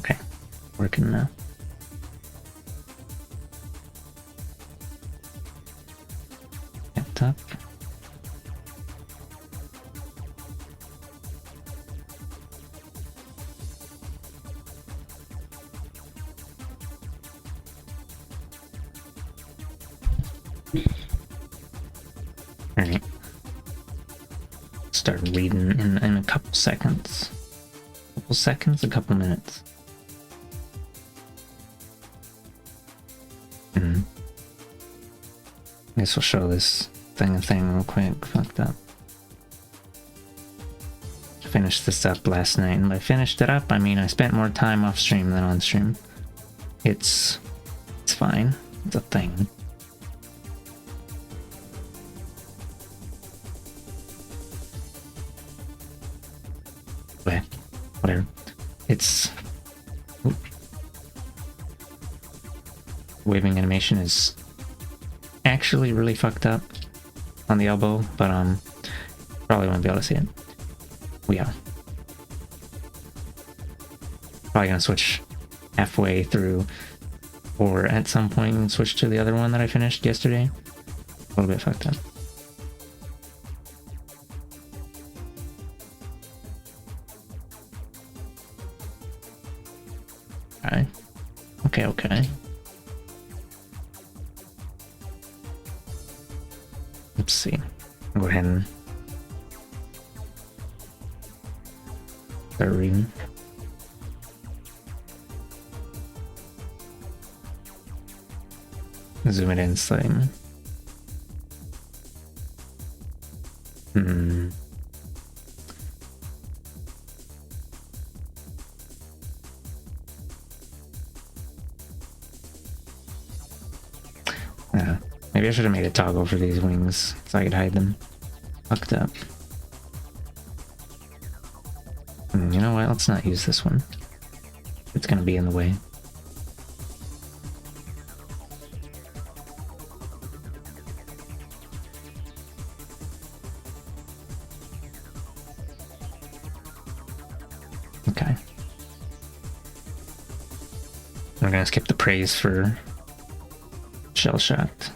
Okay, working now. Laptop. Alright. Start reading in a couple seconds. A couple minutes. I guess we'll show this thing real quick. Fucked up. Finished this up last night, and by finished it up, I mean I spent more time off stream than on stream. It's fine. It's a thing. But whatever. It's waving animation is actually really fucked up on the elbow, but probably won't be able to see it. We are probably gonna switch halfway through, or at some point and switch to the other one that I finished yesterday. A little bit fucked up. Alright. Okay. Let's see. I'll go ahead and start reading. Zoom it in slightly. Maybe I should have made a toggle for these wings so I could hide them. Fucked up. You know what? Let's not use this one. It's gonna be in the way. Okay. We're gonna skip the praise for shell shocked.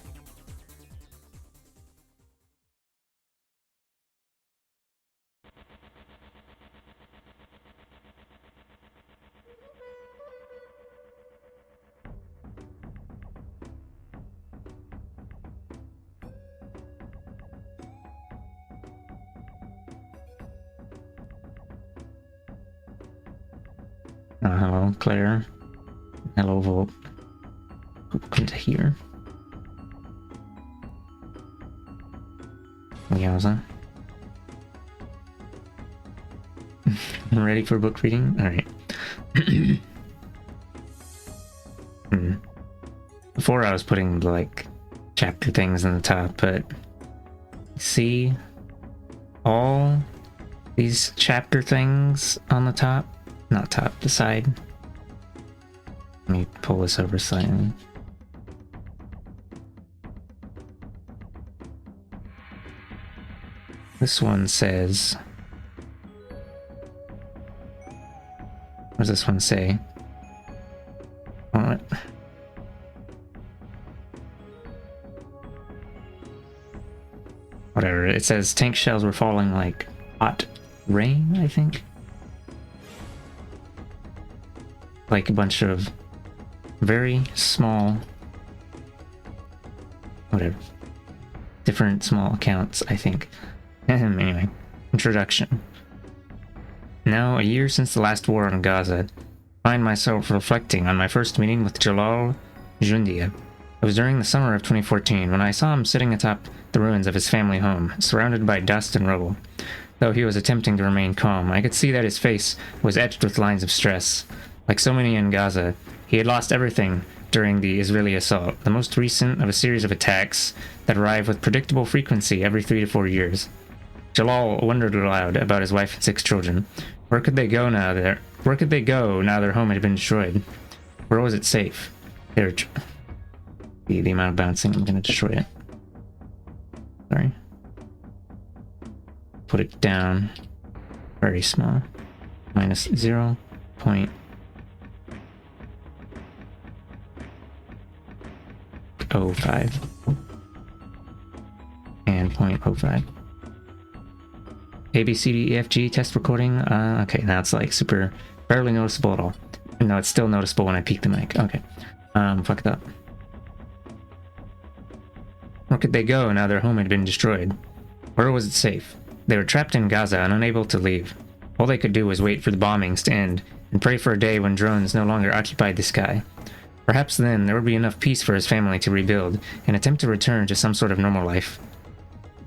Hello, Claire. Hello, Volk. Welcome to here. Gaza. Ready for book reading? Alright. Before I was putting like chapter things in the top, but see all these chapter things on the top? Not top, the side. Let me pull this over slightly. This one says... What does this one say? What? Whatever, it says tank shells were falling like hot rain, I think. Like a bunch of very small, whatever, different small accounts, I think. Anyway, introduction. Now, a year since the last war in Gaza, I find myself reflecting on my first meeting with Jalal Jundia. It was during the summer of 2014 when I saw him sitting atop the ruins of his family home, surrounded by dust and rubble. Though he was attempting to remain calm, I could see that his face was etched with lines of stress. Like so many in Gaza, he had lost everything during the Israeli assault, the most recent of a series of attacks that arrive with predictable frequency every 3 to 4 years. Jalal wondered aloud about his wife and 6 children. Where could they go now their home had been destroyed? Where was it safe? The amount of bouncing, I'm gonna destroy it. Sorry. Put it down. Very small. -0.1. 0.05 and 0.05. A, B, C, D, E, F, G test recording. Okay, now it's like super barely noticeable at all. No, it's still noticeable when I peek the mic. Okay. Fuck that. Where could they go now their home had been destroyed? Where was it safe? They were trapped in Gaza and unable to leave. All they could do was wait for the bombings to end and pray for a day when drones no longer occupied the sky. Perhaps then there would be enough peace for his family to rebuild and attempt to return to some sort of normal life.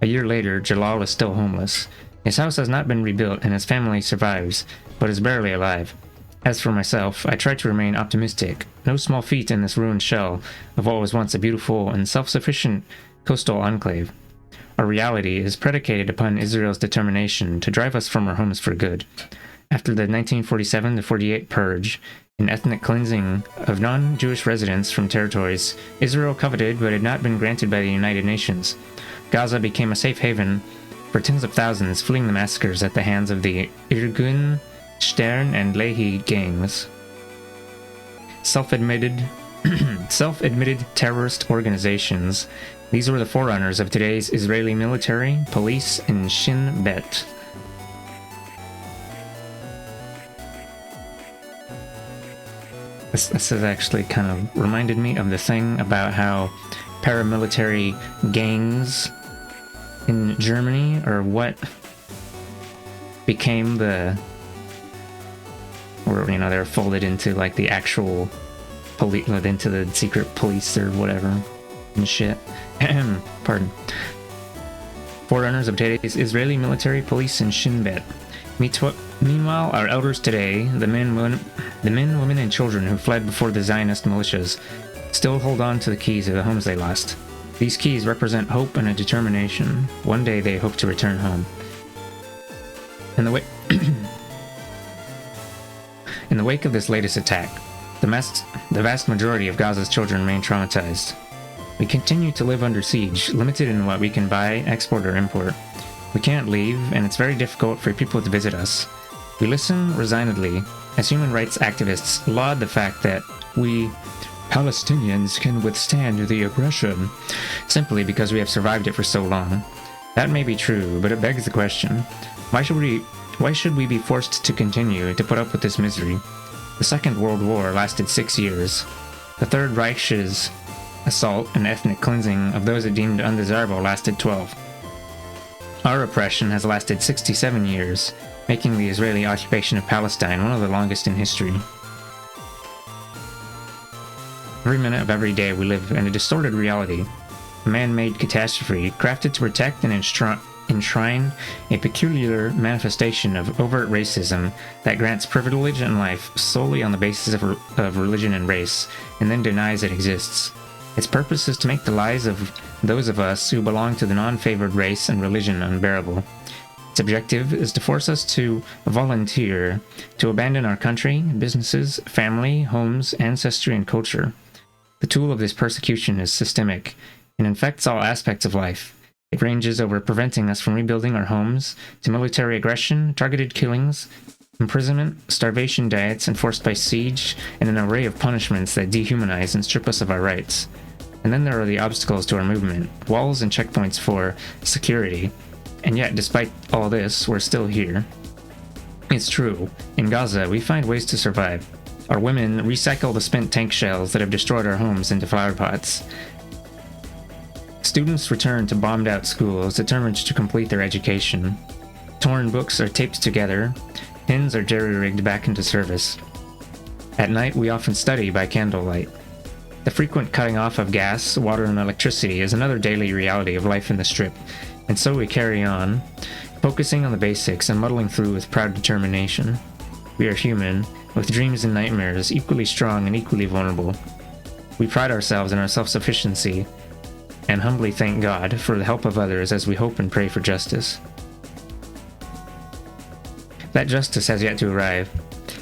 A year later, Jalal is still homeless. His house has not been rebuilt and his family survives, but is barely alive. As for myself, I try to remain optimistic. No small feat in this ruined shell of what was once a beautiful and self-sufficient coastal enclave. Our reality is predicated upon Israel's determination to drive us from our homes for good. After the 1947-48 purge and ethnic cleansing of non-Jewish residents from territories Israel coveted but had not been granted by the United Nations, Gaza became a safe haven for tens of thousands fleeing the massacres at the hands of the Irgun, Stern, and Lehi gangs. Self-admitted terrorist organizations. These were the forerunners of today's Israeli military, police, and Shin Bet. This has actually kind of reminded me of the thing about how paramilitary gangs in Germany, or what became the, or they're folded into like the actual police, into the secret police or whatever and shit. Pardon. Forerunners of today's Israeli military, police, and Shin Bet. Meanwhile, our elders today, the men, women, and children who fled before the Zionist militias, still hold on to the keys of the homes they lost. These keys represent hope and a determination. One day they hope to return home. In the wake of this latest attack, the vast majority of Gaza's children remain traumatized. We continue to live under siege, limited in what we can buy, export, or import. We can't leave, and it's very difficult for people to visit us. We listen resignedly, as human rights activists laud the fact that we Palestinians can withstand the aggression, simply because we have survived it for so long. That may be true, but it begs the question, why should we be forced to continue to put up with this misery? The Second World War lasted 6 years. The Third Reich's assault and ethnic cleansing of those it deemed undesirable lasted 12. Our oppression has lasted 67 years, making the Israeli occupation of Palestine one of the longest in history. Every minute of every day we live in a distorted reality, a man-made catastrophe crafted to protect and enshrine a peculiar manifestation of overt racism that grants privilege in life solely on the basis of religion and race, and then denies it exists. Its purpose is to make the lives of those of us who belong to the non-favored race and religion unbearable. Its objective is to force us to volunteer, to abandon our country, businesses, family, homes, ancestry, and culture. The tool of this persecution is systemic and infects all aspects of life. It ranges over preventing us from rebuilding our homes, to military aggression, targeted killings, imprisonment, starvation diets enforced by siege, and an array of punishments that dehumanize and strip us of our rights. And then there are the obstacles to our movement, walls and checkpoints for security. And yet, despite all this, we're still here. It's true, in Gaza we find ways to survive. Our women recycle the spent tank shells that have destroyed our homes into flower pots. Students return to bombed-out schools determined to complete their education. Torn books are taped together, pins are jerry-rigged back into service. At night we often study by candlelight. The frequent cutting off of gas, water, and electricity is another daily reality of life in the Strip, and so we carry on, focusing on the basics and muddling through with proud determination. We are human, with dreams and nightmares, equally strong and equally vulnerable. We pride ourselves in our self-sufficiency, and humbly thank God for the help of others as we hope and pray for justice. That justice has yet to arrive.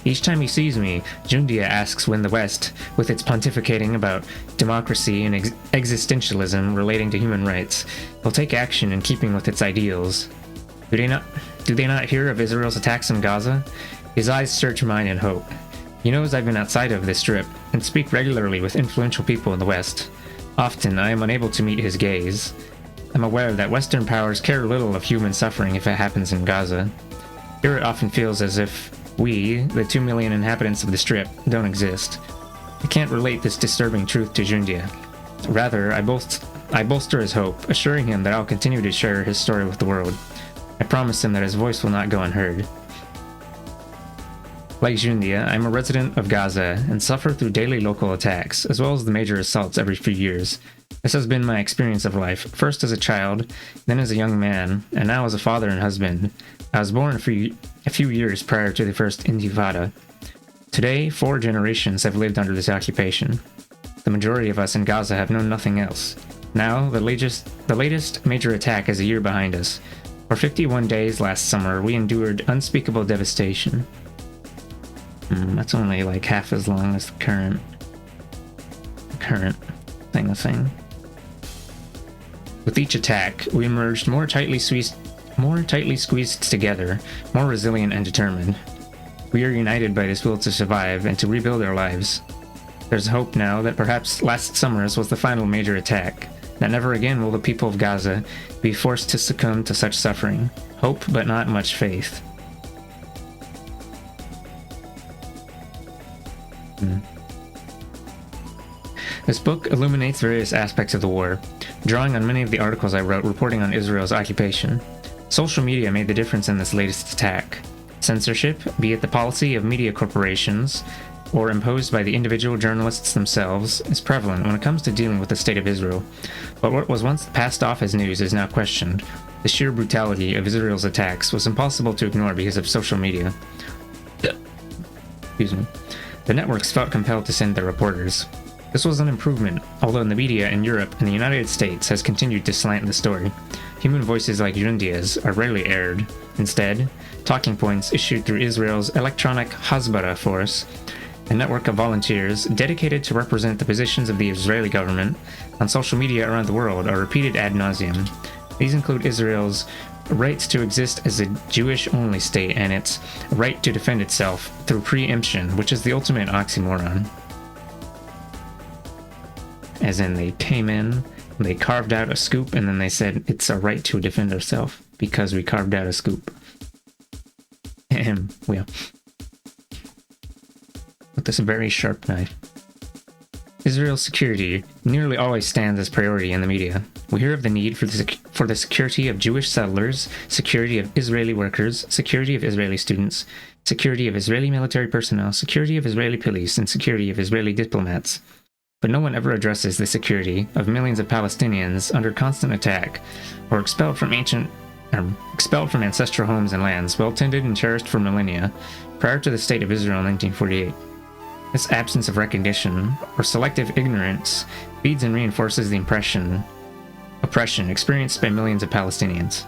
Each time he sees me, Jundia asks when the West, with its pontificating about democracy and existentialism relating to human rights, will take action in keeping with its ideals. Do they not hear of Israel's attacks in Gaza? His eyes search mine in hope. He knows I've been outside of this strip, and speak regularly with influential people in the West. Often I am unable to meet his gaze. I'm aware that Western powers care little of human suffering if it happens in Gaza. Here it often feels as if we, the 2 million inhabitants of the Strip, don't exist. I can't relate this disturbing truth to Jundia. Rather, I bolster his hope, assuring him that I'll continue to share his story with the world. I promise him that his voice will not go unheard. Like Jundia, I'm a resident of Gaza and suffer through daily local attacks, as well as the major assaults every few years. This has been my experience of life, first as a child, then as a young man, and now as a father and husband. I was born a few years prior to the first Intifada. Today, 4 generations have lived under this occupation. The majority of us in Gaza have known nothing else. Now, the latest major attack is a year behind us. For 51 days last summer, we endured unspeakable devastation. That's only like half as long as the current thing. With each attack, we emerged more tightly squeezed together, more resilient and determined. We are united by this will to survive and to rebuild our lives. There's hope now that perhaps last summer's was the final major attack, that never again will the people of Gaza be forced to succumb to such suffering. Hope, but not much faith. This book illuminates various aspects of the war, drawing on many of the articles I wrote reporting on Israel's occupation. Social media made the difference in this latest attack. Censorship, be it the policy of media corporations or imposed by the individual journalists themselves, is prevalent when it comes to dealing with the state of Israel. But what was once passed off as news is now questioned. The sheer brutality of Israel's attacks was impossible to ignore because of social media. Excuse me. The networks felt compelled to send their reporters. This was an improvement, although the media in Europe and the United States has continued to slant the story. Human voices like Jundia's are rarely aired. Instead, talking points issued through Israel's electronic Hasbara force, a network of volunteers dedicated to represent the positions of the Israeli government on social media around the world, are repeated ad nauseum. These include Israel's rights to exist as a Jewish-only state and its right to defend itself through preemption, which is the ultimate oxymoron. As in, they came in, they carved out a scoop, and then they said it's a right to defend ourselves because we carved out a scoop. Well, with this very sharp knife. Israel's security nearly always stands as priority in the media. We hear of the need for the security of Jewish settlers, security of Israeli workers, security of Israeli students, security of Israeli military personnel, security of Israeli police, and security of Israeli diplomats. But no one ever addresses the security of millions of Palestinians under constant attack, or expelled from ancestral homes and lands well tended and cherished for millennia, prior to the State of Israel in 1948. This absence of recognition, or selective ignorance, feeds and reinforces the oppression experienced by millions of Palestinians.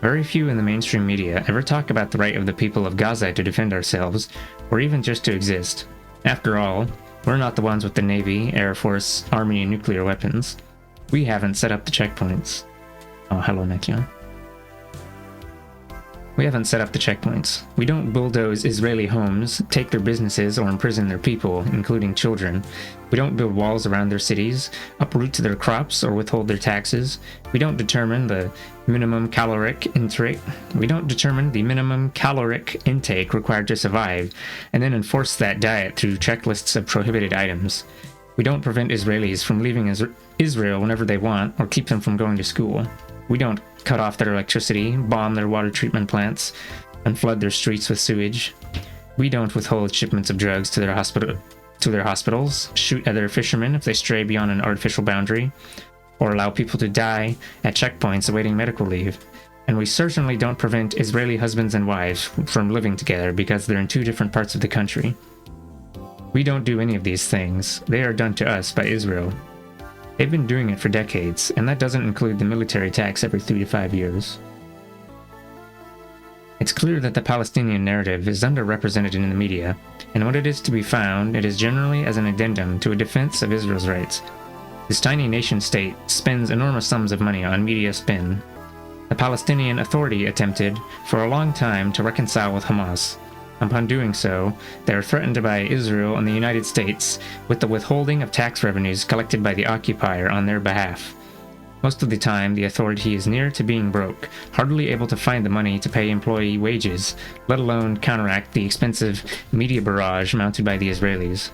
Very few in the mainstream media ever talk about the right of the people of Gaza to defend ourselves, or even just to exist. After all, we're not the ones with the Navy, Air Force, Army, and nuclear weapons. We haven't set up the checkpoints. Oh, hello, Nekion. We haven't set up the checkpoints. We don't bulldoze Israeli homes, take their businesses, or imprison their people, including children. We don't build walls around their cities, uproot their crops, or withhold their taxes. We don't determine the minimum caloric intake. Required to survive, and then enforce that diet through checklists of prohibited items. We don't prevent Israelis from leaving Israel whenever they want, or keep them from going to school. We don't cut off their electricity, bomb their water treatment plants, and flood their streets with sewage. We don't withhold shipments of drugs to their hospitals, shoot at their fishermen if they stray beyond an artificial boundary, or allow people to die at checkpoints awaiting medical leave. And we certainly don't prevent Israeli husbands and wives from living together because they're in 2 different parts of the country. We don't do any of these things. They are done to us by Israel. They've been doing it for decades, and that doesn't include the military attacks every 3 to 5 years. It's clear that the Palestinian narrative is underrepresented in the media, and when it is to be found, it is generally as an addendum to a defense of Israel's rights. This tiny nation-state spends enormous sums of money on media spin. The Palestinian Authority attempted, for a long time, to reconcile with Hamas. Upon doing so, they are threatened by Israel and the United States with the withholding of tax revenues collected by the occupier on their behalf. Most of the time, the authority is near to being broke, hardly able to find the money to pay employee wages, let alone counteract the expensive media barrage mounted by the Israelis.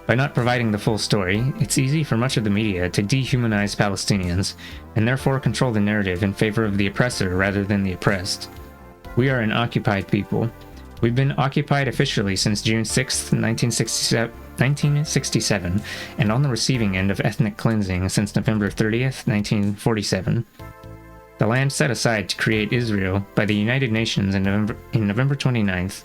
By not providing the full story, it's easy for much of the media to dehumanize Palestinians, and therefore control the narrative in favor of the oppressor rather than the oppressed. We are an occupied people. We've been occupied officially since June 6, 1967, and on the receiving end of ethnic cleansing since November 30th, 1947. The land set aside to create Israel by the United Nations in November 29th,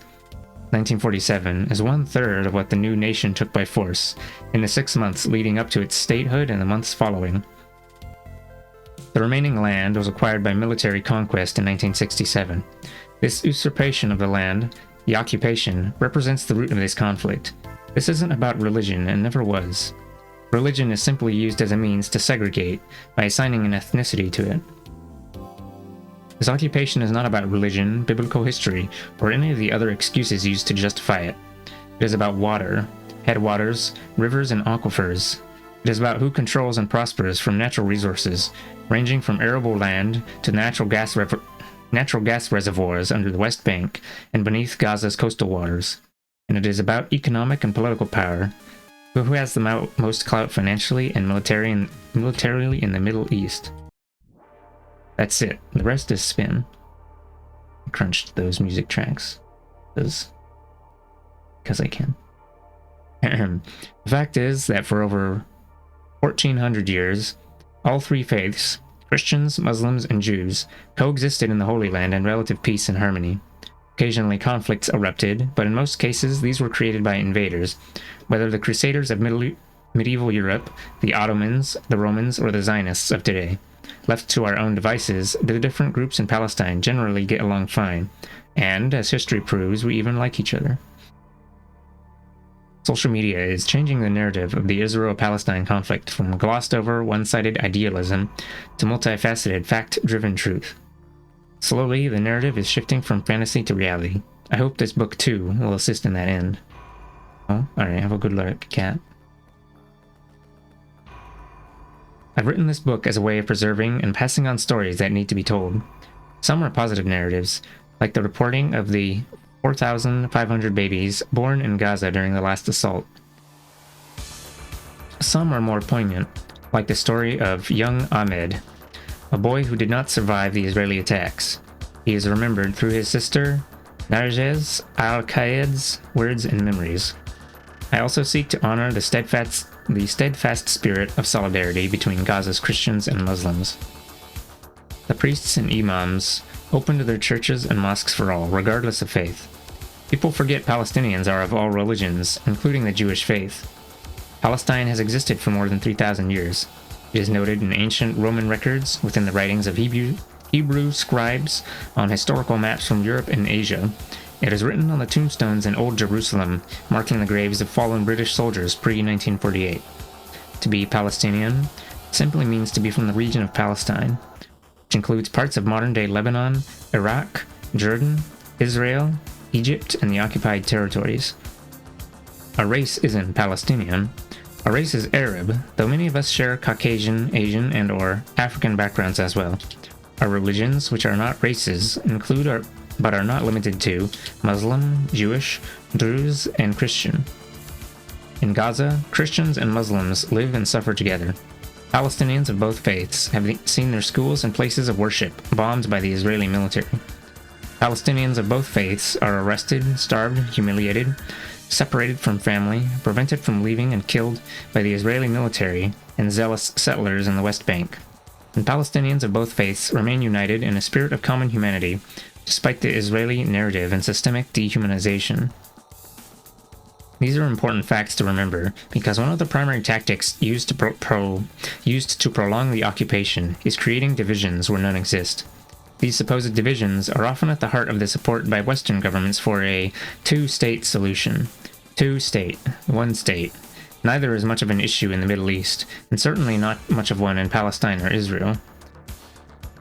1947 is 1/3 of what the new nation took by force in the 6 months leading up to its statehood and the months following. The remaining land was acquired by military conquest in 1967. This usurpation of the land, the occupation, represents the root of this conflict. This isn't about religion and never was. Religion is simply used as a means to segregate by assigning an ethnicity to it. This occupation is not about religion, biblical history, or any of the other excuses used to justify it. It is about water, headwaters, rivers, and aquifers. It is about who controls and prospers from natural resources, ranging from arable land to natural gas reservoirs under the West Bank and beneath Gaza's coastal waters. And it is about economic and political power, who has the most clout financially and militarily in the Middle East. That's it. The rest is spin. I crunched those music tracks. Because I can. The fact is that for over 1400 years, all three faiths, Christians, Muslims, and Jews, coexisted in the Holy Land in relative peace and harmony. Occasionally conflicts erupted, but in most cases these were created by invaders, whether the Crusaders of medieval Europe, the Ottomans, the Romans, or the Zionists of today. Left to our own devices, the different groups in Palestine generally get along fine, and, as history proves, we even like each other. Social media is changing the narrative of the Israel-Palestine conflict from glossed-over, one-sided idealism to multifaceted, fact-driven truth. Slowly, the narrative is shifting from fantasy to reality. I hope this book, too, will assist in that end. Oh, alright, have a good luck, cat. I've written this book as a way of preserving and passing on stories that need to be told. Some are positive narratives, like the reporting of the 4,500 babies born in Gaza during the last assault. Some are more poignant, like the story of young Ahmed, a boy who did not survive the Israeli attacks. He is remembered through his sister, Narges al-Qaed's words and memories. I also seek to honor the steadfast spirit of solidarity between Gaza's Christians and Muslims. The priests and imams opened their churches and mosques for all, regardless of faith. People forget Palestinians are of all religions, including the Jewish faith. Palestine has existed for more than 3,000 years. It is noted in ancient Roman records, within the writings of Hebrew scribes, on historical maps from Europe and Asia. It is written on the tombstones in Old Jerusalem, marking the graves of fallen British soldiers pre-1948. To be Palestinian simply means to be from the region of Palestine, which includes parts of modern-day Lebanon, Iraq, Jordan, Israel, Egypt, and the occupied territories. A race isn't Palestinian. A race is Arab, though many of us share Caucasian, Asian, and/or African backgrounds as well. Our religions, which are not races, include but are not limited to Muslim, Jewish, Druze, and Christian. In Gaza, Christians and Muslims live and suffer together. Palestinians of both faiths have seen their schools and places of worship bombed by the Israeli military. Palestinians of both faiths are arrested, starved, humiliated, separated from family, prevented from leaving, and killed by the Israeli military and zealous settlers in the West Bank. And Palestinians of both faiths remain united in a spirit of common humanity, despite the Israeli narrative and systemic dehumanization. These are important facts to remember, because one of the primary tactics used to prolong the occupation is creating divisions where none exist. These supposed divisions are often at the heart of the support by Western governments for a two-state solution. Two-state, one state. Neither is much of an issue in the Middle East, and certainly not much of one in Palestine or Israel.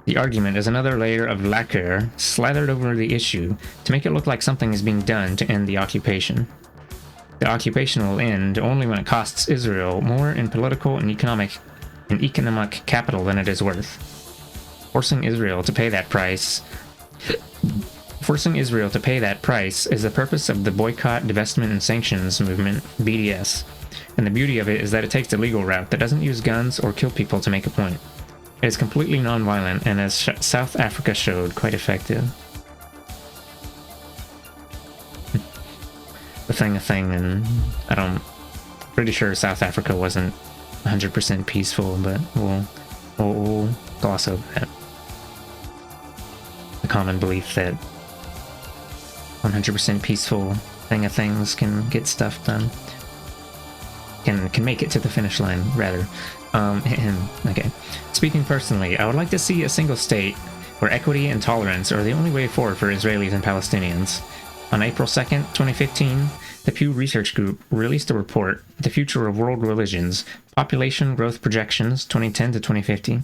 The argument is another layer of lacquer slathered over the issue to make it look like something is being done to end the occupation. The occupation will end only when it costs Israel more in political and economic capital than it is worth. Forcing Israel to pay that price is the purpose of the boycott, divestment, and sanctions movement, BDS. And the beauty of it is that it takes the legal route that doesn't use guns or kill people to make a point. It is completely non-violent and, as South Africa showed, quite effective. A thing, and pretty sure South Africa wasn't 100% peaceful, but we'll gloss over that. The common belief that 100% peaceful things can get stuff done. Can make it to the finish line, rather. Okay. Speaking personally, I would like to see a single state where equity and tolerance are the only way forward for Israelis and Palestinians. On April 2nd, 2015, the Pew Research Group released a report, The Future of World Religions, Population Growth Projections 2010 to 2050.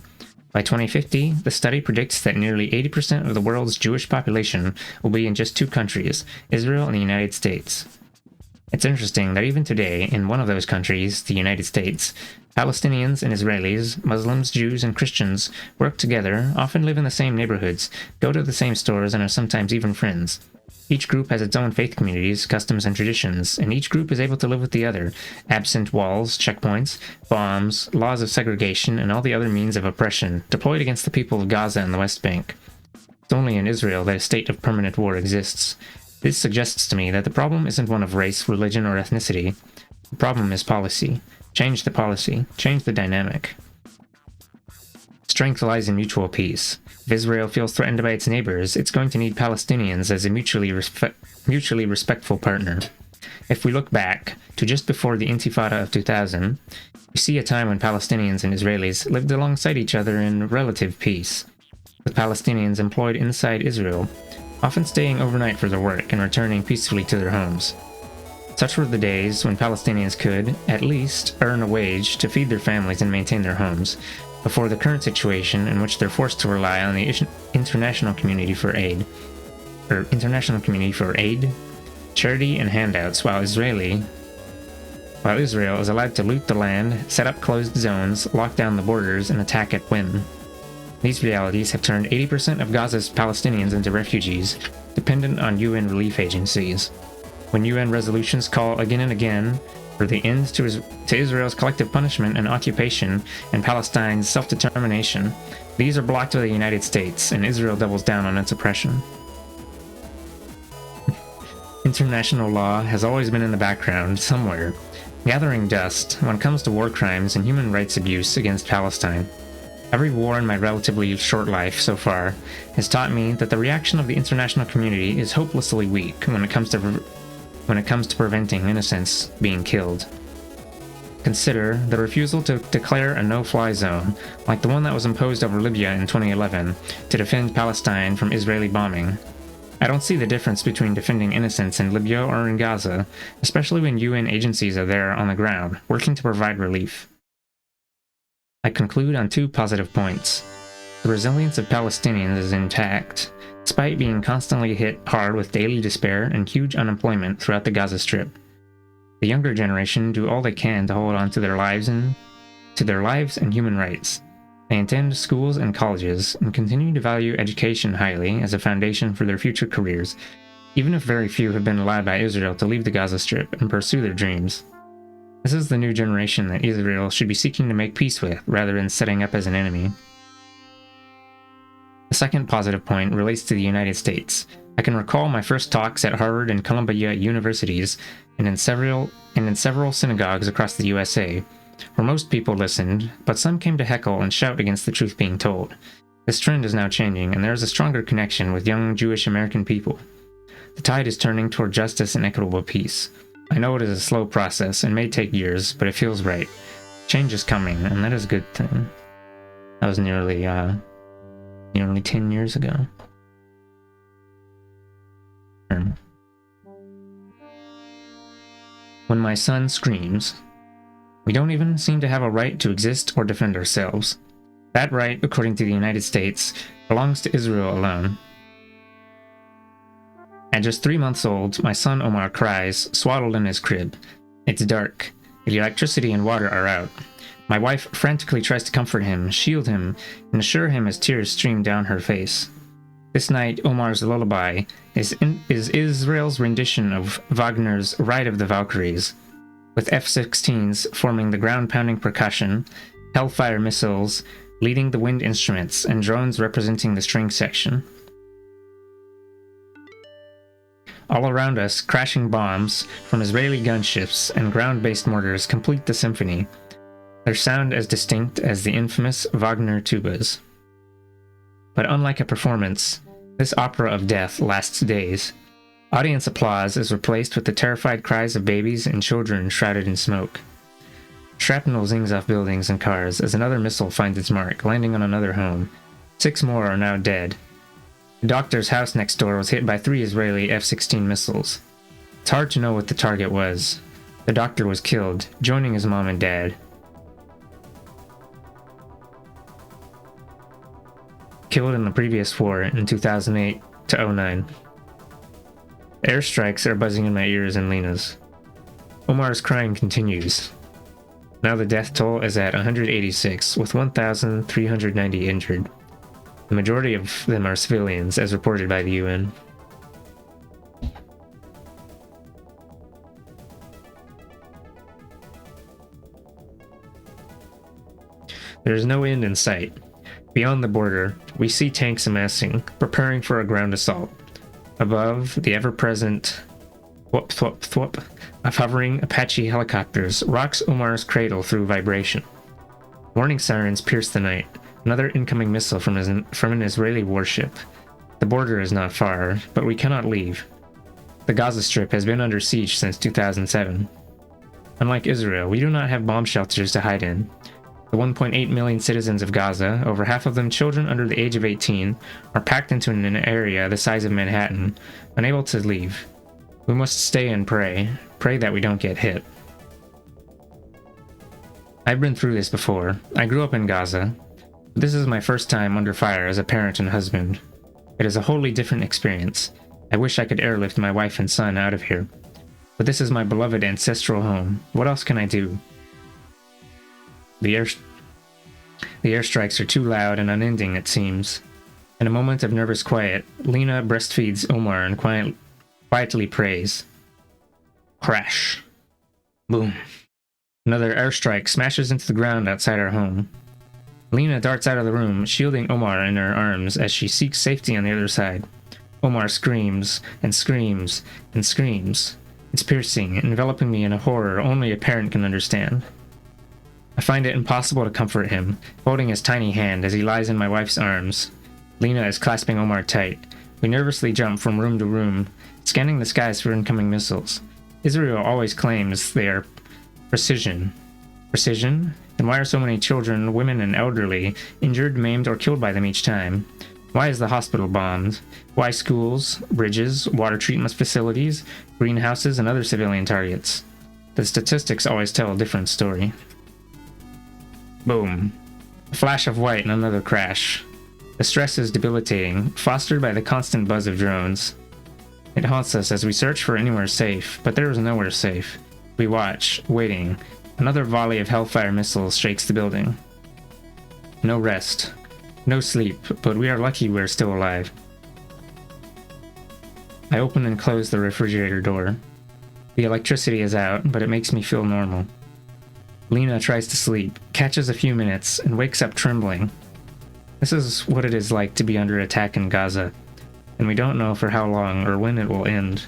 By 2050, the study predicts that nearly 80% of the world's Jewish population will be in just two countries, Israel and the United States. It's interesting that even today, in one of those countries, the United States, Palestinians and Israelis, Muslims, Jews, and Christians work together, often live in the same neighborhoods, go to the same stores, and are sometimes even friends. Each group has its own faith communities, customs, and traditions, and each group is able to live with the other, absent walls, checkpoints, bombs, laws of segregation, and all the other means of oppression deployed against the people of Gaza and the West Bank. It's only in Israel that a state of permanent war exists. This suggests to me that the problem isn't one of race, religion, or ethnicity. The problem is policy. Change the policy. Change the dynamic. Strength lies in mutual peace. If Israel feels threatened by its neighbors, it's going to need Palestinians as a mutually respectful partner. If we look back to just before the Intifada of 2000, we see a time when Palestinians and Israelis lived alongside each other in relative peace, with Palestinians employed inside Israel, often staying overnight for their work and returning peacefully to their homes. Such were the days when Palestinians could, at least, earn a wage to feed their families and maintain their homes, before the current situation in which they're forced to rely on the international community for aid, charity, and handouts, while Israel is allowed to loot the land, set up closed zones, lock down the borders, and attack at whim. These realities have turned 80% of Gaza's Palestinians into refugees, dependent on UN relief agencies. When UN resolutions call again and again for the end to Israel's collective punishment and occupation and Palestine's self-determination, these are blocked by the United States, and Israel doubles down on its oppression. International law has always been in the background, somewhere, gathering dust when it comes to war crimes and human rights abuse against Palestine. Every war in my relatively short life so far has taught me that the reaction of the international community is hopelessly weak when it comes to preventing innocents being killed. Consider the refusal to declare a no-fly zone, like the one that was imposed over Libya in 2011, to defend Palestine from Israeli bombing. I don't see the difference between defending innocents in Libya or in Gaza, especially when UN agencies are there on the ground, working to provide relief. I conclude on two positive points. The resilience of Palestinians is intact, despite being constantly hit hard with daily despair and huge unemployment throughout the Gaza Strip. The younger generation do all they can to hold on to their lives and human rights. They attend schools and colleges and continue to value education highly as a foundation for their future careers, even if very few have been allowed by Israel to leave the Gaza Strip and pursue their dreams. This is the new generation that Israel should be seeking to make peace with, rather than setting up as an enemy. The second positive point relates to the United States. I can recall my first talks at Harvard and Columbia universities and in several synagogues across the USA, where most people listened, but some came to heckle and shout against the truth being told. This trend is now changing, and there is a stronger connection with young Jewish American people. The tide is turning toward justice and equitable peace. I know it is a slow process and may take years, but it feels right. Change is coming, and that is a good thing. That was nearly 10 years ago. When my son screams, we don't even seem to have a right to exist or defend ourselves. That right, according to the United States, belongs to Israel alone. At just 3 months old, my son Omer cries, swaddled in his crib. It's dark. The electricity and water are out. My wife frantically tries to comfort him, shield him, and assure him as tears stream down her face. This night, Omar's lullaby is Israel's rendition of Wagner's Ride of the Valkyries, with F-16s forming the ground-pounding percussion, Hellfire missiles leading the wind instruments, and drones representing the string section. All around us, crashing bombs from Israeli gunships and ground-based mortars complete the symphony, their sound as distinct as the infamous Wagner tubas. But unlike a performance, this opera of death lasts days. Audience applause is replaced with the terrified cries of babies and children shrouded in smoke. Shrapnel zings off buildings and cars as another missile finds its mark, landing on another home. 6 more are now dead. The doctor's house next door was hit by 3 Israeli F-16 missiles. It's hard to know what the target was. The doctor was killed, joining his mom and dad. Killed in the previous war in 2008 to 2009. Airstrikes are buzzing in my ears and Lena's. Omar's crying continues. Now the death toll is at 186, with 1,390 injured. The majority of them are civilians, as reported by the UN. There is no end in sight. Beyond the border, we see tanks amassing, preparing for a ground assault. Above, the ever-present thwop thwop thwop of hovering Apache helicopters rocks Omar's cradle through vibration. Warning sirens pierce the night. Another incoming missile from an Israeli warship. The border is not far, but we cannot leave. The Gaza Strip has been under siege since 2007. Unlike Israel, we do not have bomb shelters to hide in. The 1.8 million citizens of Gaza, over half of them children under the age of 18, are packed into an area the size of Manhattan, unable to leave. We must stay and pray that we don't get hit. I've been through this before. I grew up in Gaza. But this is my first time under fire as a parent and husband. It is a wholly different experience. I wish I could airlift my wife and son out of here. But this is my beloved ancestral home. What else can I do? The airstrikes are too loud and unending, it seems. In a moment of nervous quiet, Lena breastfeeds Omer and quietly prays. Crash. Boom. Another airstrike smashes into the ground outside our home. Lena darts out of the room, shielding Omer in her arms as she seeks safety on the other side. Omer screams and screams and screams. It's piercing, enveloping me in a horror only a parent can understand. I find it impossible to comfort him, holding his tiny hand as he lies in my wife's arms. Lena is clasping Omer tight. We nervously jump from room to room, scanning the skies for incoming missiles. Israel always claims they are precision. Precision? Then why are so many children, women, and elderly injured, maimed, or killed by them each time? Why is the hospital bombed? Why schools, bridges, water treatment facilities, greenhouses, and other civilian targets? The statistics always tell a different story. Boom. A flash of white and another crash. The stress is debilitating, fostered by the constant buzz of drones. It haunts us as we search for anywhere safe, but there is nowhere safe. We watch, waiting. Another volley of Hellfire missiles shakes the building. No rest. No sleep, but we are lucky we're still alive. I open and close the refrigerator door. The electricity is out, but it makes me feel normal. Lena tries to sleep, catches a few minutes, and wakes up trembling. This is what it is like to be under attack in Gaza, and we don't know for how long or when it will end.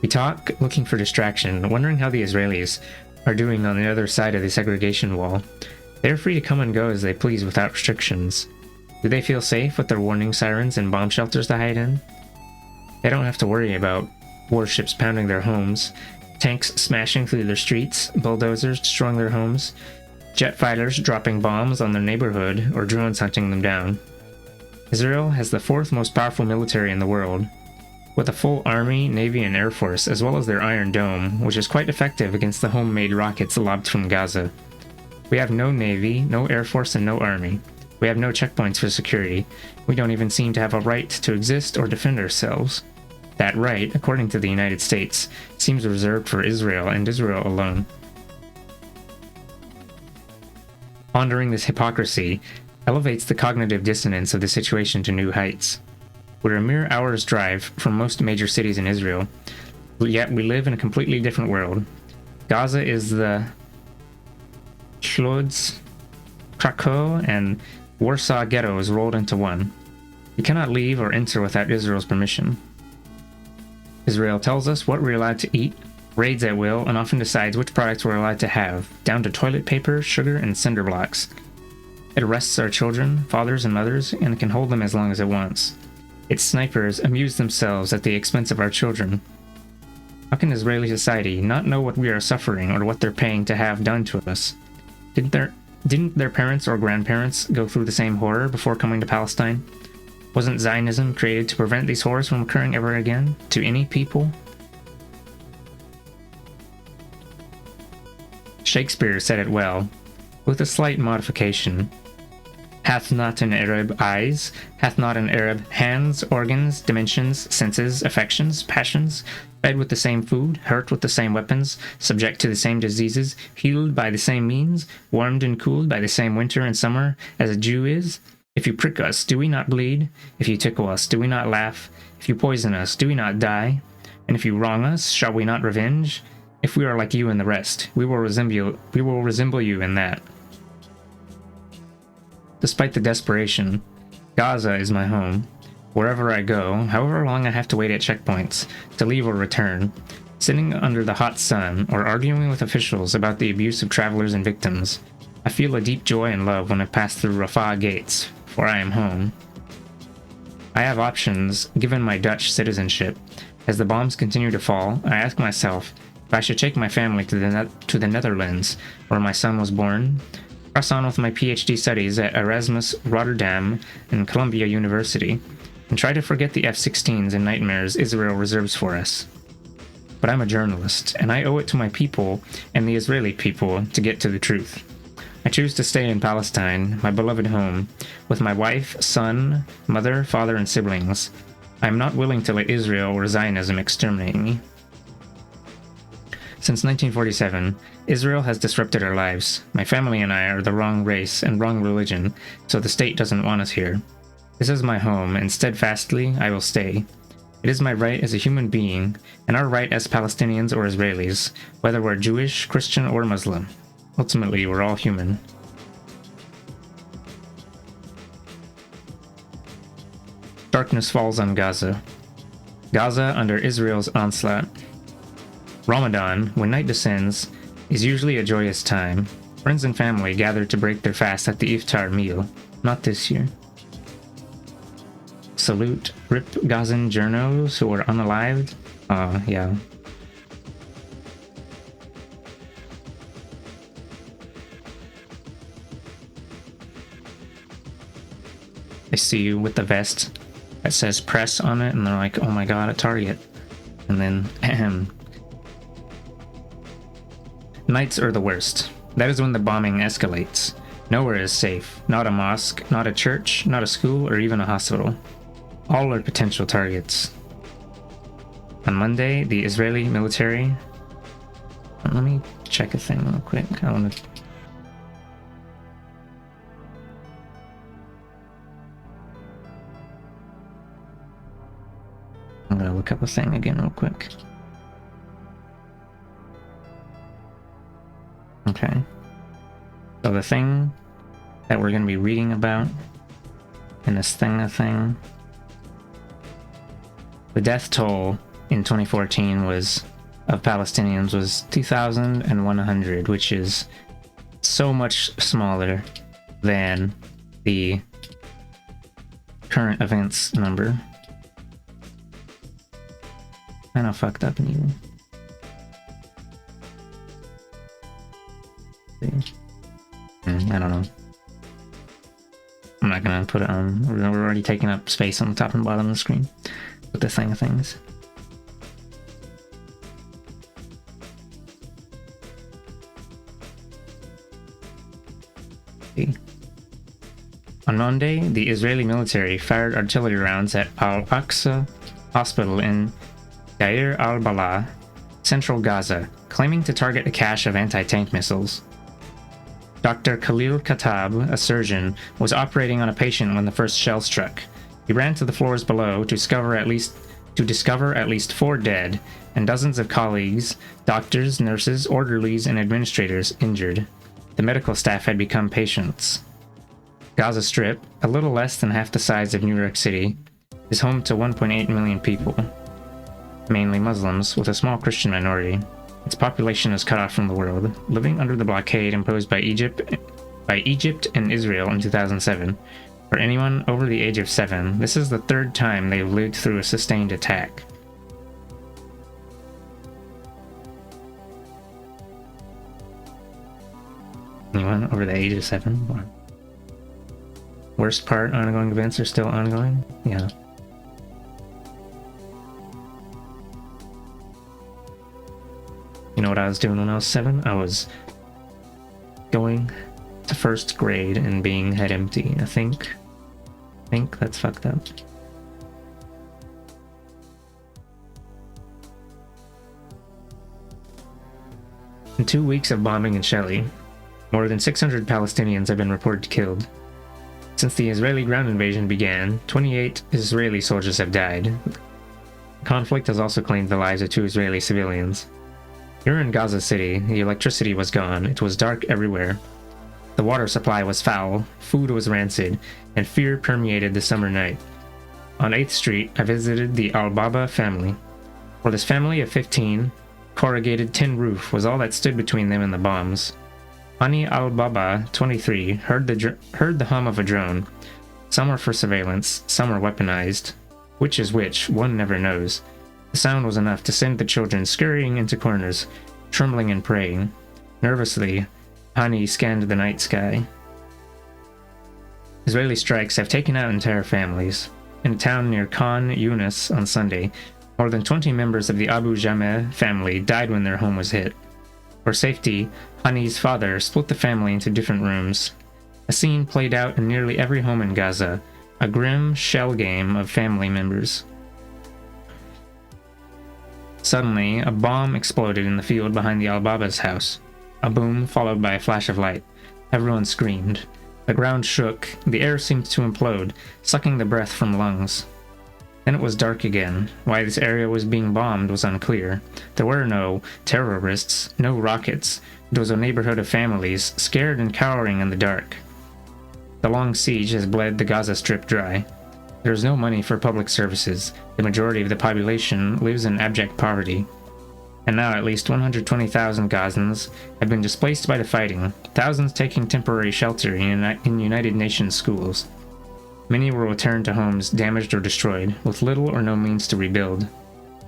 We talk, looking for distraction, wondering how the Israelis are doing on the other side of the segregation wall. They are free to come and go as they please without restrictions. Do they feel safe with their warning sirens and bomb shelters to hide in? They don't have to worry about warships pounding their homes, tanks smashing through their streets, bulldozers destroying their homes, jet fighters dropping bombs on their neighborhood, or drones hunting them down. Israel has the 4th most powerful military in the world, with a full army, navy, and air force, as well as their Iron Dome, which is quite effective against the homemade rockets lobbed from Gaza. We have no navy, no air force, and no army. We have no checkpoints for security. We don't even seem to have a right to exist or defend ourselves. That right, according to the United States, seems reserved for Israel and Israel alone. Pondering this hypocrisy elevates the cognitive dissonance of the situation to new heights. We're a mere hour's drive from most major cities in Israel, yet we live in a completely different world. Gaza is the Lodz, Krakow, and Warsaw ghettos rolled into one. We cannot leave or enter without Israel's permission. Israel tells us what we're allowed to eat, raids at will, and often decides which products we're allowed to have, down to toilet paper, sugar, and cinder blocks. It arrests our children, fathers and mothers, and can hold them as long as it wants. Its snipers amuse themselves at the expense of our children. How can Israeli society not know what we are suffering or what they're paying to have done to us? Didn't their parents or grandparents go through the same horror before coming to Palestine? Wasn't Zionism created to prevent these horrors from occurring ever again, to any people? Shakespeare said it well, with a slight modification. Hath not an Arab eyes? Hath not an Arab hands, organs, dimensions, senses, affections, passions, fed with the same food, hurt with the same weapons, subject to the same diseases, healed by the same means, warmed and cooled by the same winter and summer, as a Jew is? If you prick us, do we not bleed? If you tickle us, do we not laugh? If you poison us, do we not die? And if you wrong us, shall we not revenge? If we are like you and the rest, we will resemble you in that. Despite the desperation, Gaza is my home. Wherever I go, however long I have to wait at checkpoints, to leave or return, sitting under the hot sun or arguing with officials about the abuse of travelers and victims, I feel a deep joy and love when I pass through Rafah gates, for I am home. I have options given my Dutch citizenship. As the bombs continue to fall, I ask myself if I should take my family to the Netherlands, where my son was born, press on with my PhD studies at Erasmus, Rotterdam, and Columbia University, and try to forget the F-16s and nightmares Israel reserves for us. But I'm a journalist, and I owe it to my people and the Israeli people to get to the truth. I choose to stay in Palestine, my beloved home, with my wife, son, mother, father, and siblings. I am not willing to let Israel or Zionism exterminate me. Since 1947, Israel has disrupted our lives. My family and I are the wrong race and wrong religion, so the state doesn't want us here. This is my home, and steadfastly I will stay. It is my right as a human being, and our right as Palestinians or Israelis, whether we're Jewish, Christian, or Muslim. Ultimately, we're all human. Darkness falls on Gaza. Gaza under Israel's onslaught. Ramadan, when night descends, is usually a joyous time. Friends and family gather to break their fast at the iftar meal. Not this year. Salute RIP Gazan journos who are unalived. Yeah. They see you with the vest that says press on it, and they're like, oh my god, a target. And then, Nights are the worst. That is when the bombing escalates. Nowhere is safe. Not a mosque, not a church, not a school, or even a hospital. All are potential targets. On Monday, the Israeli military... Let me check a thing real quick. I want to... I'm gonna look up a thing again real quick. Okay. So the thing that we're going to be reading about in this thing, the death toll in 2014 of Palestinians was 2,100, which is so much smaller than the current events number. Kinda fucked up and even. I don't know. I'm not gonna put it on. We're already taking up space on the top and bottom of the screen with the thing of things. On Monday, the Israeli military fired artillery rounds at Al-Aqsa Hospital in Deir al-Balah, central Gaza, claiming to target a cache of anti-tank missiles. Dr. Khalil Khattab, a surgeon, was operating on a patient when the first shell struck. He ran to the floors below to discover at least 4 dead, and dozens of colleagues, doctors, nurses, orderlies, and administrators injured. The medical staff had become patients. Gaza Strip, a little less than half the size of New York City, is home to 1.8 million people, mainly Muslims, with a small Christian minority. Its population is cut off from the world, living under the blockade imposed by Egypt and Israel in 2007. For anyone over the age of 7, this is the 3rd time they have lived through a sustained attack. Anyone over the age of 7? Worst part, ongoing events are still ongoing? Yeah. You know what I was doing when I was 7? I was going to 1st grade and being head empty. I think that's fucked up. In 2 weeks of bombing and shelling, more than 600 Palestinians have been reported killed. Since the Israeli ground invasion began, 28 Israeli soldiers have died. The conflict has also claimed the lives of 2 Israeli civilians. Here in Gaza City, the electricity was gone, it was dark everywhere. The water supply was foul, food was rancid, and fear permeated the summer night. On 8th Street, I visited the Al-Baba family. For this family of 15, corrugated tin roof was all that stood between them and the bombs. Hani Al-Baba, 23, heard the hum of a drone. Some were for surveillance, some were weaponized. Which is which, one never knows. The sound was enough to send the children scurrying into corners, trembling and praying. Nervously, Hani scanned the night sky. Israeli strikes have taken out entire families. In a town near Khan Yunis on Sunday, more than 20 members of the Abu Jameh family died when their home was hit. For safety, Hani's father split the family into different rooms. A scene played out in nearly every home in Gaza, a grim shell game of family members. Suddenly, a bomb exploded in the field behind the Al-Baba's house. A boom followed by a flash of light. Everyone screamed. The ground shook, the air seemed to implode, sucking the breath from lungs. Then it was dark again. Why this area was being bombed was unclear. There were no terrorists, no rockets. It was a neighborhood of families, scared and cowering in the dark. The long siege has bled the Gaza Strip dry. There is no money for public services. The majority of the population lives in abject poverty. And now at least 120,000 Gazans have been displaced by the fighting, thousands taking temporary shelter in United Nations schools. Many will return to homes damaged or destroyed, with little or no means to rebuild.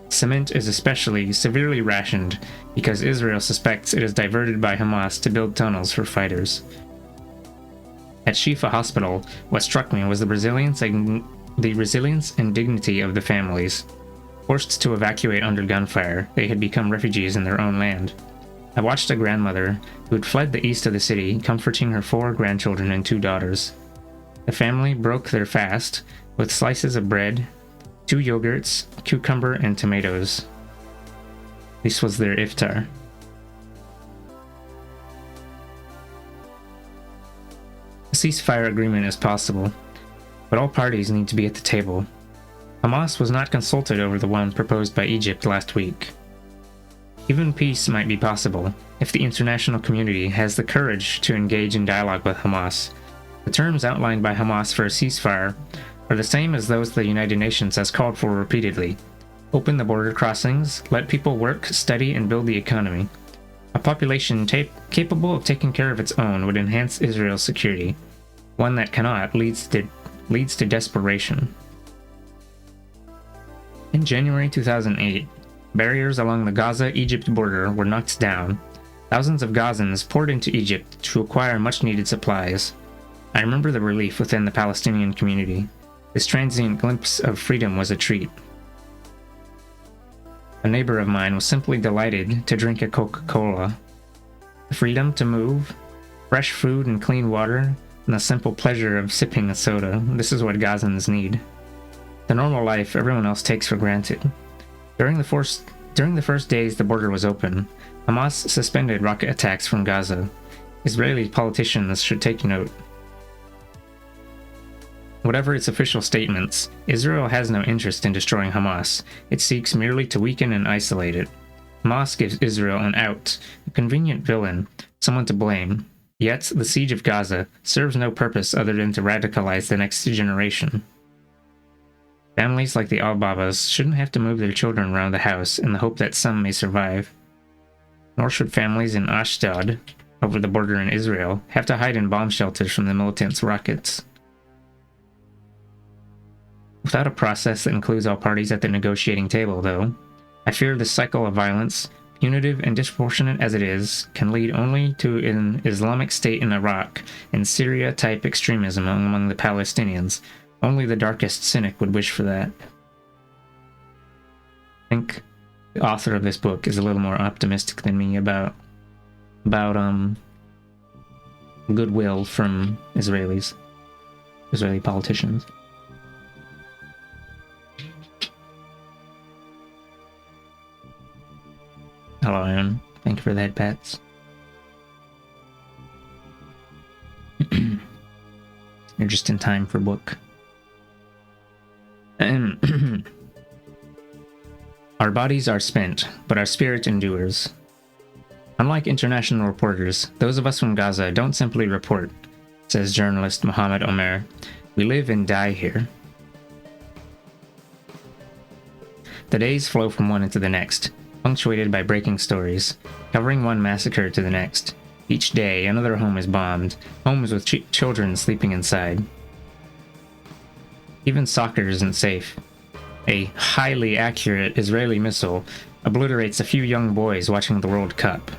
Cement is especially severely rationed because Israel suspects it is diverted by Hamas to build tunnels for fighters. At Shifa Hospital, what struck me was the resilience and dignity of the families. Forced to evacuate under gunfire, they had become refugees in their own land. I watched a grandmother who had fled the east of the city, comforting her 4 grandchildren and 2 daughters. The family broke their fast with slices of bread, 2 yogurts, cucumber, and tomatoes. This was their iftar. A ceasefire agreement is possible, but all parties need to be at the table. Hamas was not consulted over the one proposed by Egypt last week. Even peace might be possible if the international community has the courage to engage in dialogue with Hamas. The terms outlined by Hamas for a ceasefire are the same as those the United Nations has called for repeatedly. Open the border crossings, let people work, study, and build the economy. A population capable of taking care of its own would enhance Israel's security. One that cannot leads to desperation. In January 2008, barriers along the Gaza-Egypt border were knocked down. Thousands of Gazans poured into Egypt to acquire much-needed supplies. I remember the relief within the Palestinian community. This transient glimpse of freedom was a treat. A neighbor of mine was simply delighted to drink a Coca-Cola. The freedom to move, fresh food and clean water, and the simple pleasure of sipping a soda. This is what Gazans need. The normal life everyone else takes for granted. During the first days the border was open, Hamas suspended rocket attacks from Gaza. Israeli politicians should take note. Whatever its official statements, Israel has no interest in destroying Hamas. It seeks merely to weaken and isolate it. Hamas gives Israel an out, a convenient villain, someone to blame. Yet, the siege of Gaza serves no purpose other than to radicalize the next generation. Families like the Al-Babas shouldn't have to move their children around the house in the hope that some may survive. Nor should families in Ashdod, over the border in Israel, have to hide in bomb shelters from the militants' rockets. Without a process that includes all parties at the negotiating table, though, I fear this cycle of violence, punitive and disproportionate as it is, can lead only to an Islamic State in Iraq and Syria-type extremism among the Palestinians. Only the darkest cynic would wish for that. I think the author of this book is a little more optimistic than me about goodwill from Israeli politicians. Hello, Aaron. Thank you for the head pats. You're just in time for book. Our bodies are spent, but our spirit endures. Unlike international reporters, those of us from Gaza don't simply report, says journalist Mohammed Omer. We live and die here. The days flow from one into the next, punctuated by breaking stories, covering one massacre to the next. Each day, another home is bombed, homes with children sleeping inside. Even soccer isn't safe. A highly accurate Israeli missile obliterates a few young boys watching the World Cup.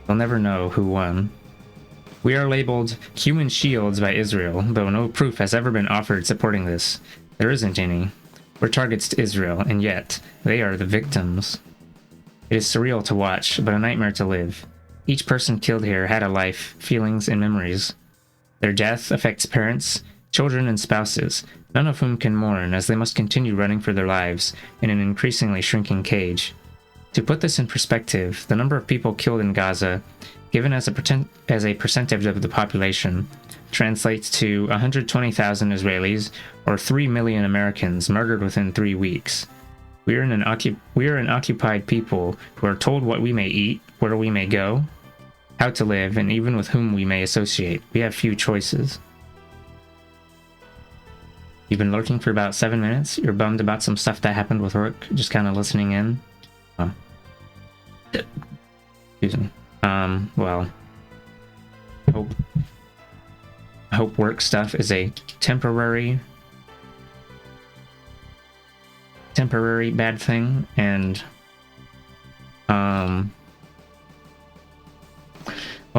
They'll never know who won. We are labeled human shields by Israel, though no proof has ever been offered supporting this. There isn't any. We're targets to Israel, and yet, they are the victims. It is surreal to watch, but a nightmare to live. Each person killed here had a life, feelings, and memories. Their death affects parents, children, and spouses, none of whom can mourn as they must continue running for their lives in an increasingly shrinking cage. To put this in perspective, the number of people killed in Gaza, given as a percentage of the population, translates to 120,000 Israelis or 3 million Americans murdered within 3 weeks. We are an occupied people who are told what we may eat, where we may go, how to live, and even with whom we may associate. We have few choices. You've been lurking for about 7 minutes? You're bummed about some stuff that happened with work? Just kind of listening in? Oh. Excuse me. Well, I hope work stuff is a temporary bad thing, and well,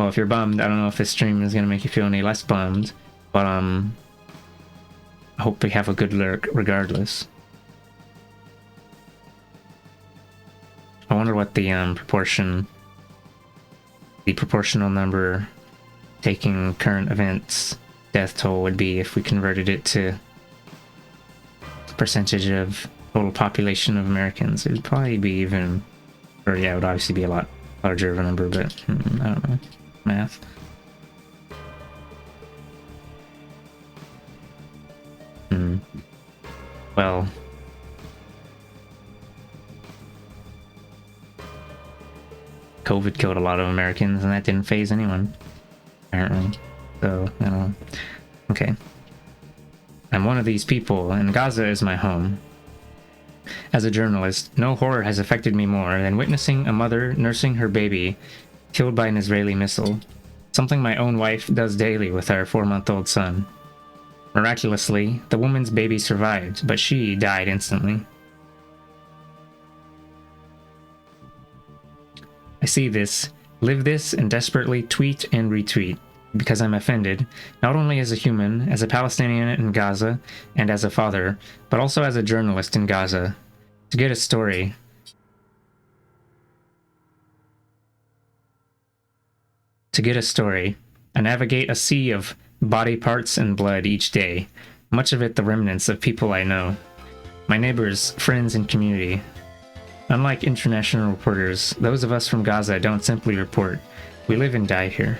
if you're bummed, I don't know if this stream is gonna make you feel any less bummed, but I hope we have a good lurk regardless. I wonder what the proportional number taking current events death toll would be if we converted it to percentage of total population of Americans. It would probably be even, or yeah, it would obviously be a lot larger of a number, but I don't know. Math. Well, COVID killed a lot of Americans, and that didn't faze anyone, apparently. So, I don't know. Okay. I'm one of these people, and Gaza is my home. As a journalist, no horror has affected me more than witnessing a mother nursing her baby killed by an Israeli missile, something my own wife does daily with our 4-month-old son. Miraculously, the woman's baby survived, but she died instantly. I see this, live this, and desperately tweet and retweet, because I'm offended, not only as a human, as a Palestinian in Gaza, and as a father, but also as a journalist in Gaza. To get a story. I navigate a sea of body parts and blood each day, much of it the remnants of people I know. My neighbors, friends, and community. Unlike international reporters, those of us from Gaza don't simply report. We live and die here.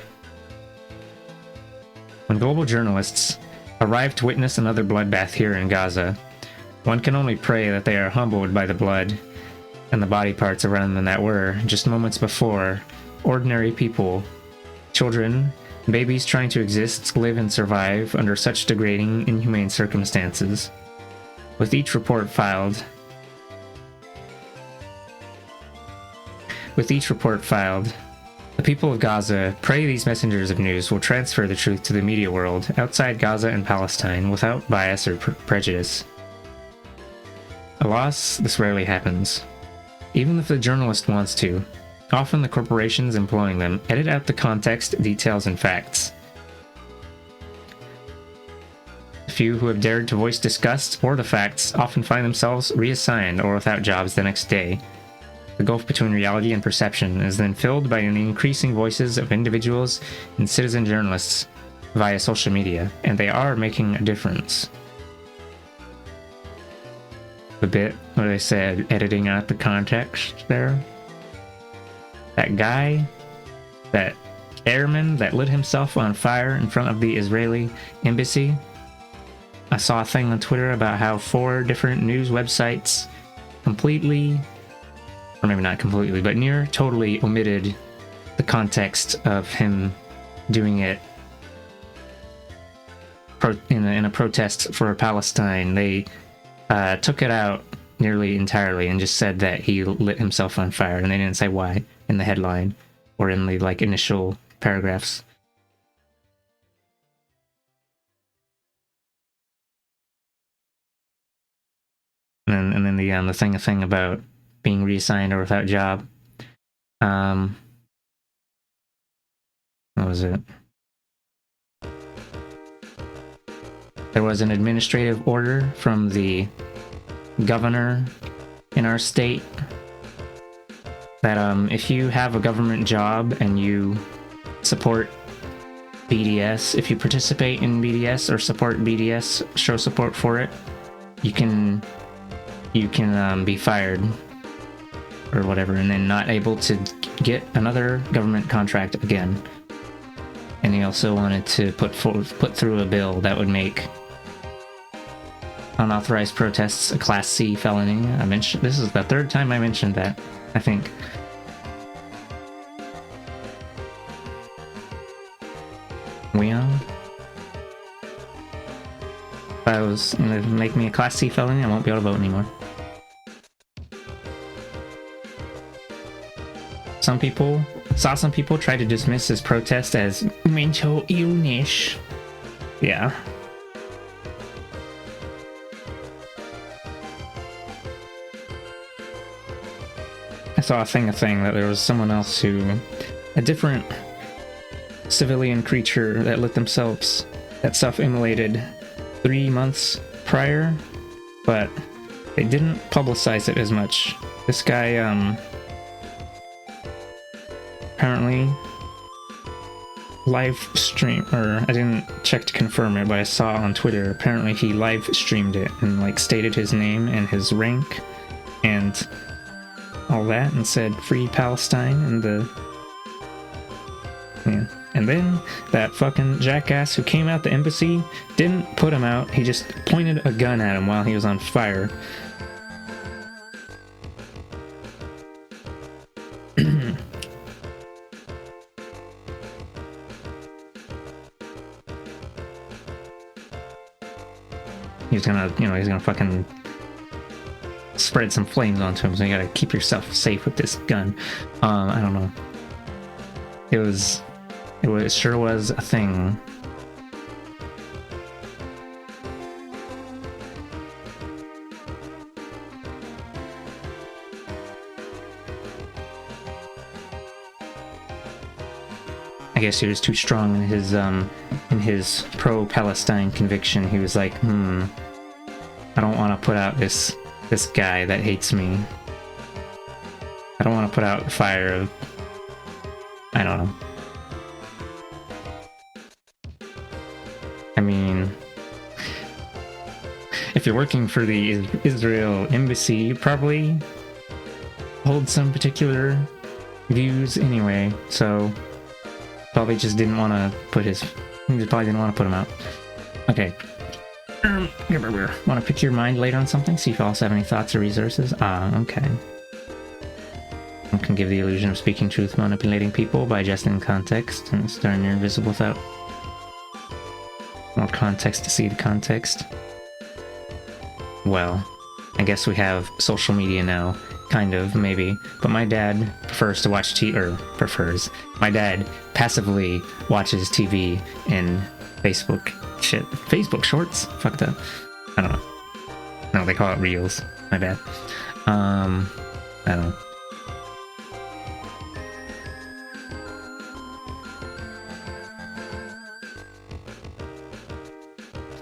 When global journalists arrive to witness another bloodbath here in Gaza, one can only pray that they are humbled by the blood and the body parts around them that were, just moments before, ordinary people, children, babies trying to exist, live, and survive under such degrading, inhumane circumstances. With each report filed, the people of Gaza pray these messengers of news will transfer the truth to the media world outside Gaza and Palestine without bias or prejudice. Alas, this rarely happens. Even if the journalist wants to, often the corporations employing them edit out the context, details, and facts. The few who have dared to voice disgust or the facts often find themselves reassigned or without jobs the next day. The gulf between reality and perception is then filled by the increasing voices of individuals and citizen journalists via social media, and they are making a difference. The bit where they said editing out the context there. That guy, that airman that lit himself on fire in front of the Israeli embassy. I saw a thing on Twitter about how 4 different news websites completely, or maybe not completely, but near totally omitted the context of him doing it in a protest for Palestine. They took it out nearly entirely and just said that he lit himself on fire, and they didn't say why in the headline or in the initial paragraphs. And then the thing about being reassigned or without job. What was it? There was an administrative order from the governor in our state that if you have a government job and you support BDS, if you participate in BDS or support BDS, show support for it, you can be fired or whatever, and then not able to get another government contract again. And he also wanted to put through a bill that would make unauthorized protests a Class C felony. This is the 3rd time I mentioned that, I think. If I was gonna make me a Class C felony, I won't be able to vote anymore. Some people try to dismiss his protest as mental illness. Yeah. I saw a thing that there was someone else a different civilian creature that that self-immolated 3 months prior, but they didn't publicize it as much. This guy, apparently live stream, or I didn't check to confirm it, but I saw on Twitter, apparently he live streamed it and stated his name and his rank and all that and said free Palestine and then that fucking jackass who came out the embassy didn't put him out, he just pointed a gun at him while he was on fire. He's gonna fucking spread some flames onto him, so you gotta keep yourself safe with this gun. I don't know. It sure was a thing. I guess he was too strong in his pro-Palestine conviction. He was like, I don't want to put out this guy that hates me. I don't want to put out the fire of, I don't know. if you're working for the Israel embassy, you probably hold some particular views anyway, so probably just didn't want to put his... He probably didn't want to put him out. Okay. Want to pick your mind later on something? See if you also have any thoughts or resources? Okay. I can give the illusion of speaking truth, manipulating people by adjusting context and starting near invisible without more context to see the context. Well, I guess we have social media now. Kind of, maybe. But my dad prefers to watch my dad passively watches TV and Facebook shit. Facebook Shorts? Fucked up. I don't know. No, they call it Reels. My bad. I don't know.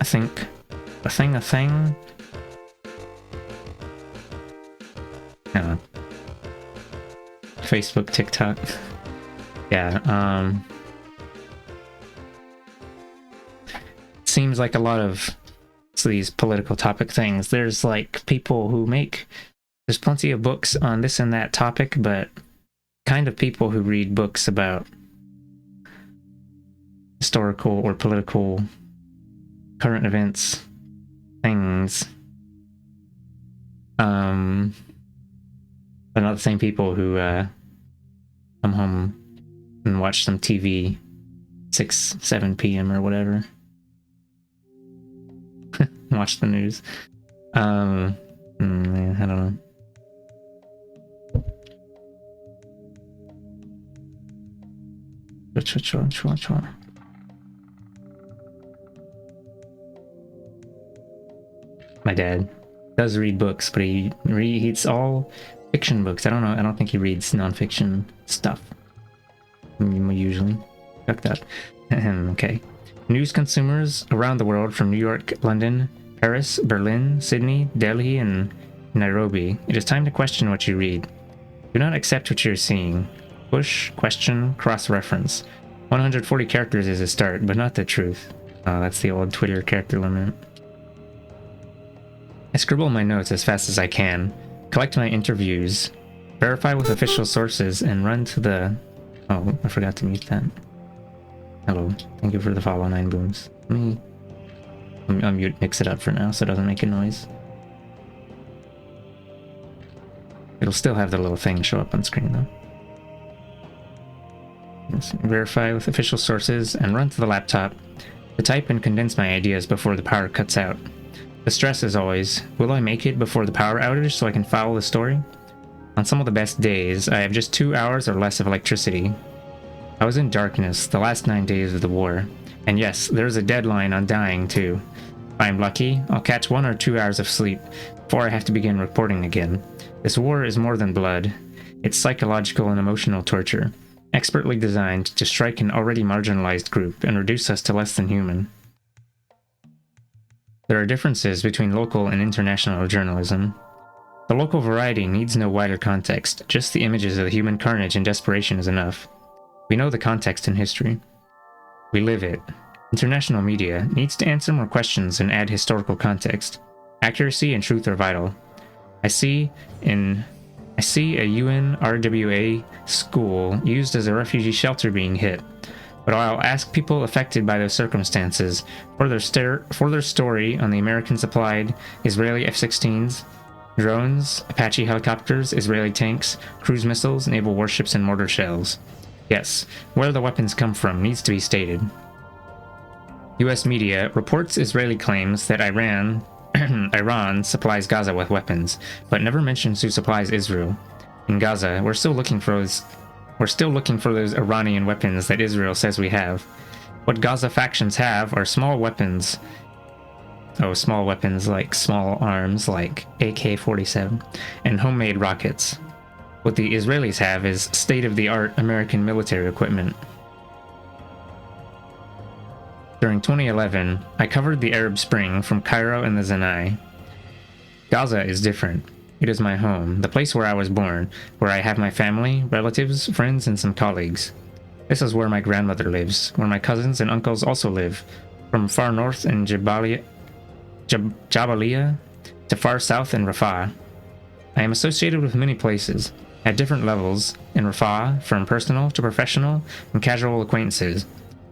A thing. Facebook, TikTok. Yeah, seems like a lot of these political topic things. There's like people who there's plenty of books on this and that topic, but kind of people who read books about historical or political current events things, but not the same people who come home and watch some TV 6-7 p.m. or whatever. Watch the news. I don't know. Which one? My dad does read books, but he reads all fiction books. I don't think he reads non-fiction stuff. Usually. Fuck that. Okay. News consumers around the world from New York, London, Paris, Berlin, Sydney, Delhi, and Nairobi. It is time to question what you read. Do not accept what you're seeing. Push, question, cross-reference. 140 characters is a start, but not the truth. Oh, that's the old Twitter character limit. I scribble my notes as fast as I can, collect my interviews, verify with official sources, and run to the... Oh, I forgot to mute that. Hello. Thank you for the follow, 9 booms. Let me unmute, mix it up for now so it doesn't make a noise. It'll still have the little thing show up on screen though. Let's verify with official sources and run to the laptop to type and condense my ideas before the power cuts out. The stress is always, will I make it before the power outage so I can follow the story? On some of the best days, I have just 2 hours or less of electricity. I was in darkness the last 9 days of the war, and yes, there's a deadline on dying too. If I'm lucky, I'll catch 1 or 2 hours of sleep before I have to begin reporting again. This war is more than blood. It's psychological and emotional torture, expertly designed to strike an already marginalized group and reduce us to less than human. There are differences between local and international journalism. The local variety needs no wider context, just the images of the human carnage and desperation is enough. We know the context in history. We live it. International media needs to answer more questions and add historical context. Accuracy and truth are vital. I see a UN RWA school used as a refugee shelter being hit, but I'll ask people affected by those circumstances for their story on the American-supplied Israeli F-16s, drones, Apache helicopters, Israeli tanks, cruise missiles, naval warships, and mortar shells. Yes, where the weapons come from needs to be stated. US media reports Israeli claims that Iran supplies Gaza with weapons, but never mentions who supplies Israel. In Gaza, we're still looking for those Iranian weapons that Israel says we have. What Gaza factions have are small weapons. Oh, small weapons like small arms like AK-47 and homemade rockets. What the Israelis have is state-of-the-art American military equipment. During 2011, I covered the Arab Spring from Cairo and the Sinai. Gaza is different. It is my home, the place where I was born, where I have my family, relatives, friends, and some colleagues. This is where my grandmother lives, where my cousins and uncles also live, from far north in Jabalia Jabalia to far south in Rafah. I am associated with many places, at different levels, in Rafah, from personal to professional and casual acquaintances.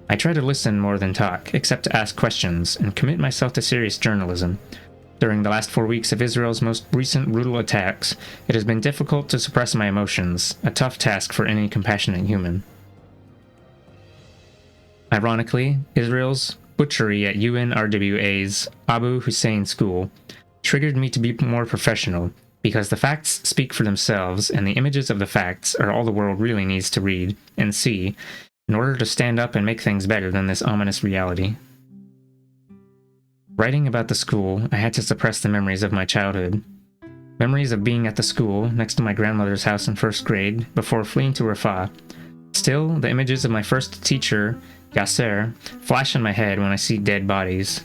I try to listen more than talk, except to ask questions, and commit myself to serious journalism. During the last 4 weeks of Israel's most recent brutal attacks, it has been difficult to suppress my emotions, a tough task for any compassionate human. Ironically, Israel's butchery at UNRWA's Abu Hussein school triggered me to be more professional, because the facts speak for themselves, and the images of the facts are all the world really needs to read and see in order to stand up and make things better than this ominous reality. Writing about the school, I had to suppress the memories of my childhood. Memories of being at the school, next to my grandmother's house in first grade, before fleeing to Rafah. Still, the images of my first teacher, Yasser, flash in my head when I see dead bodies.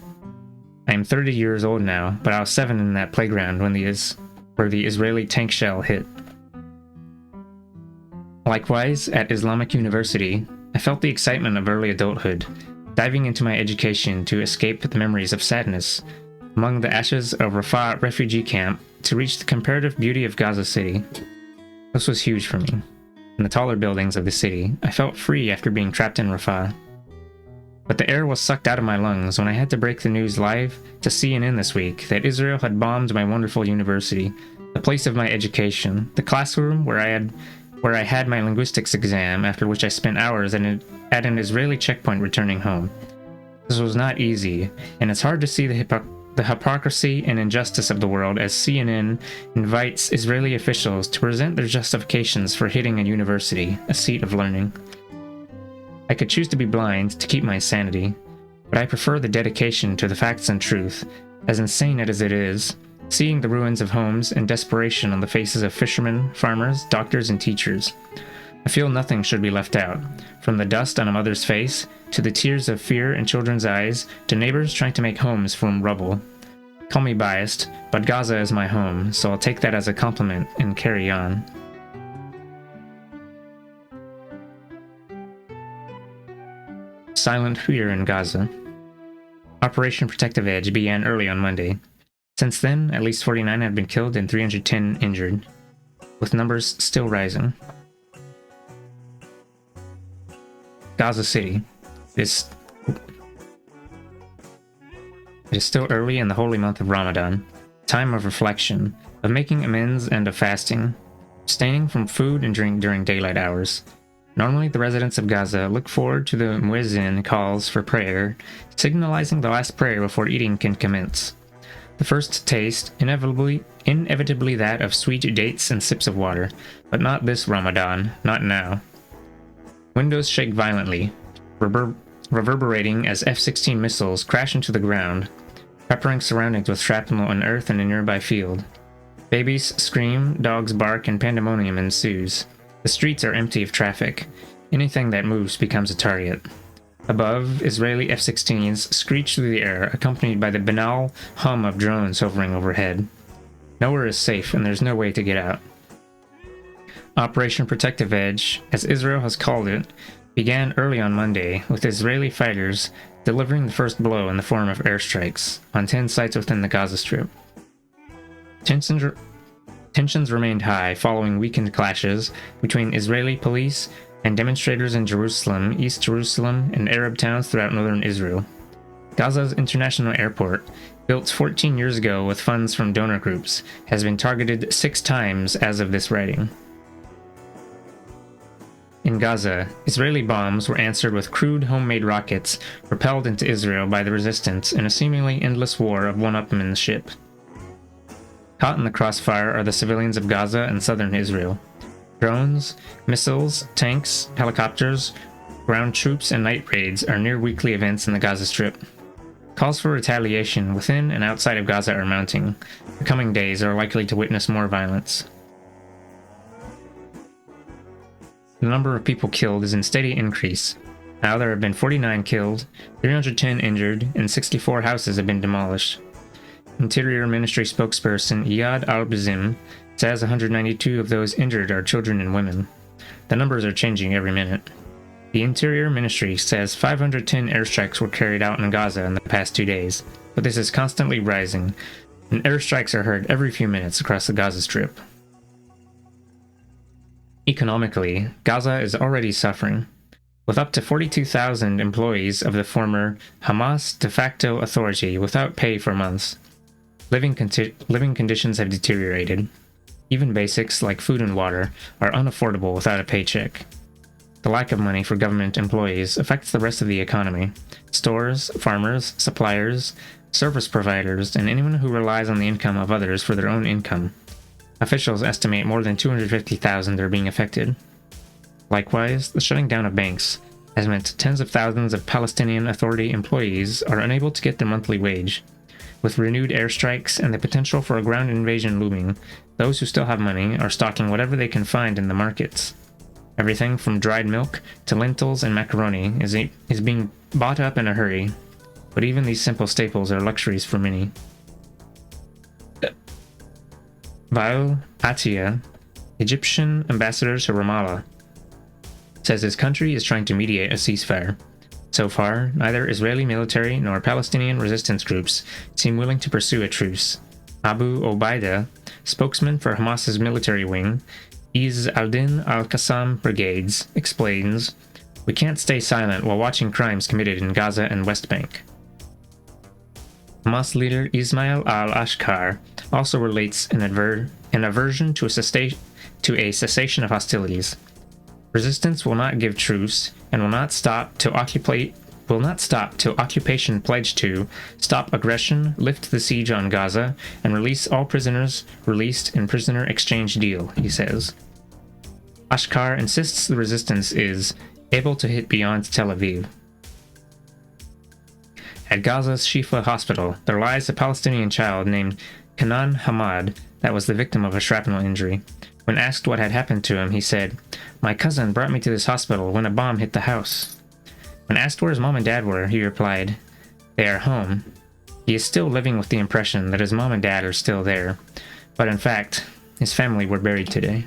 I am 30 years old now, but I was 7 in that playground where the Israeli tank shell hit. Likewise, at Islamic University, I felt the excitement of early adulthood, diving into my education to escape the memories of sadness among the ashes of Rafah refugee camp to reach the comparative beauty of Gaza City. This was huge for me. In the taller buildings of the city, I felt free after being trapped in Rafah. But the air was sucked out of my lungs when I had to break the news live to CNN this week that Israel had bombed my wonderful university, the place of my education, the classroom where I had my linguistics exam, after which I spent hours at an Israeli checkpoint returning home. This was not easy, and it's hard to see the hypocrisy and injustice of the world as CNN invites Israeli officials to present their justifications for hitting a university, a seat of learning. I could choose to be blind to keep my sanity, but I prefer the dedication to the facts and truth, as insane as it is, seeing the ruins of homes and desperation on the faces of fishermen, farmers, doctors, and teachers. I feel nothing should be left out, from the dust on a mother's face, to the tears of fear in children's eyes, to neighbors trying to make homes from rubble. Call me biased, but Gaza is my home, so I'll take that as a compliment and carry on. Silent fear in Gaza. Operation Protective Edge began early on Monday. Since then, at least 49 have been killed and 310 injured, with numbers still rising. Gaza City. It is still early in the holy month of Ramadan, time of reflection, of making amends and of fasting, abstaining from food and drink during daylight hours. Normally, the residents of Gaza look forward to the muezzin calls for prayer, signalizing the last prayer before eating can commence. The first taste, inevitably that of sweet dates and sips of water, but not this Ramadan, not now. Windows shake violently, reverberating as F-16 missiles crash into the ground, peppering surroundings with shrapnel and earth in a nearby field. Babies scream, dogs bark, and pandemonium ensues. The streets are empty of traffic. Anything that moves becomes a target. Above, Israeli F-16s screech through the air, accompanied by the banal hum of drones hovering overhead. Nowhere is safe, and there's no way to get out. Operation Protective Edge, as Israel has called it, began early on Monday, with Israeli fighters delivering the first blow in the form of airstrikes on 10 sites within the Gaza Strip. Tensions remained high following weekend clashes between Israeli police and demonstrators in Jerusalem, East Jerusalem, and Arab towns throughout northern Israel. Gaza's international airport, built 14 years ago with funds from donor groups, has been targeted 6 times as of this writing. In Gaza, Israeli bombs were answered with crude homemade rockets propelled into Israel by the resistance in a seemingly endless war of one-upmanship. Caught in the crossfire are the civilians of Gaza and southern Israel. Drones, missiles, tanks, helicopters, ground troops, and night raids are near-weekly events in the Gaza Strip. Calls for retaliation within and outside of Gaza are mounting. The coming days are likely to witness more violence. The number of people killed is in steady increase. Now there have been 49 killed, 310 injured, and 64 houses have been demolished. Interior Ministry spokesperson Iyad al-Bazim says 192 of those injured are children and women. The numbers are changing every minute. The Interior Ministry says 510 airstrikes were carried out in Gaza in the past 2 days, but this is constantly rising, and airstrikes are heard every few minutes across the Gaza Strip. Economically, Gaza is already suffering, with up to 42,000 employees of the former Hamas de facto authority without pay for months. Living conditions have deteriorated. Even basics like food and water are unaffordable without a paycheck. The lack of money for government employees affects the rest of the economy. Stores, farmers, suppliers, service providers, and anyone who relies on the income of others for their own income. Officials estimate more than 250,000 are being affected. Likewise, the shutting down of banks has meant tens of thousands of Palestinian Authority employees are unable to get their monthly wage. With renewed airstrikes and the potential for a ground invasion looming, those who still have money are stocking whatever they can find in the markets. Everything from dried milk to lentils and macaroni is being bought up in a hurry, but even these simple staples are luxuries for many. Vail Atiyah, Egyptian ambassador to Ramallah, says his country is trying to mediate a ceasefire. So far, neither Israeli military nor Palestinian resistance groups seem willing to pursue a truce. Abu Obaida, spokesman for Hamas's military wing, Izz al-Din al-Qassam Brigades, explains, "We can't stay silent while watching crimes committed in Gaza and West Bank." Hamas leader Ismail al-Ashkar also relates an aversion to a cessation of hostilities. Resistance will not give truce and will not stop till occupation pledge to stop aggression, lift the siege on Gaza, and release all prisoners released in prisoner exchange deal, he says. Ashkar insists the resistance is able to hit beyond Tel Aviv. At Gaza's Shifa hospital, there lies a Palestinian child named Kanan Hamad that was the victim of a shrapnel injury. When asked what had happened to him, he said, "My cousin brought me to this hospital when a bomb hit the house." When asked where his mom and dad were, he replied, "They are home." He is still living with the impression that his mom and dad are still there, but in fact, his family were buried today.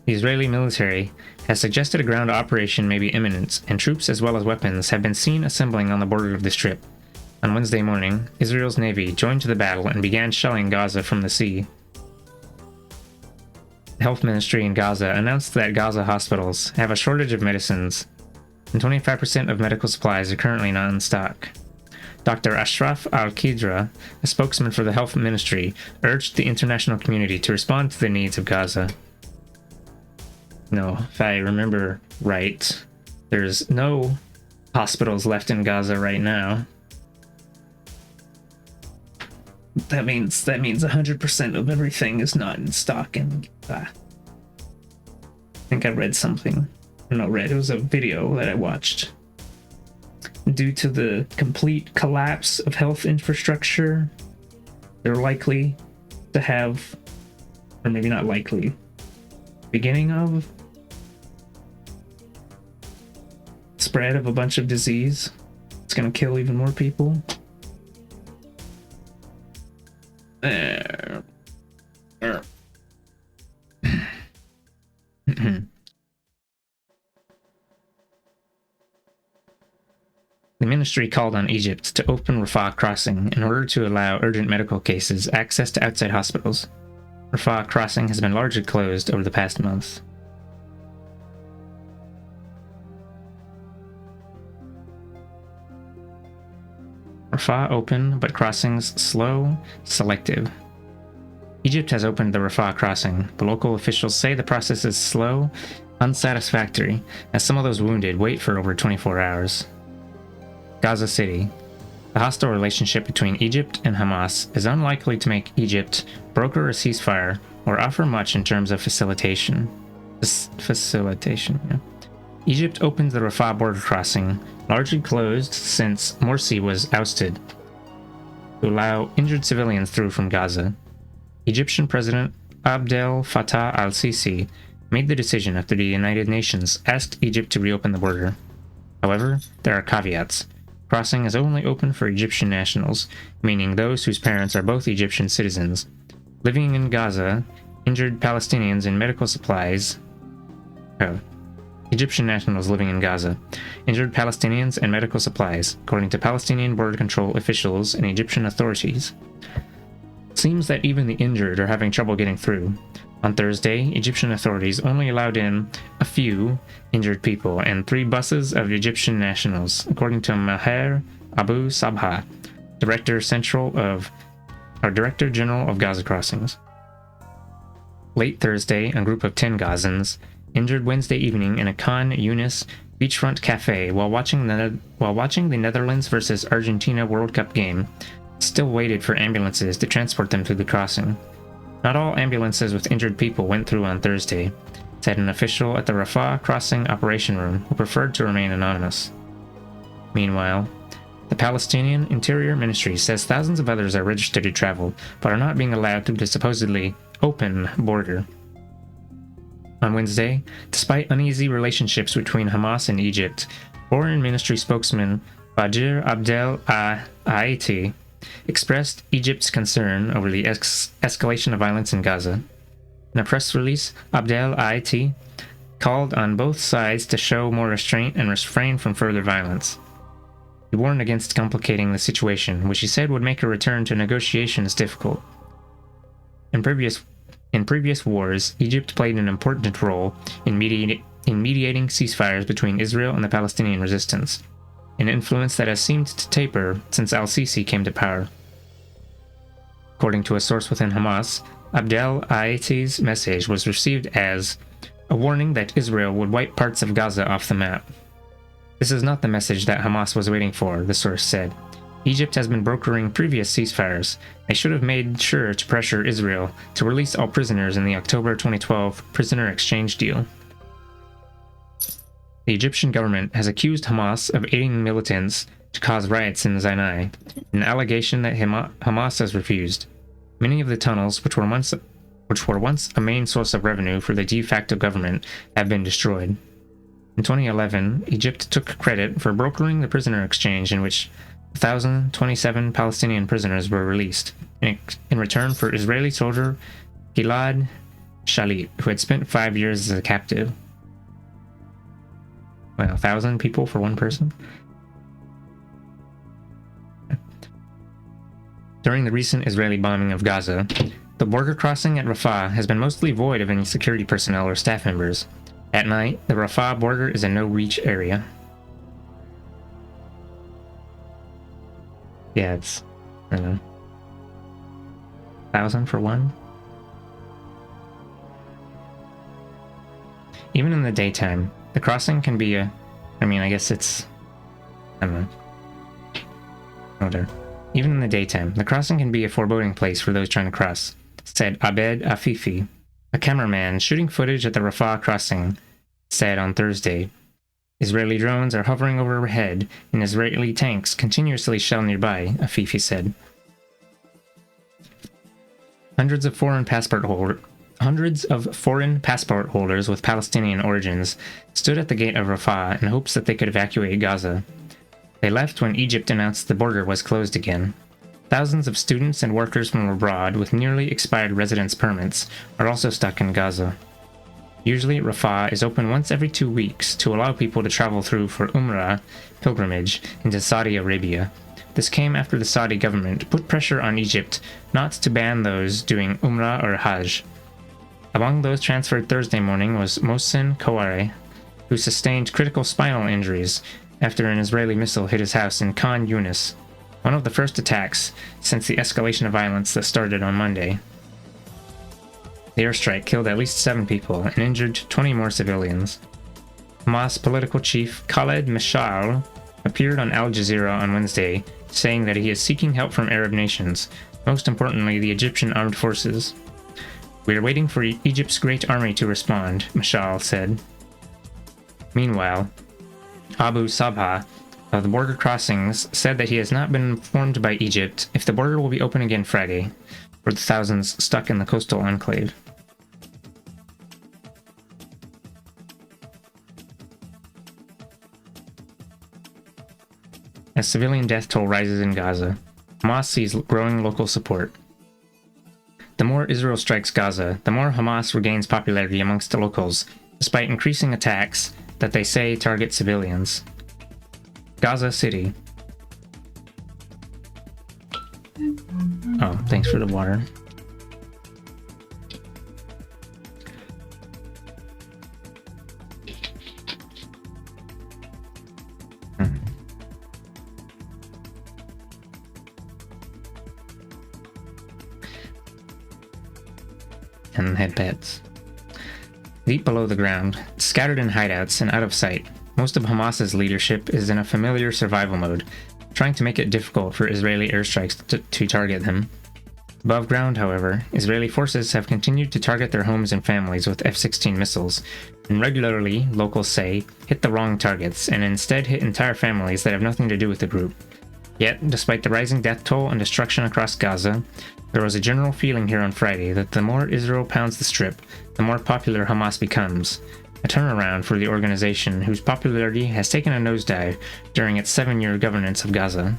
The Israeli military has suggested a ground operation may be imminent, and troops as well as weapons have been seen assembling on the border of the Strip. On Wednesday morning, Israel's Navy joined to the battle and began shelling Gaza from the sea. The Health Ministry in Gaza announced that Gaza hospitals have a shortage of medicines, and 25% of medical supplies are currently not in stock. Dr. Ashraf Al-Qidra, a spokesman for the Health Ministry, urged the international community to respond to the needs of Gaza. No, if I remember right, there's no hospitals left in Gaza right now. That means 100% of everything is not in stock in Gaza. I think I read something. It was a video that I watched. Due to the complete collapse of health infrastructure, they're likely to have, or maybe not likely, beginning of spread of a bunch of disease. It's gonna kill even more people. The ministry called on Egypt to open Rafah crossing in order to allow urgent medical cases access to outside hospitals. Rafah crossing has been largely closed over the past month. Rafah open, but crossings slow, selective. Egypt has opened the Rafah crossing, but local officials say the process is slow, unsatisfactory, as some of those wounded wait for over 24 hours. Gaza City. The hostile relationship between Egypt and Hamas is unlikely to make Egypt broker a ceasefire or offer much in terms of facilitation. Egypt opened the Rafah border crossing, largely closed since Morsi was ousted, to allow injured civilians through from Gaza. Egyptian President Abdel Fattah al-Sisi made the decision after the United Nations asked Egypt to reopen the border. However, there are caveats. Crossing is only open for Egyptian nationals, meaning those whose parents are both Egyptian citizens. Living in Gaza, injured Palestinians and medical supplies. Egyptian nationals living in Gaza, injured Palestinians, and medical supplies, according to Palestinian border control officials and Egyptian authorities. It seems that even the injured are having trouble getting through. On Thursday, Egyptian authorities only allowed in a few injured people and 3 buses of Egyptian nationals, according to Maher Abu Sabha, Director General of Gaza Crossings. Late Thursday, a group of 10 Gazans injured Wednesday evening in a Khan Yunis beachfront cafe while watching the Netherlands versus Argentina World Cup game, still waited for ambulances to transport them to the crossing. Not all ambulances with injured people went through on Thursday, said an official at the Rafah Crossing Operation Room who preferred to remain anonymous. Meanwhile, the Palestinian Interior Ministry says thousands of others are registered to travel, but are not being allowed through the supposedly open border. On Wednesday, despite uneasy relationships between Hamas and Egypt, Foreign Ministry spokesman Badr Abdel Aiti expressed Egypt's concern over the escalation of violence in Gaza. In a press release, Abdel Aiti called on both sides to show more restraint and refrain from further violence. He warned against complicating the situation, which he said would make a return to negotiations difficult. In previous wars, Egypt played an important role in mediating ceasefires between Israel and the Palestinian resistance, an influence that has seemed to taper since al-Sisi came to power. According to a source within Hamas, Abdel Aiti's message was received as a warning that Israel would wipe parts of Gaza off the map. This is not the message that Hamas was waiting for, the source said. Egypt has been brokering previous ceasefires. They should have made sure to pressure Israel to release all prisoners in the October 2012 prisoner exchange deal. The Egyptian government has accused Hamas of aiding militants to cause riots in Sinai, an allegation that Hamas has refused. Many of the tunnels, which were once a main source of revenue for the de facto government, have been destroyed. In 2011, Egypt took credit for brokering the prisoner exchange in which 1,027 Palestinian prisoners were released, in return for Israeli soldier Gilad Shalit, who had spent 5 years as a captive. Well, 1,000 people for one person? During the recent Israeli bombing of Gaza, the border crossing at Rafah has been mostly void of any security personnel or staff members. At night, the Rafah border is a no-reach area. Yeah, it's, I don't know, 1,000 for one? Even in the daytime, the crossing can be I guess it's, I don't know. Oh, there. Even in the daytime, the crossing can be a foreboding place for those trying to cross, said Abed Afifi, a cameraman shooting footage at the Rafah crossing, said on Thursday. Israeli drones are hovering overhead, and Israeli tanks continuously shell nearby, Afifi said. Hundreds of foreign passport holders with Palestinian origins stood at the gate of Rafah in hopes that they could evacuate Gaza. They left when Egypt announced the border was closed again. Thousands of students and workers from abroad with nearly expired residence permits are also stuck in Gaza. Usually, Rafah is open once every 2 weeks to allow people to travel through for Umrah pilgrimage into Saudi Arabia. This came after the Saudi government put pressure on Egypt not to ban those doing Umrah or Hajj. Among those transferred Thursday morning was Mohsen Kouare, who sustained critical spinal injuries after an Israeli missile hit his house in Khan Yunis, one of the first attacks since the escalation of violence that started on Monday. The airstrike killed at least 7 people and injured 20 more civilians. Hamas political chief Khaled Mashal appeared on Al Jazeera on Wednesday, saying that he is seeking help from Arab nations, most importantly the Egyptian armed forces. "We are waiting for Egypt's great army to respond," Mashal said. Meanwhile, Abu Sabha of the border crossings said that he has not been informed by Egypt if the border will be open again Friday, for the thousands stuck in the coastal enclave. As civilian death toll rises in Gaza, Hamas sees growing local support. The more Israel strikes Gaza, the more Hamas regains popularity amongst the locals. Despite increasing attacks, that they say target civilians. Gaza City. Oh, thanks for the water. And headpads. Deep below the ground, scattered in hideouts and out of sight, most of Hamas's leadership is in a familiar survival mode, trying to make it difficult for Israeli airstrikes to target them. Above ground, however, Israeli forces have continued to target their homes and families with F-16 missiles, and regularly, locals say, hit the wrong targets and instead hit entire families that have nothing to do with the group. Yet, despite the rising death toll and destruction across Gaza, there was a general feeling here on Friday that the more Israel pounds the strip, the more popular Hamas becomes, a turnaround for the organization whose popularity has taken a nosedive during its 7-year governance of Gaza.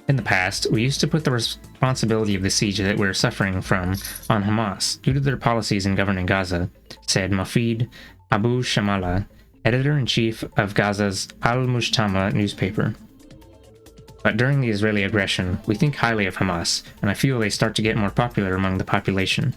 In the past, we used to put the responsibility of the siege that we're suffering from on Hamas due to their policies in governing Gaza, said Mafid Abu Shamala, editor-in-chief of Gaza's Al-Mujtama newspaper. But during the Israeli aggression, we think highly of Hamas, and I feel they start to get more popular among the population.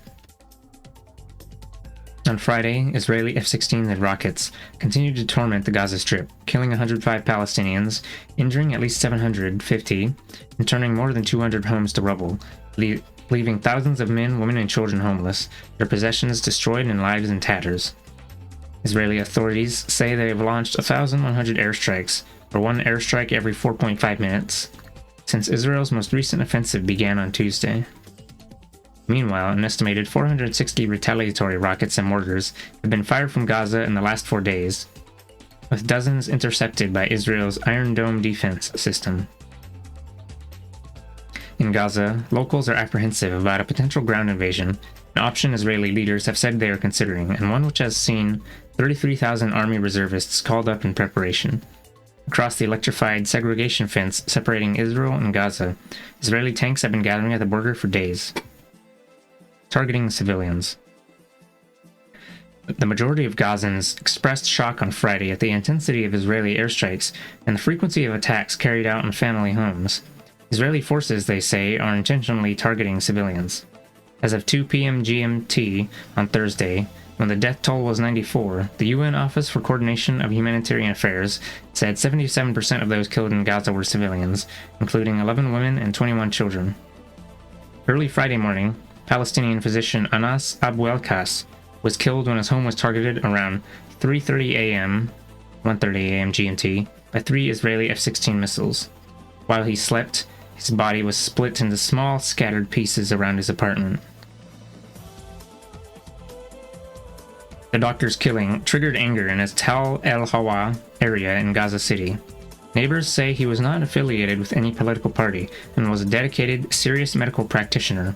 On Friday, Israeli F-16s and rockets continued to torment the Gaza Strip, killing 105 Palestinians, injuring at least 750, and turning more than 200 homes to rubble, leaving thousands of men, women, and children homeless, their possessions destroyed and lives in tatters. Israeli authorities say they have launched 1,100 airstrikes, or one airstrike every 4.5 minutes, since Israel's most recent offensive began on Tuesday. Meanwhile, an estimated 460 retaliatory rockets and mortars have been fired from Gaza in the last 4 days, with dozens intercepted by Israel's Iron Dome defense system. In Gaza, locals are apprehensive about a potential ground invasion, an option Israeli leaders have said they are considering, and one which has seen 33,000 army reservists called up in preparation. Across the electrified segregation fence separating Israel and Gaza, Israeli tanks have been gathering at the border for days, targeting civilians. The majority of Gazans expressed shock on Friday at the intensity of Israeli airstrikes and the frequency of attacks carried out on family homes. Israeli forces, they say, are intentionally targeting civilians. As of 2 p.m. GMT on Thursday, when the death toll was 94, the UN Office for Coordination of Humanitarian Affairs said 77% of those killed in Gaza were civilians, including 11 women and 21 children. Early Friday morning, Palestinian physician Anas Abu El-Kas was killed when his home was targeted around 3:30 a.m. 1:30 a.m. GMT by 3 Israeli F-16 missiles. While he slept, his body was split into small, scattered pieces around his apartment. The doctor's killing triggered anger in his Tal el-Hawa area in Gaza City. Neighbors say he was not affiliated with any political party and was a dedicated, serious medical practitioner.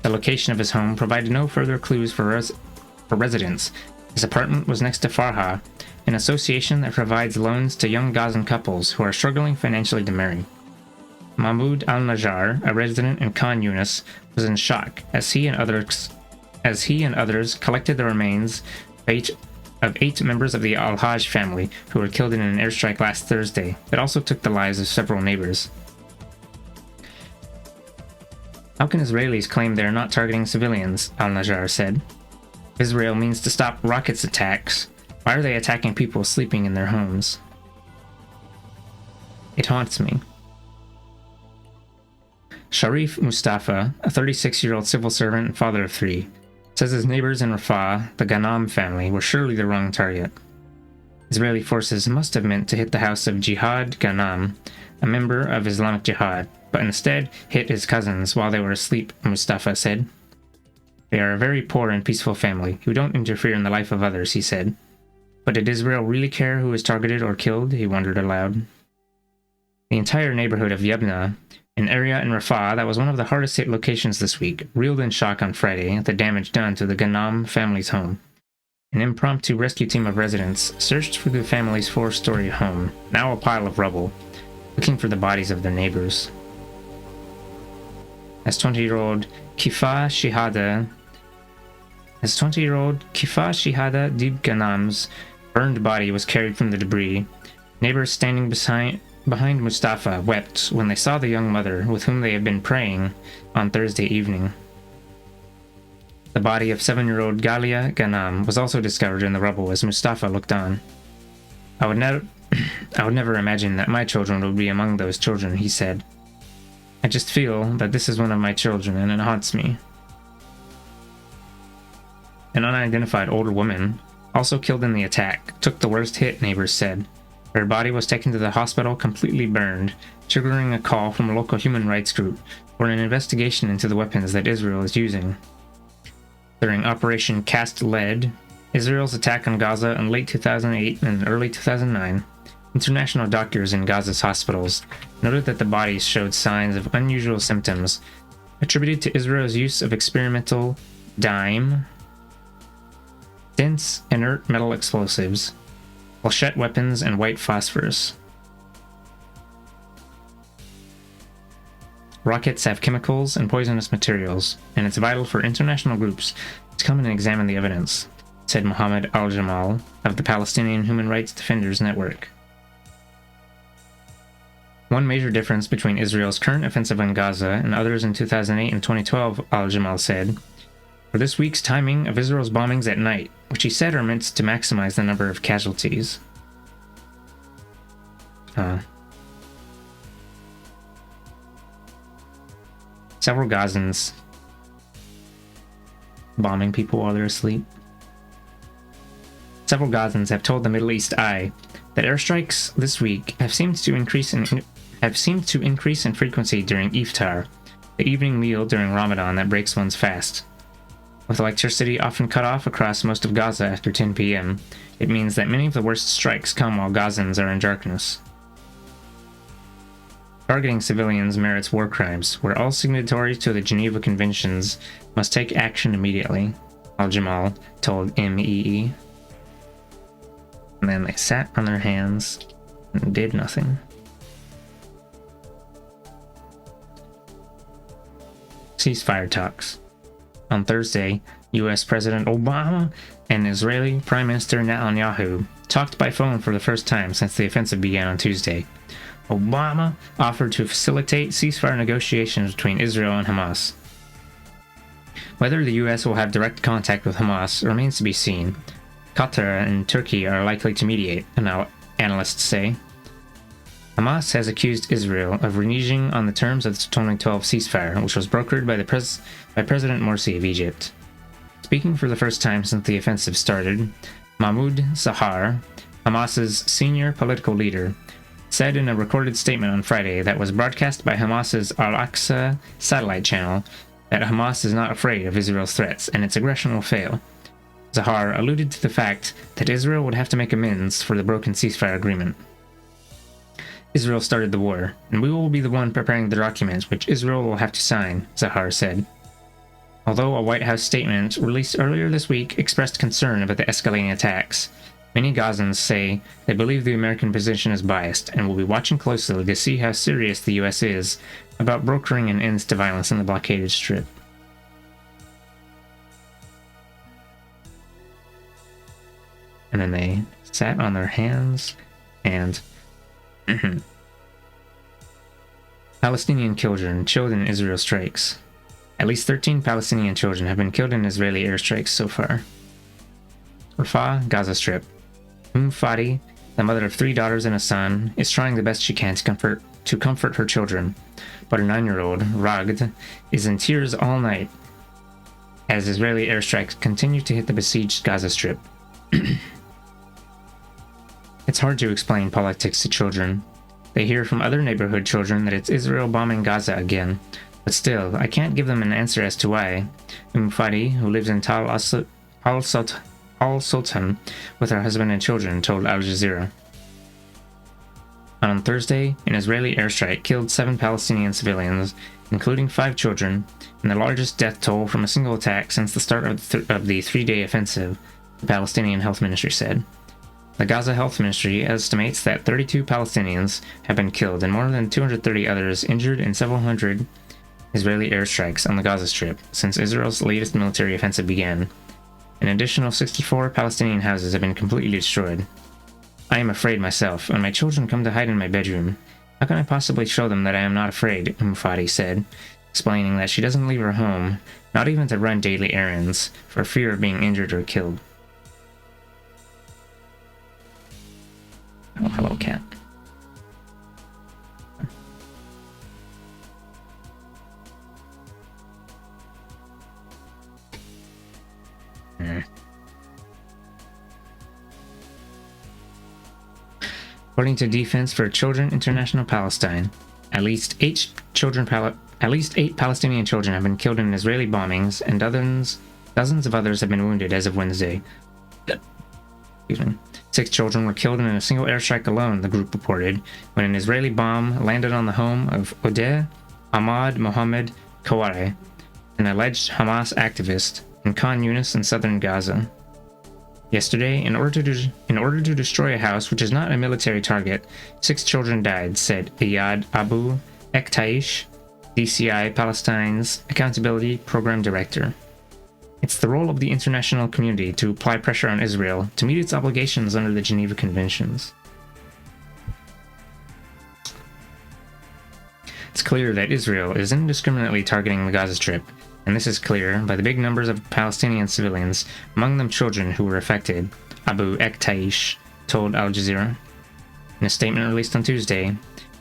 The location of his home provided no further clues for residents. His apartment was next to Farha, an association that provides loans to young Gazan couples who are struggling financially to marry. Mahmoud al-Najjar, a resident in Khan Yunis, was in shock as he and others collected the remains of 8 members of the Al-Hajj family who were killed in an airstrike last Thursday that also took the lives of several neighbors. How can Israelis claim they are not targeting civilians? Al-Najjar said. Israel means to stop rockets attacks. Why are they attacking people sleeping in their homes? It haunts me. Sharif Mustafa, a 36-year-old civil servant and father of 3, says his neighbors in Rafah, the Ghanam family, were surely the wrong target. Israeli forces must have meant to hit the house of Jihad Ghanam, a member of Islamic Jihad, but instead hit his cousins while they were asleep, Mustafa said. They are a very poor and peaceful family, who don't interfere in the life of others, he said. But did Israel really care who was targeted or killed? He wondered aloud. The entire neighborhood of Yabna, an area in Rafah that was one of the hardest hit locations this week, reeled in shock on Friday at the damage done to the Ghanam family's home. An impromptu rescue team of residents searched for the family's 4-story home, now a pile of rubble, looking for the bodies of their neighbors. As 20-year-old Kifa Shihada As 20-year-old Kifa Shihada Dib Ghanam's burned body was carried from the debris, neighbors standing behind Mustafa wept when they saw the young mother with whom they had been praying on Thursday evening. The body of 7-year-old Galia Ghanam was also discovered in the rubble as Mustafa looked on. I would never imagine that my children would be among those children, he said. I just feel that this is one of my children and it haunts me. An unidentified older woman, also killed in the attack, took the worst hit, neighbors said. Her body was taken to the hospital completely burned, triggering a call from a local human rights group for an investigation into the weapons that Israel is using. During Operation Cast Lead, Israel's attack on Gaza in late 2008 and early 2009, international doctors in Gaza's hospitals noted that the bodies showed signs of unusual symptoms attributed to Israel's use of experimental dime, dense, inert metal explosives, flechette weapons, and white phosphorus. Rockets have chemicals and poisonous materials, and it's vital for international groups to come and examine the evidence, said Mohammed al-Jamal of the Palestinian Human Rights Defenders Network. One major difference between Israel's current offensive on Gaza and others in 2008 and 2012, al-Jamal said, for this week's timing of Israel's bombings at night, which he said are meant to maximize the number of casualties. Several Gazans bombing people while they're asleep. Several Gazans have told the Middle East Eye that airstrikes this week have seemed to increase in frequency during iftar, the evening meal during Ramadan that breaks one's fast. With electricity often cut off across most of Gaza after 10 p.m., it means that many of the worst strikes come while Gazans are in darkness. Targeting civilians merits war crimes, where all signatories to the Geneva Conventions must take action immediately, al-Jamal told MEE. And then they sat on their hands and did nothing. Ceasefire talks. On Thursday, U.S. President Obama and Israeli Prime Minister Netanyahu talked by phone for the first time since the offensive began on Tuesday. Obama offered to facilitate ceasefire negotiations between Israel and Hamas. Whether the U.S. will have direct contact with Hamas remains to be seen. Qatar and Turkey are likely to mediate, analysts say. Hamas has accused Israel of reneging on the terms of the 2012 ceasefire, which was brokered by President Morsi of Egypt. Speaking for the first time since the offensive started, Mahmoud Sahar, Hamas's senior political leader, said in a recorded statement on Friday that was broadcast by Hamas's Al-Aqsa satellite channel that Hamas is not afraid of Israel's threats and its aggression will fail. Zahar alluded to the fact that Israel would have to make amends for the broken ceasefire agreement. Israel started the war, and we will be the one preparing the documents which Israel will have to sign, Zahar said. Although a White House statement released earlier this week expressed concern about the escalating attacks, many Gazans say they believe the American position is biased and will be watching closely to see how serious the U.S. is about brokering an end to violence in the blockaded strip. And then they sat on their hands and Palestinian children killed in Israel strikes. At least 13 Palestinian children have been killed in Israeli airstrikes so far. Rafah, Gaza Strip. Fadi, the mother of 3 daughters and a son, is trying the best she can to comfort her children, but her 9-year-old, Ragd, is in tears all night as Israeli airstrikes continue to hit the besieged Gaza Strip. It's hard to explain politics to children. They hear from other neighborhood children that it's Israel bombing Gaza again, but still, I can't give them an answer as to why. Fadi, who lives in Tal al-Sultan with her husband and children, told Al Jazeera. On Thursday, an Israeli airstrike killed 7 Palestinian civilians, including 5 children, and the largest death toll from a single attack since the start of the 3-day offensive, the Palestinian Health Ministry said. The Gaza Health Ministry estimates that 32 Palestinians have been killed and more than 230 others injured in several hundred Israeli airstrikes on the Gaza Strip since Israel's latest military offensive began, An additional 64 Palestinian houses have been completely destroyed. I am afraid myself, and my children come to hide in my bedroom. How can I possibly show them that I am not afraid? Mufati said, explaining that she doesn't leave her home, not even to run daily errands, for fear of being injured or killed. Oh, hello, cat. According to Defense for Children International Palestine, at least eight Palestinian children have been killed in Israeli bombings, and dozens of others have been wounded as of Wednesday. Excuse me. 6 children were killed in a single airstrike alone, the group reported, when an Israeli bomb landed on the home of Odeh Ahmad Mohammed Kaware, an alleged Hamas activist, in Khan Yunis in southern Gaza. Yesterday, in order to destroy a house which is not a military target, 6 children died, said Iyad Abu Ektaish, DCI Palestine's Accountability Program Director. It's the role of the international community to apply pressure on Israel to meet its obligations under the Geneva Conventions. It's clear that Israel is indiscriminately targeting the Gaza Strip, and this is clear by the big numbers of Palestinian civilians, among them children who were affected, Abu Ektaish told Al Jazeera. In a statement released on Tuesday,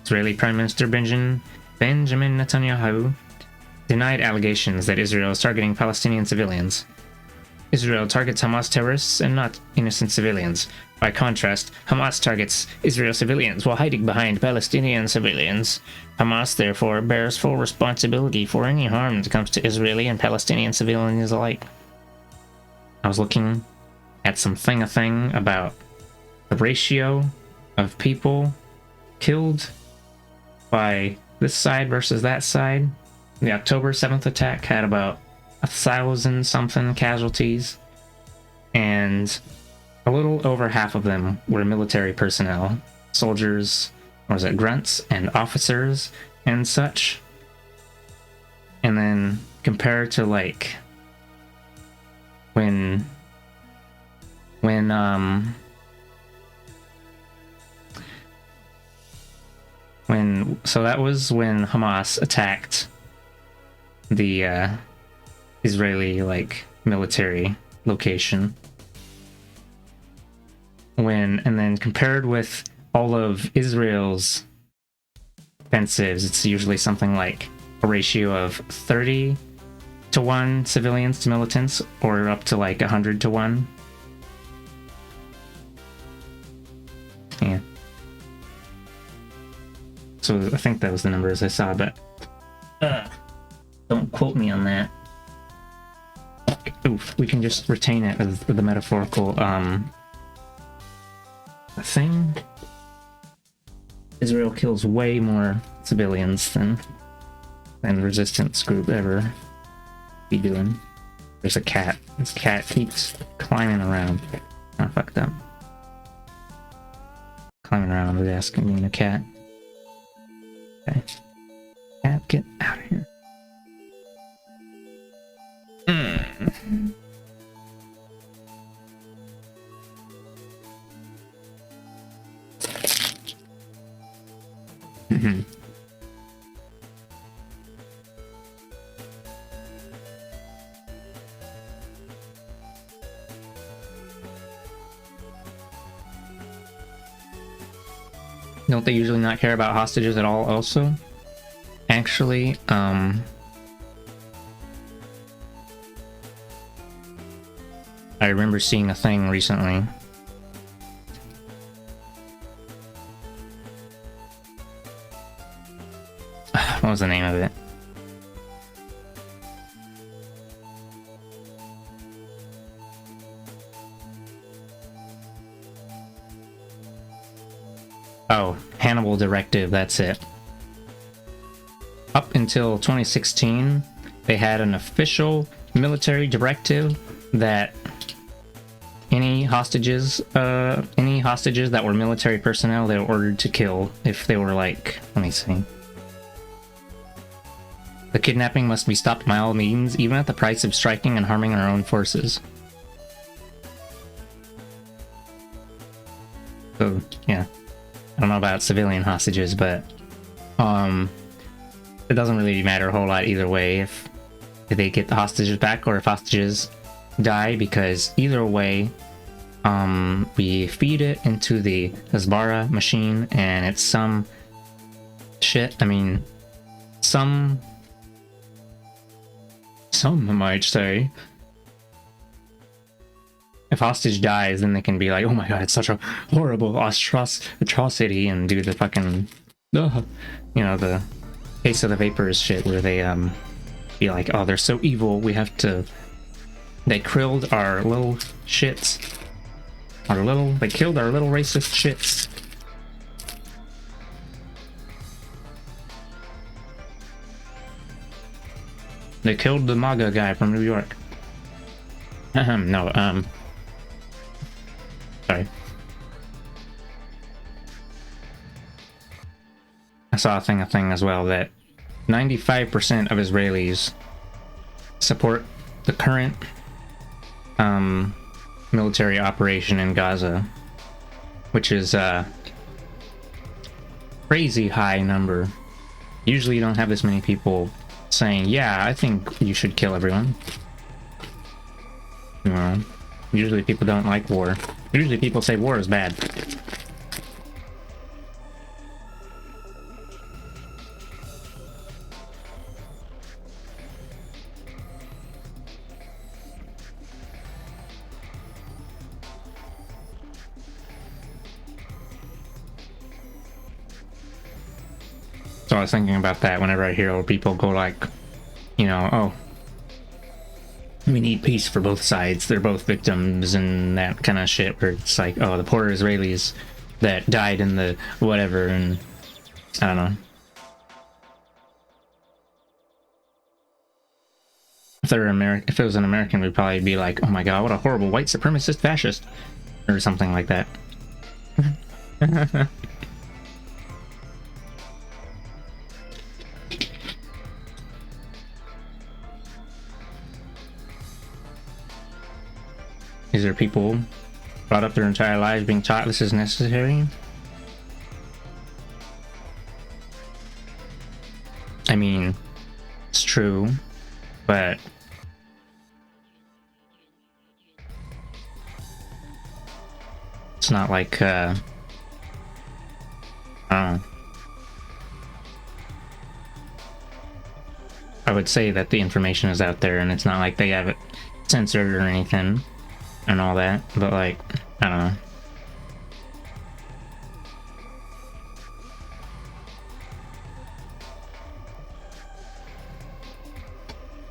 Israeli Prime Minister Benjamin Netanyahu denied allegations that Israel is targeting Palestinian civilians. Israel targets Hamas terrorists and not innocent civilians. By contrast, Hamas targets Israel civilians while hiding behind Palestinian civilians. Hamas, therefore, bears full responsibility for any harm that comes to Israeli and Palestinian civilians alike. I was looking at a thing about the ratio of people killed by this side versus that side. The October 7th attack had about 1,000 something casualties, and a little over half of them were military personnel, soldiers, grunts and officers and such. And then compared to like so that was when Hamas attacked the Israeli military location. And then compared with all of Israel's offensives, it's usually something like a ratio of 30 to 1 civilians to militants, or up to 100 to 1. Yeah. So I think that was the numbers I saw, but don't quote me on that. Oof, we can just retain it as the metaphorical thing. Israel kills way more civilians than resistance group ever be doing. There's a cat. This cat keeps climbing around. I fucked up. Climbing around the desk and being a cat. Okay. Cat, get out of here. Don't they usually not care about hostages at all also? Actually, I remember seeing a thing recently. What was the name of it? Oh, Hannibal Directive, that's it. Up until 2016, they had an official military directive that any hostages that were military personnel, they were ordered to kill if they were let me see. The kidnapping must be stopped by all means, even at the price of striking and harming our own forces. So yeah, I don't know about civilian hostages, but it doesn't really matter a whole lot either way if they get the hostages back or if hostages die, because either way, we feed it into the Hasbara machine, and it's some shit. I mean, some might say, if hostage dies, then they can be like, oh my god, it's such a horrible atrocity, and do the fucking, you know, the Case of the Vapors shit, where they be like, oh, they're so evil, we have to, they killed our little shits, they killed our little racist shits. They killed the MAGA guy from New York. No, sorry. I saw a thing as well that 95% of Israelis support the current military operation in Gaza, which is a crazy high number. Usually you don't have this many people saying, yeah, I think you should kill everyone. You know, usually people don't like war. Usually people say war is bad. So I was thinking about that whenever I hear people go like, you know, oh, we need peace for both sides, they're both victims, and that kind of shit, where it's like, oh, the poor Israelis that died in the whatever, and I don't know. If it was an American, we'd probably be like, oh my god, what a horrible white supremacist fascist, or something like that. Is there people brought up their entire lives being taught this is necessary? I mean, it's true, but it's not like, I don't know. I would say that the information is out there, and it's not like they have it censored or anything and all that, but like, I don't know.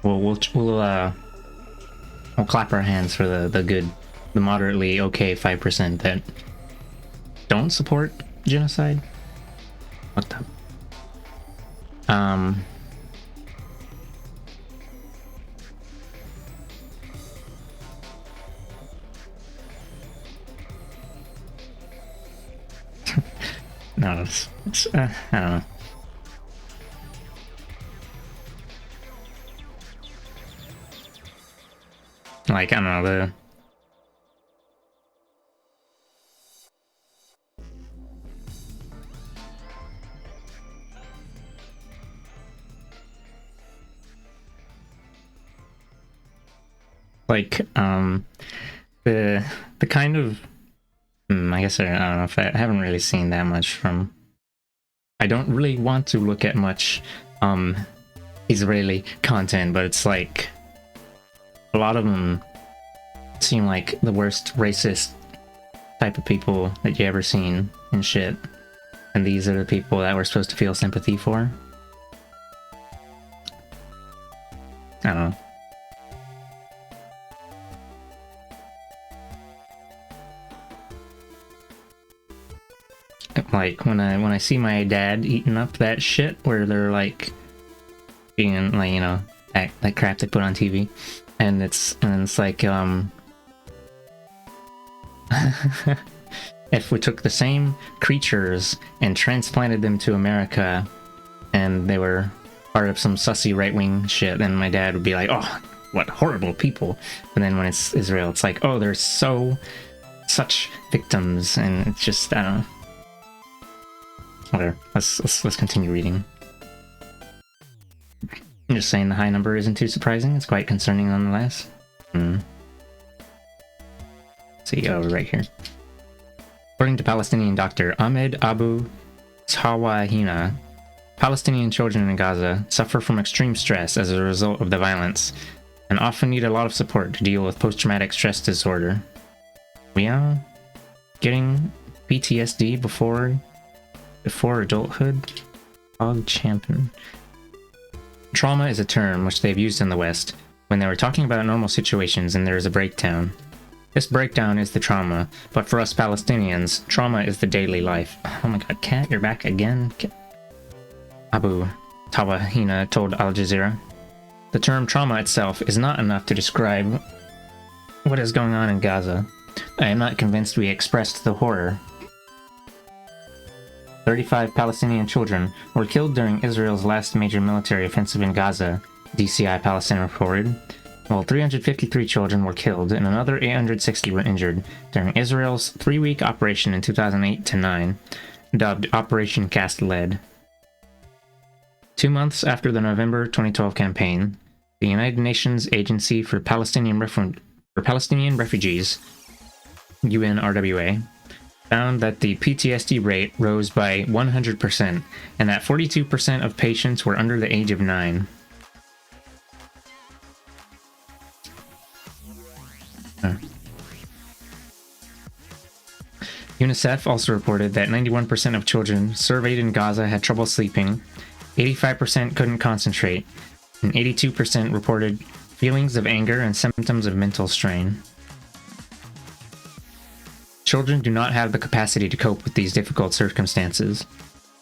Well, we'll clap our hands for the moderately okay 5% that don't support genocide. What the? No, it's I don't know. Like, I don't know, like, the kind of, I guess I don't know if I haven't really seen that much from, I don't really want to look at much Israeli content, but it's like a lot of them seem like the worst racist type of people that you ever seen and shit, and these are the people that we're supposed to feel sympathy for. I don't know. Like when I see my dad eating up that shit, where they're like being like, you know, that crap they put on TV, and it's like if we took the same creatures and transplanted them to America, and they were part of some sussy right-wing shit, then my dad would be like, oh, what horrible people. And then when it's Israel, it's like, oh, they're so such victims, and it's just, I don't know. Whatever. Let's continue reading. I'm just saying the high number isn't too surprising. It's quite concerning nonetheless. See, right here. According to Palestinian doctor Ahmed Abu Tawahina, Palestinian children in Gaza suffer from extreme stress as a result of the violence and often need a lot of support to deal with post-traumatic stress disorder. We are getting PTSD before adulthood? Dog champion. Trauma is a term which they've used in the West when they were talking about normal situations and there is a breakdown. This breakdown is the trauma, but for us Palestinians, trauma is the daily life. Oh my god, Cat, you're back again? Abu Tawahina told Al Jazeera. The term trauma itself is not enough to describe what is going on in Gaza. I am not convinced we expressed the horror. 35 Palestinian children were killed during Israel's last major military offensive in Gaza, DCI Palestine reported, while 353 children were killed and another 860 were injured during Israel's 3-week operation in 2008-9, dubbed Operation Cast Lead. 2 months after the November 2012 campaign, the United Nations Agency for Palestinian Refugees, UNRWA, found that the PTSD rate rose by 100% and that 42% of patients were under the age of 9. UNICEF also reported that 91% of children surveyed in Gaza had trouble sleeping, 85% couldn't concentrate, and 82% reported feelings of anger and symptoms of mental strain. Children do not have the capacity to cope with these difficult circumstances.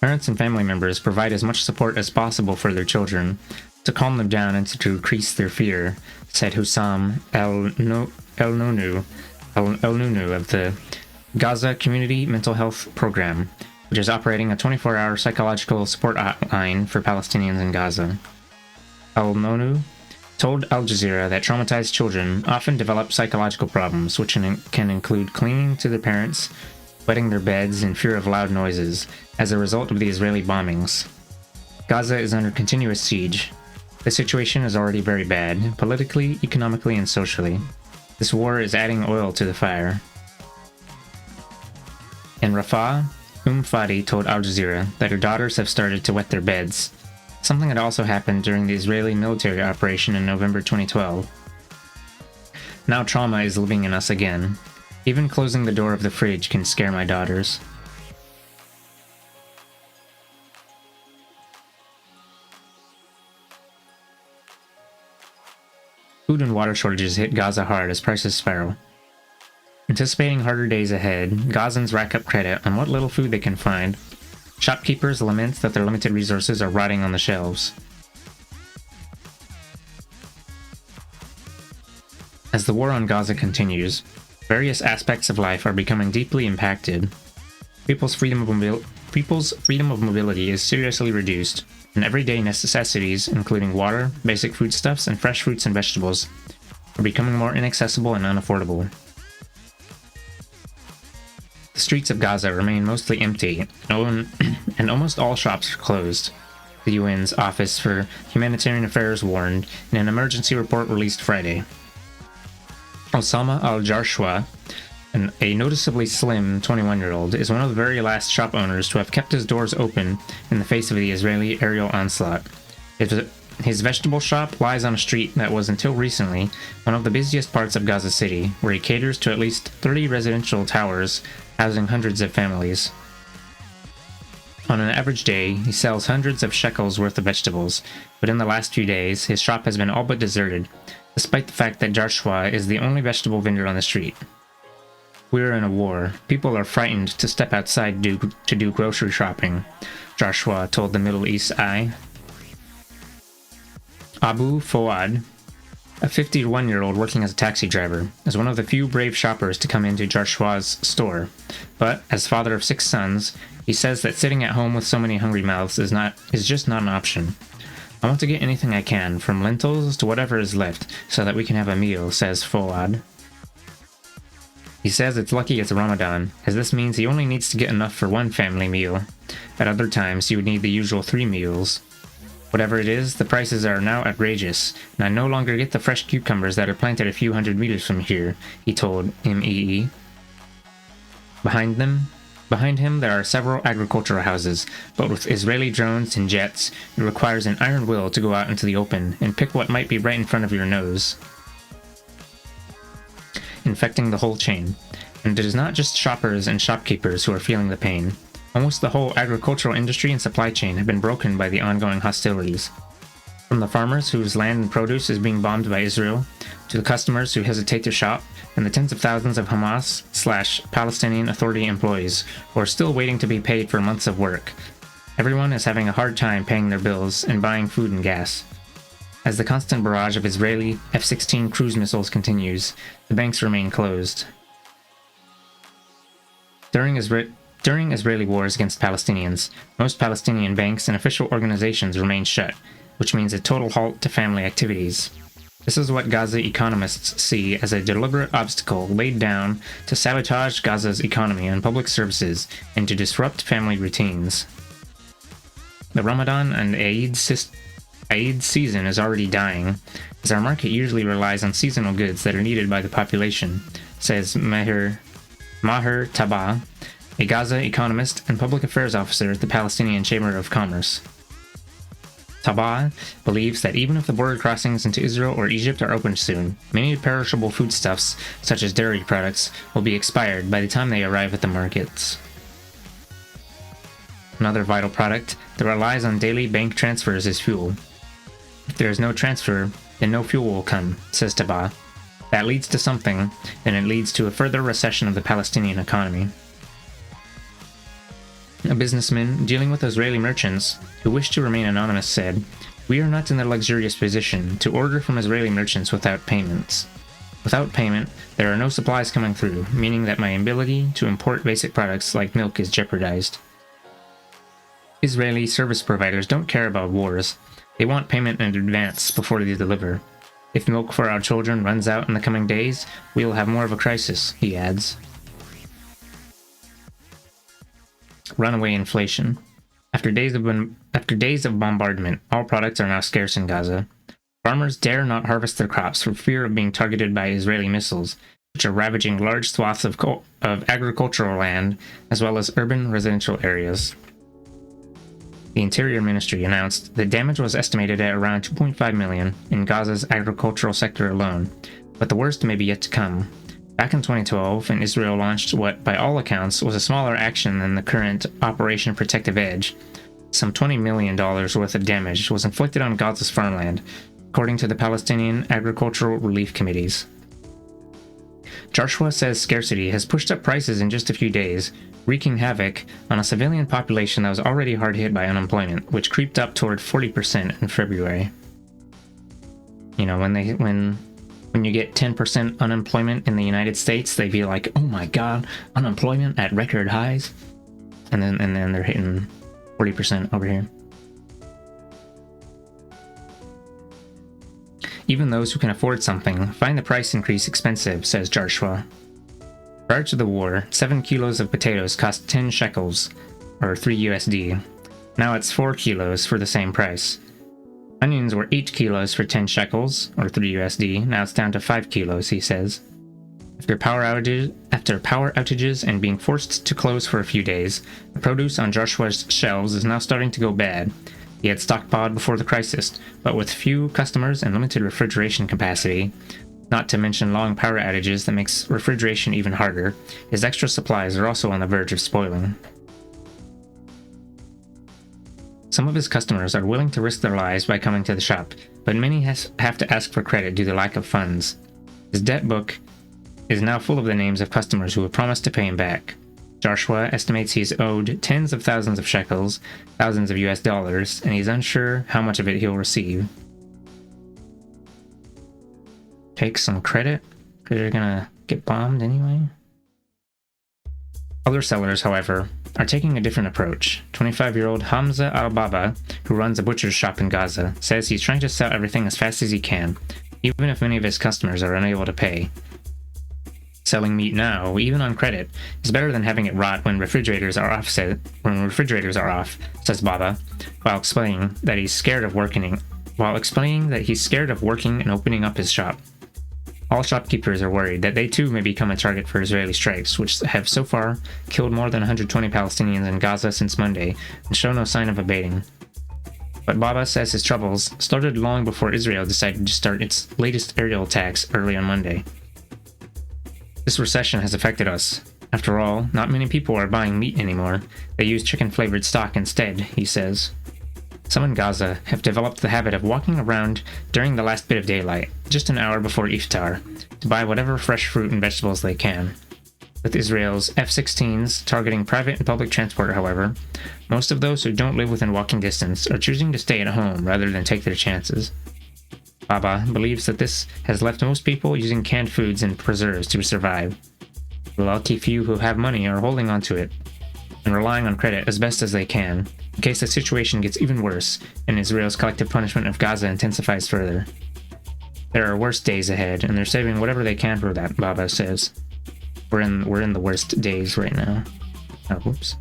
Parents and family members provide as much support as possible for their children to calm them down and to decrease their fear, said Hussam El-Nounu of the Gaza Community Mental Health Program, which is operating a 24-hour psychological support hotline for Palestinians in Gaza. El-Nounu told Al Jazeera that traumatized children often develop psychological problems, which can include clinging to their parents, wetting their beds, and fear of loud noises, as a result of the Israeli bombings. Gaza is under continuous siege. The situation is already very bad, politically, economically, and socially. This war is adding oil to the fire. In Rafah, Fadi told Al Jazeera that her daughters have started to wet their beds, something that also happened during the Israeli military operation in November 2012. Now trauma is living in us again. Even closing the door of the fridge can scare my daughters. Food and water shortages hit Gaza hard as prices spiral. Anticipating harder days ahead, Gazans rack up credit on what little food they can find. Shopkeepers lament that their limited resources are rotting on the shelves. As the war on Gaza continues, various aspects of life are becoming deeply impacted. People's freedom of mobility is seriously reduced, and everyday necessities, including water, basic foodstuffs, and fresh fruits and vegetables, are becoming more inaccessible and unaffordable. The streets of Gaza remain mostly empty, and almost all shops are closed, the UN's Office for Humanitarian Affairs warned in an emergency report released Friday. Osama al-Jarshwa, a noticeably slim 21-year-old, is one of the very last shop owners to have kept his doors open in the face of the Israeli aerial onslaught. His vegetable shop lies on a street that was until recently one of the busiest parts of Gaza City, where he caters to at least 30 residential towers housing hundreds of families. On an average day, he sells hundreds of shekels worth of vegetables, but in the last few days, his shop has been all but deserted, despite the fact that Jarshwa is the only vegetable vendor on the street. We're in a war. People are frightened to step outside to do grocery shopping, Jarshwa told the Middle East Eye. Abu Fawad, a 51-year-old working as a taxi driver, is one of the few brave shoppers to come into Jarshwa's store, but as father of 6 sons, he says that sitting at home with so many hungry mouths is just not an option. I want to get anything I can, from lentils to whatever is left, so that we can have a meal, says Fawad. He says it's lucky it's Ramadan, as this means he only needs to get enough for one family meal. At other times, he would need the usual 3 meals. Whatever it is, the prices are now outrageous, and I no longer get the fresh cucumbers that are planted a few hundred meters from here, he told MEE. Behind him, there are several agricultural houses, but with Israeli drones and jets, it requires an iron will to go out into the open and pick what might be right in front of your nose, infecting the whole chain. And it is not just shoppers and shopkeepers who are feeling the pain. Almost the whole agricultural industry and supply chain have been broken by the ongoing hostilities. From the farmers whose land and produce is being bombed by Israel, to the customers who hesitate to shop, and the tens of thousands of Hamas/Palestinian Authority employees who are still waiting to be paid for months of work. Everyone is having a hard time paying their bills and buying food and gas. As the constant barrage of Israeli F-16 cruise missiles continues, the banks remain closed. During Israeli wars against Palestinians, most Palestinian banks and official organizations remain shut, which means a total halt to family activities. This is what Gaza economists see as a deliberate obstacle laid down to sabotage Gaza's economy and public services and to disrupt family routines. The Ramadan and Eid season is already dying, as our market usually relies on seasonal goods that are needed by the population, says Maher Tabah, a Gaza economist and public affairs officer at the Palestinian Chamber of Commerce. Tabah believes that even if the border crossings into Israel or Egypt are opened soon, many perishable foodstuffs, such as dairy products, will be expired by the time they arrive at the markets. Another vital product that relies on daily bank transfers is fuel. If there is no transfer, then no fuel will come, says Tabah. That leads to something, then it leads to a further recession of the Palestinian economy. A businessman dealing with Israeli merchants who wish to remain anonymous said, "We are not in the luxurious position to order from Israeli merchants without payments. Without payment, there are no supplies coming through, meaning that my ability to import basic products like milk is jeopardized." Israeli service providers don't care about wars. They want payment in advance before they deliver. If milk for our children runs out in the coming days, we will have more of a crisis, he adds. Runaway inflation. After days of bombardment, all products are now scarce in Gaza. Farmers dare not harvest their crops for fear of being targeted by Israeli missiles, which are ravaging large swaths of agricultural land, as well as urban residential areas. The Interior Ministry announced that damage was estimated at around 2.5 million in Gaza's agricultural sector alone, but the worst may be yet to come. Back in 2012, when Israel launched what, by all accounts, was a smaller action than the current Operation Protective Edge, some $20 million worth of damage was inflicted on Gaza's farmland, according to the Palestinian Agricultural Relief Committees. Joshua says scarcity has pushed up prices in just a few days, wreaking havoc on a civilian population that was already hard hit by unemployment, which creeped up toward 40% in February. You know, when you get 10% unemployment in the United States, they feel like, oh my god, unemployment at record highs. And then they're hitting 40% over here. Even those who can afford something find the price increase expensive, says Joshua. Prior to the war, 7 kilos of potatoes cost 10 shekels, or 3 USD. Now it's 4 kilos for the same price. Onions were 8 kilos for 10 shekels, or 3 USD, now it's down to 5 kilos, he says. After power outages and being forced to close for a few days, the produce on Joshua's shelves is now starting to go bad. He had stockpiled before the crisis, but with few customers and limited refrigeration capacity, not to mention long power outages that makes refrigeration even harder, his extra supplies are also on the verge of spoiling. Some of his customers are willing to risk their lives by coming to the shop, but many have to ask for credit due to lack of funds. His debt book is now full of the names of customers who have promised to pay him back. Joshua estimates he's owed tens of thousands of shekels, thousands of US dollars, and he's unsure how much of it he'll receive. Take some credit, because you're gonna get bombed anyway. Other sellers, however, are taking a different approach. 25-year-old Hamza al-Baba, who runs a butcher's shop in Gaza, says he's trying to sell everything as fast as he can, even if many of his customers are unable to pay. Selling meat now, even on credit, is better than having it rot when refrigerators are off, says Baba, while explaining that he's scared of working and opening up his shop. All shopkeepers are worried that they too may become a target for Israeli strikes, which have so far killed more than 120 Palestinians in Gaza since Monday and show no sign of abating. But Baba says his troubles started long before Israel decided to start its latest aerial attacks early on Monday. This recession has affected us. After all, not many people are buying meat anymore. They use chicken-flavored stock instead, he says. Some in Gaza have developed the habit of walking around during the last bit of daylight, just an hour before iftar, to buy whatever fresh fruit and vegetables they can. With Israel's F-16s targeting private and public transport, however, most of those who don't live within walking distance are choosing to stay at home rather than take their chances. Baba believes that this has left most people using canned foods and preserves to survive. The lucky few who have money are holding on to it and relying on credit as best as they can, in case the situation gets even worse and Israel's collective punishment of Gaza intensifies further. There are worse days ahead, and they're saving whatever they can for that, Baba says. We're in the worst days right now. Oh, whoops.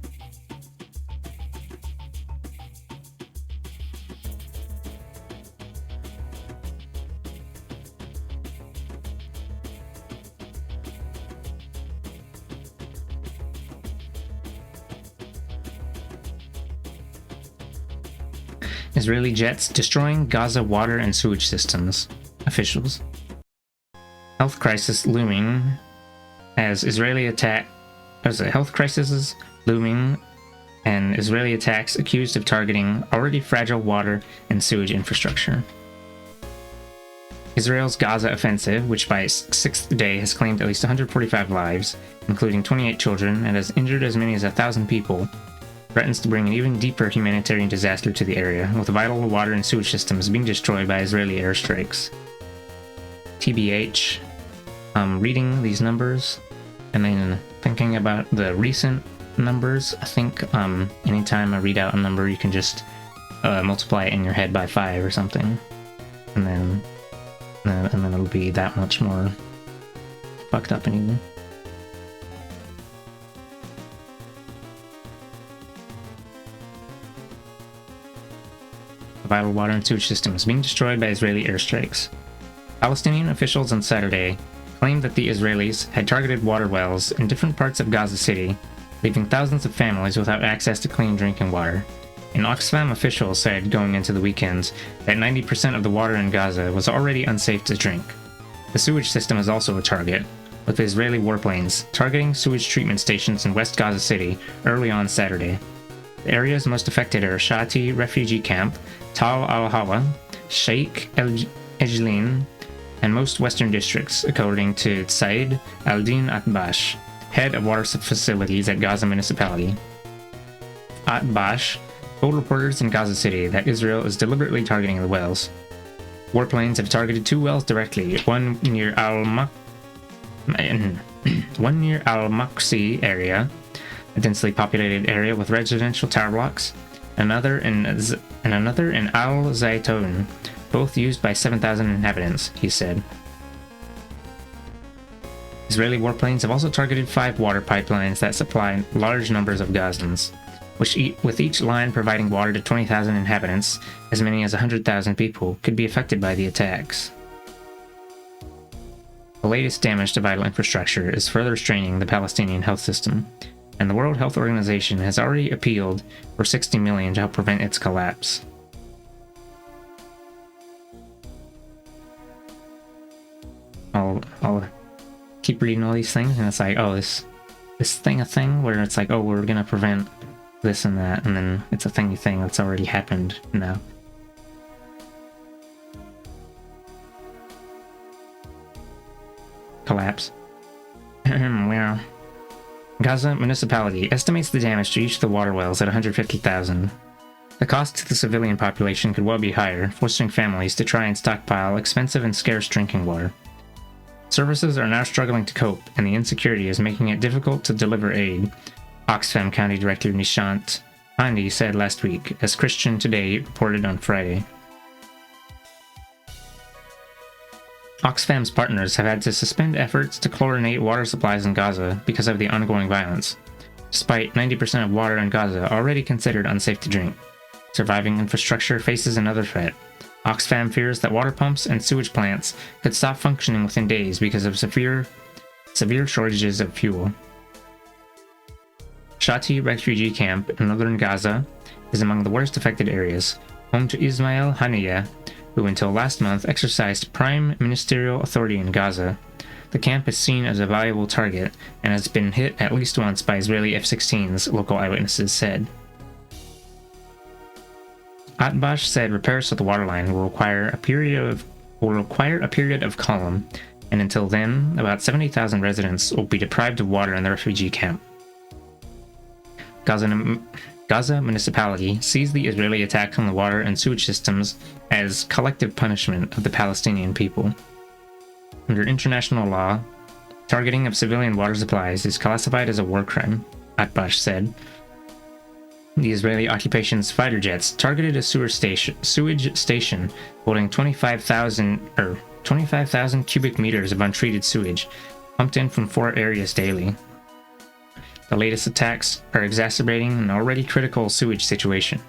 Israeli jets destroying Gaza water and sewage systems. Officials. Health crisis looming as health crisis is looming and Israeli attacks accused of targeting already fragile water and sewage infrastructure. Israel's Gaza offensive, which by its sixth day has claimed at least 145 lives, including 28 children, and has injured as many as 1,000 people, threatens to bring an even deeper humanitarian disaster to the area, with vital water and sewage systems being destroyed by Israeli airstrikes. TBH, reading these numbers and then thinking about the recent numbers, I think anytime I read out a number, you can just multiply it in your head by 5 or something, and then it'll be that much more fucked up and even. The vital water and sewage system is being destroyed by Israeli airstrikes. Palestinian officials on Saturday claimed that the Israelis had targeted water wells in different parts of Gaza City, leaving thousands of families without access to clean drinking water. An Oxfam official said going into the weekend that 90% of the water in Gaza was already unsafe to drink. The sewage system is also a target, with Israeli warplanes targeting sewage treatment stations in West Gaza City early on Saturday. The areas most affected are Shati refugee camp, Tal al-Hawa, Sheikh el-Ejlin, and most western districts, according to Said al-Din Atbash, head of water facilities at Gaza municipality. Atbash told reporters in Gaza City that Israel is deliberately targeting the wells. Warplanes have targeted 2 wells directly, one near Al-Maqsi area, a densely populated area with residential tower blocks, another in Al-Zaytun, both used by 7,000 inhabitants, he said. Israeli warplanes have also targeted 5 water pipelines that supply large numbers of Gazans, with each line providing water to 20,000 inhabitants. As many as 100,000 people could be affected by the attacks. The latest damage to vital infrastructure is further straining the Palestinian health system, and the World Health Organization has already appealed for $60 million to help prevent its collapse. I'll keep reading all these things, and it's like, oh, this thing a thing where it's like, oh, we're gonna prevent this and that, and then it's a thingy thing that's already happened now. Collapse. Well, Gaza municipality estimates the damage to each of the water wells at $150,000. The cost to the civilian population could well be higher, forcing families to try and stockpile expensive and scarce drinking water. Services are now struggling to cope, and the insecurity is making it difficult to deliver aid, Oxfam County Director Nishant Pandey said last week, as Christian Today reported on Friday. Oxfam's partners have had to suspend efforts to chlorinate water supplies in Gaza because of the ongoing violence, despite 90% of water in Gaza already considered unsafe to drink. Surviving infrastructure faces another threat. Oxfam fears that water pumps and sewage plants could stop functioning within days because of severe shortages of fuel. Shati refugee camp in northern Gaza is among the worst affected areas, home to Ismail Haniyeh, who until last month exercised prime ministerial authority in Gaza. The camp is seen as a valuable target and has been hit at least once by Israeli F-16s, local eyewitnesses said. Atbash said repairs to the waterline will require a period of calm, and until then, about 70,000 residents will be deprived of water in the refugee camp. Gaza municipality sees the Israeli attack on the water and sewage systems as collective punishment of the Palestinian people. Under international law, targeting of civilian water supplies is classified as a war crime, Atbash said. The Israeli occupation's fighter jets targeted a sewage station holding 25,000 cubic meters of untreated sewage, pumped in from 4 areas daily. The latest attacks are exacerbating an already critical sewage situation.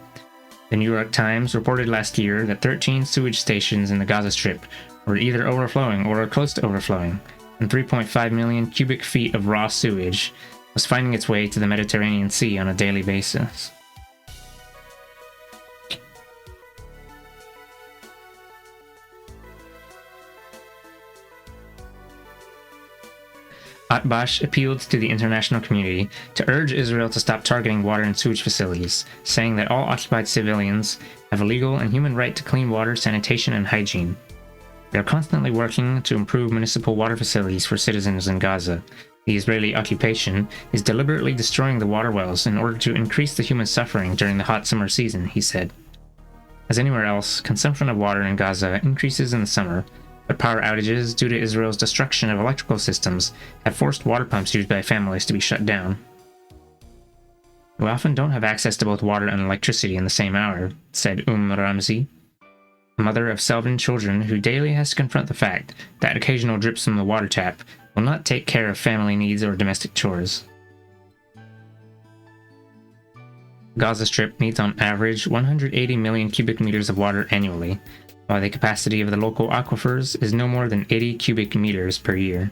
The New York Times reported last year that 13 sewage stations in the Gaza Strip were either overflowing or close to overflowing, and 3.5 million cubic feet of raw sewage was finding its way to the Mediterranean Sea on a daily basis. Atbash appealed to the international community to urge Israel to stop targeting water and sewage facilities, saying that all occupied civilians have a legal and human right to clean water, sanitation, and hygiene. They are constantly working to improve municipal water facilities for citizens in Gaza. The Israeli occupation is deliberately destroying the water wells in order to increase the human suffering during the hot summer season, he said. As anywhere else, consumption of water in Gaza increases in the summer, but power outages due to Israel's destruction of electrical systems have forced water pumps used by families to be shut down. We often don't have access to both water and electricity in the same hour, said Ramzi, a mother of 7 children who daily has to confront the fact that occasional drips from the water tap will not take care of family needs or domestic chores. Gaza Strip needs on average 180 million cubic meters of water annually, while the capacity of the local aquifers is no more than 80 cubic meters per year.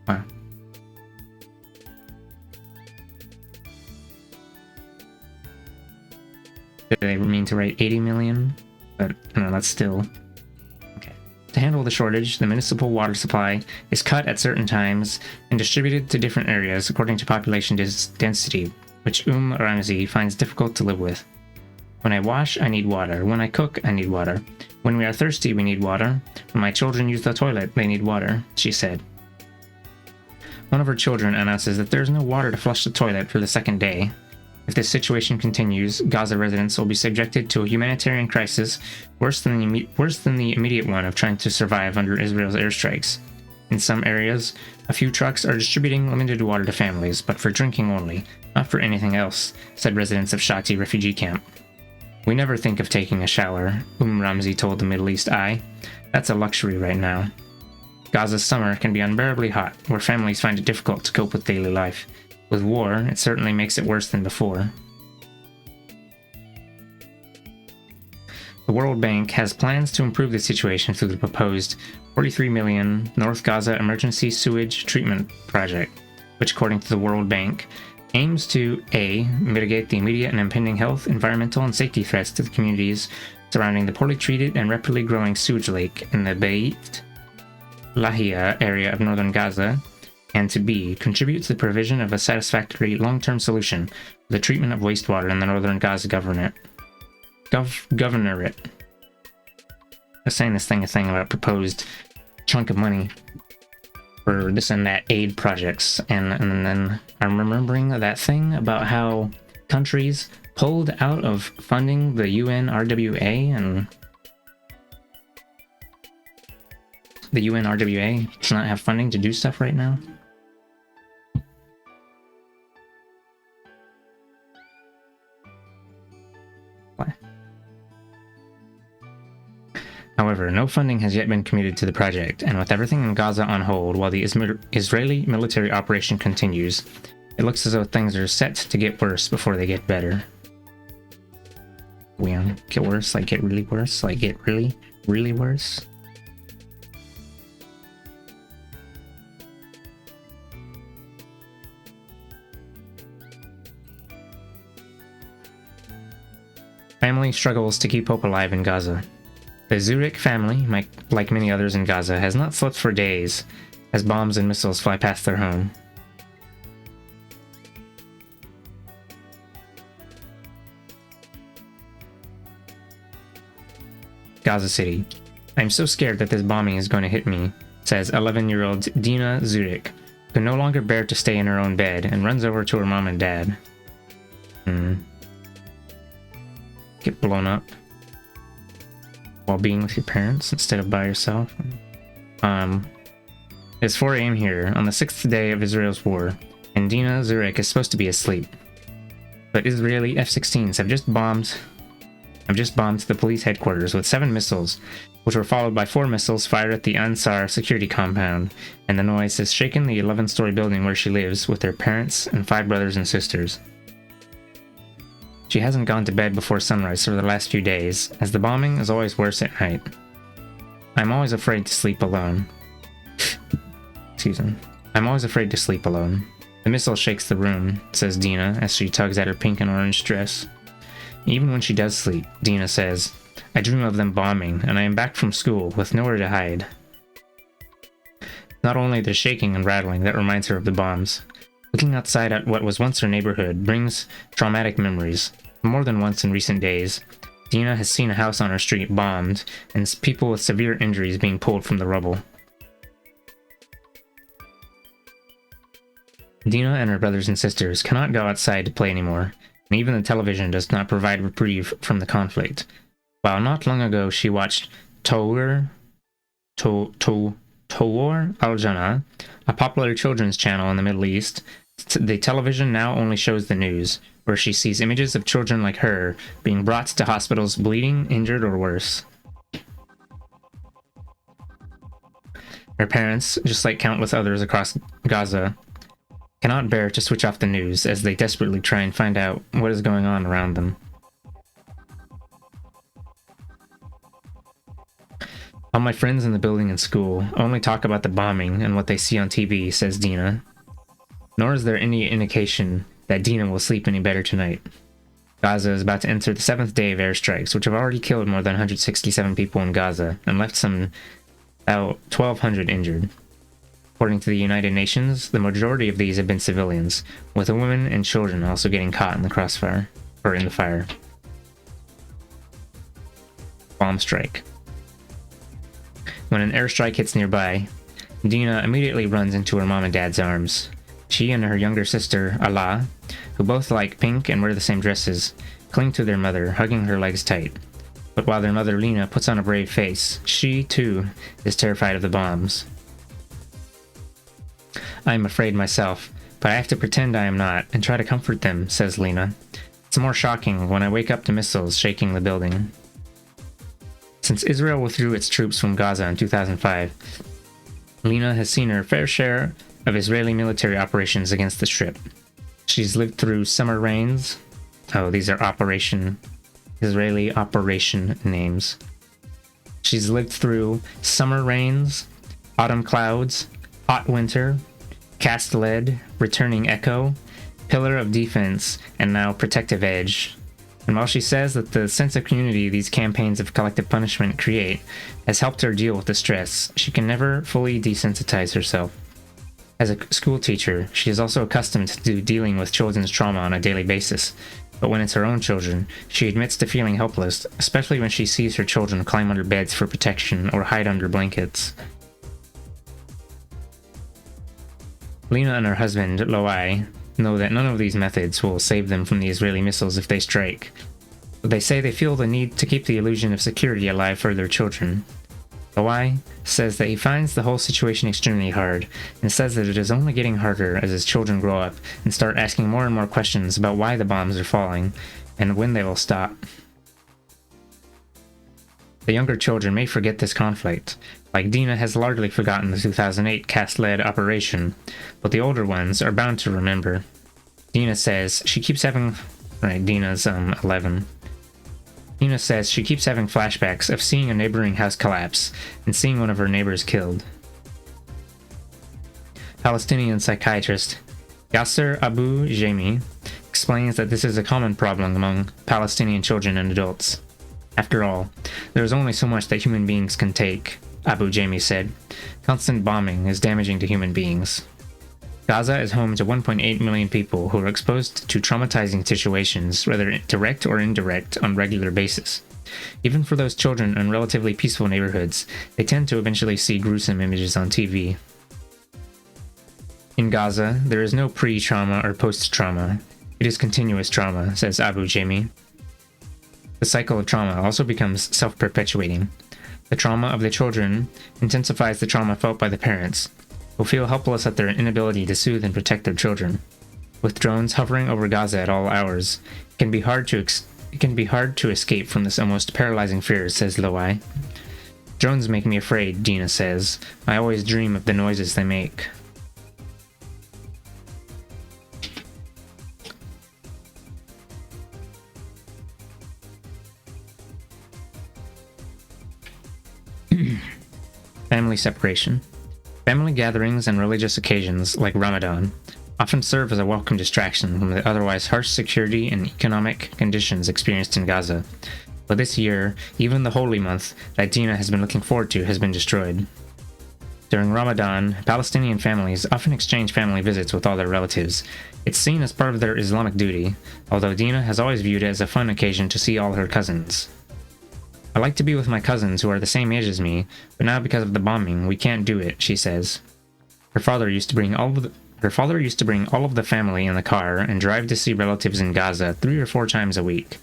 Wow. They mean to write 80 million, but no, that's still... Okay. To handle the shortage, the municipal water supply is cut at certain times and distributed to different areas according to population density, which Ramzi finds difficult to live with. When I wash, I need water. When I cook, I need water. When we are thirsty, we need water. When my children use the toilet, they need water, she said. One of her children announces that there is no water to flush the toilet for the second day. If this situation continues, Gaza residents will be subjected to a humanitarian crisis worse than the immediate one of trying to survive under Israel's airstrikes. In some areas, a few trucks are distributing limited water to families, but for drinking only, not for anything else, said residents of Shati refugee camp. We never think of taking a shower, Ramzi told the Middle East Eye. That's a luxury right now. Gaza's summer can be unbearably hot, where families find it difficult to cope with daily life. With war, it certainly makes it worse than before. The World Bank has plans to improve the situation through the proposed $43 million North Gaza Emergency Sewage Treatment Project, which, according to the World Bank, aims to A. mitigate the immediate and impending health, environmental, and safety threats to the communities surrounding the poorly treated and rapidly growing sewage lake in the Beit Lahia area of northern Gaza, and to B. contribute to the provision of a satisfactory long-term solution for the treatment of wastewater in the northern Gaza governorate. I was saying this thing about proposed chunk of money for this and that aid projects, and then I'm remembering that thing about how countries pulled out of funding the UNRWA, and the UNRWA does not have funding to do stuff right now. However, no funding has yet been committed to the project, and with everything in Gaza on hold while the Israeli military operation continues, it looks as though things are set to get worse before they get better. Get worse? Like get really worse? Like get really, really worse? Family struggles to keep hope alive in Gaza. The Zurich family, like many others in Gaza, has not slept for days as bombs and missiles fly past their home. Gaza City. I'm so scared that this bombing is going to hit me, says 11-year-old Dina Zurich, who no longer bear to stay in her own bed and runs over to her mom and dad. Get blown up while being with your parents instead of by yourself. It's 4 a.m. here on the 6th day of Israel's war, and Dina Zurich is supposed to be asleep. But Israeli F-16s have just bombed the police headquarters with 7 missiles, which were followed by 4 missiles fired at the Ansar security compound, and the noise has shaken the 11-story building where she lives with her parents and 5 brothers and sisters. She hasn't gone to bed before sunrise for the last few days, as the bombing is always worse at night. I'm always afraid to sleep alone. Excuse me. I'm always afraid to sleep alone. The missile shakes the room, says Dina as she tugs at her pink and orange dress. Even when she does sleep, Dina says, I dream of them bombing, and I am back from school with nowhere to hide. Not only the shaking and rattling that reminds her of the bombs. Looking outside at what was once her neighborhood brings traumatic memories. More than once in recent days, Dina has seen a house on her street bombed, and people with severe injuries being pulled from the rubble. Dina and her brothers and sisters cannot go outside to play anymore, and even the television does not provide reprieve from the conflict. While not long ago she watched Tawar Al-Jannah, a popular children's channel in the Middle East, the television now only shows the news, where she sees images of children like her being brought to hospitals bleeding, injured, or worse. Her parents, just like countless others across Gaza, cannot bear to switch off the news as they desperately try and find out what is going on around them. All my friends in the building and school only talk about the bombing and what they see on TV, says Dina. Nor is there any indication that Dina will sleep any better tonight. Gaza is about to enter the 7th day of airstrikes, which have already killed more than 167 people in Gaza and left about 1,200 injured. According to the United Nations, the majority of these have been civilians, with women and children also getting caught in the crossfire, or in the fire. Bomb strike. When an airstrike hits nearby, Dina immediately runs into her mom and dad's arms. She and her younger sister, Ala, who both like pink and wear the same dresses, cling to their mother, hugging her legs tight. But while their mother Lena puts on a brave face, she, too, is terrified of the bombs. I am afraid myself, but I have to pretend I am not, and try to comfort them, says Lena. It's more shocking when I wake up to missiles shaking the building. Since Israel withdrew its troops from Gaza in 2005, Lena has seen her fair share of Israeli military operations against the Strip. She's lived through summer rains. Oh, these are Israeli operation names. She's lived through summer rains, autumn clouds, hot winter, cast lead, returning echo, pillar of defense, and now protective edge. And while she says that the sense of community these campaigns of collective punishment create has helped her deal with the stress, she can never fully desensitize herself. As a school teacher, she is also accustomed to dealing with children's trauma on a daily basis, but when it's her own children, she admits to feeling helpless, especially when she sees her children climb under beds for protection or hide under blankets. Lena and her husband, Loai, know that none of these methods will save them from the Israeli missiles if they strike, but they say they feel the need to keep the illusion of security alive for their children. Loai says that he finds the whole situation extremely hard, and says that it is only getting harder as his children grow up and start asking more and more questions about why the bombs are falling and when they will stop. The younger children may forget this conflict, like Dina has largely forgotten the 2008 cast-led operation, but the older ones are bound to remember. Dina says she keeps having... Right, Dina's 11. Dina says she keeps having flashbacks of seeing a neighboring house collapse and seeing one of her neighbors killed. Palestinian psychiatrist Yasser Abu Jaimi explains that this is a common problem among Palestinian children and adults. After all, there is only so much that human beings can take, Abu Jaimi said. Constant bombing is damaging to human beings. Gaza is home to 1.8 million people who are exposed to traumatizing situations, whether direct or indirect, on a regular basis. Even for those children in relatively peaceful neighborhoods, they tend to eventually see gruesome images on TV. In Gaza, there is no pre-trauma or post-trauma. It is continuous trauma, says Abu Jaimi. The cycle of trauma also becomes self-perpetuating. The trauma of the children intensifies the trauma felt by the parents, who feel helpless at their inability to soothe and protect their children. With drones hovering over Gaza at all hours, it can be hard to escape from this almost paralyzing fear, says Loai. Drones make me afraid, Dina says. I always dream of the noises they make. Family separation. Family gatherings and religious occasions, like Ramadan, often serve as a welcome distraction from the otherwise harsh security and economic conditions experienced in Gaza. But this year, even the holy month that Dina has been looking forward to has been destroyed. During Ramadan, Palestinian families often exchange family visits with all their relatives. It's seen as part of their Islamic duty, although Dina has always viewed it as a fun occasion to see all her cousins. I like to be with my cousins who are the same age as me, but now because of the bombing, we can't do it, she says. Her father used to bring all of the family in the car and drive to see relatives in Gaza 3 or 4 times a week.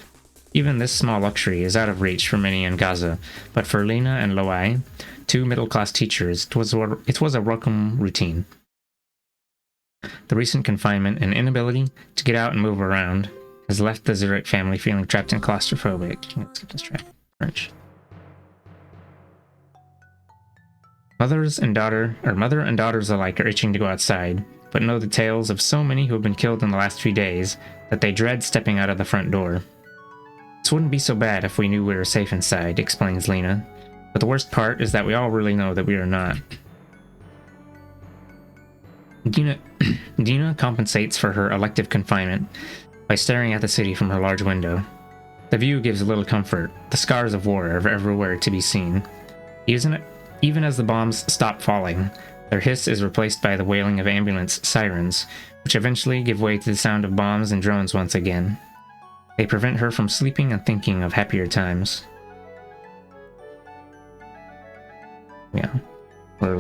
Even this small luxury is out of reach for many in Gaza, but for Lena and Loai, 2 middle-class teachers, it was a welcome routine. The recent confinement and inability to get out and move around has left the Zurich family feeling trapped and claustrophobic. Let's skip this track. French. Mother and daughters alike are itching to go outside, but know the tales of so many who have been killed in the last few days that they dread stepping out of the front door. This wouldn't be so bad if we knew we were safe inside, explains Lena, but the worst part is that we all really know that we are not. Dina compensates for her elective confinement by staring at the city from her large window. The view gives little comfort. The scars of war are everywhere to be seen. Even as the bombs stop falling, their hiss is replaced by the wailing of ambulance sirens, which eventually give way to the sound of bombs and drones once again. They prevent her from sleeping and thinking of happier times. Yeah, we're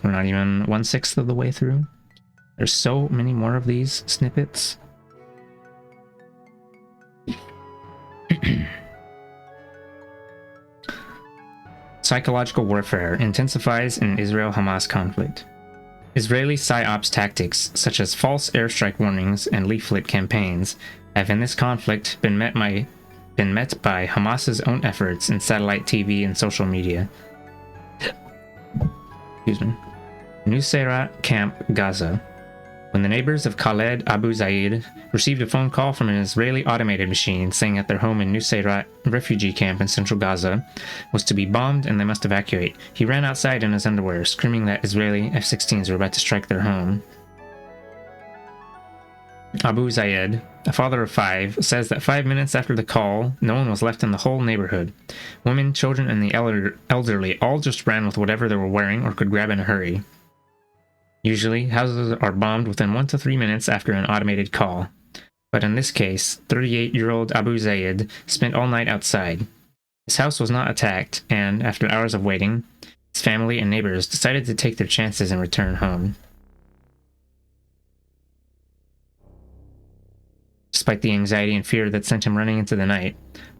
not even 1/6 of the way through. There's so many more of these snippets. Psychological warfare intensifies in Israel-Hamas conflict. Israeli PSYOPs tactics, such as false airstrike warnings and leaflet campaigns, have in this conflict been met by Hamas's own efforts in satellite TV and social media. Excuse me. Nusayrat Camp, Gaza. When the neighbors of Khaled Abu Zaid received a phone call from an Israeli automated machine saying that their home in Nusayrat refugee camp in central Gaza was to be bombed and they must evacuate, he ran outside in his underwear, screaming that Israeli F-16s were about to strike their home. Abu Zayed, a father of 5, says that 5 minutes after the call, no one was left in the whole neighborhood. Women, children, and the elderly all just ran with whatever they were wearing or could grab in a hurry. Usually, houses are bombed within 1 to 3 minutes after an automated call. But in this case, 38-year-old Abu Zayed spent all night outside. His house was not attacked, and, after hours of waiting, his family and neighbors decided to take their chances and return home. Despite the anxiety and fear that sent him running into the night,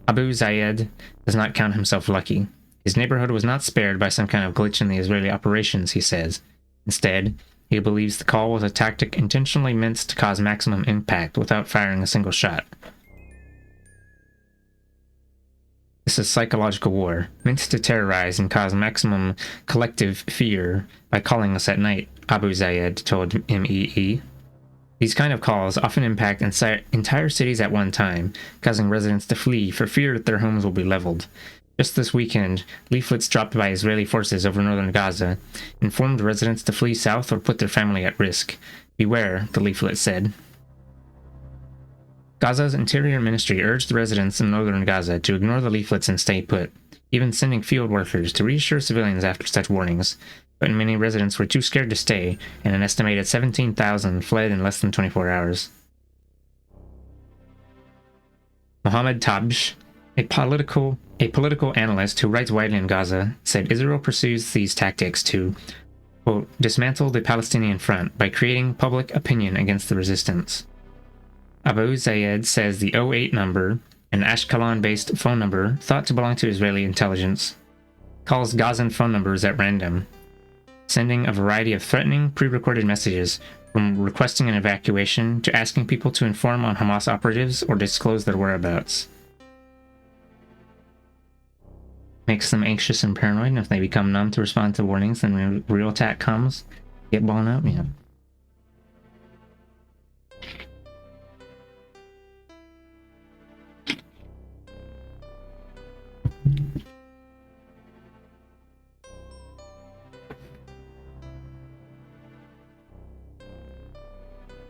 Abu Zayed does not count himself lucky. His neighborhood was not spared by some kind of glitch in the Israeli operations, he says. Instead, he believes the call was a tactic intentionally meant to cause maximum impact without firing a single shot. This is psychological war, meant to terrorize and cause maximum collective fear by calling us at night, Abu Zayed told MEE. These kind of calls often impact entire cities at one time, causing residents to flee for fear that their homes will be leveled. Just this weekend, leaflets dropped by Israeli forces over northern Gaza informed residents to flee south or put their family at risk. Beware, the leaflet said. Gaza's Interior Ministry urged residents in northern Gaza to ignore the leaflets and stay put, even sending field workers to reassure civilians after such warnings. But many residents were too scared to stay, and an estimated 17,000 fled in less than 24 hours. Mohammed Tabsh, a political analyst who writes widely in Gaza, said Israel pursues these tactics to, quote, dismantle the Palestinian front by creating public opinion against the resistance. Abu Zayed says the 08 number, an Ashkelon-based phone number thought to belong to Israeli intelligence, calls Gazan phone numbers at random, sending a variety of threatening, pre-recorded messages, from requesting an evacuation to asking people to inform on Hamas operatives or disclose their whereabouts. Makes them anxious and paranoid, and if they become numb to respond to warnings, then real attack comes, get blown up, yeah.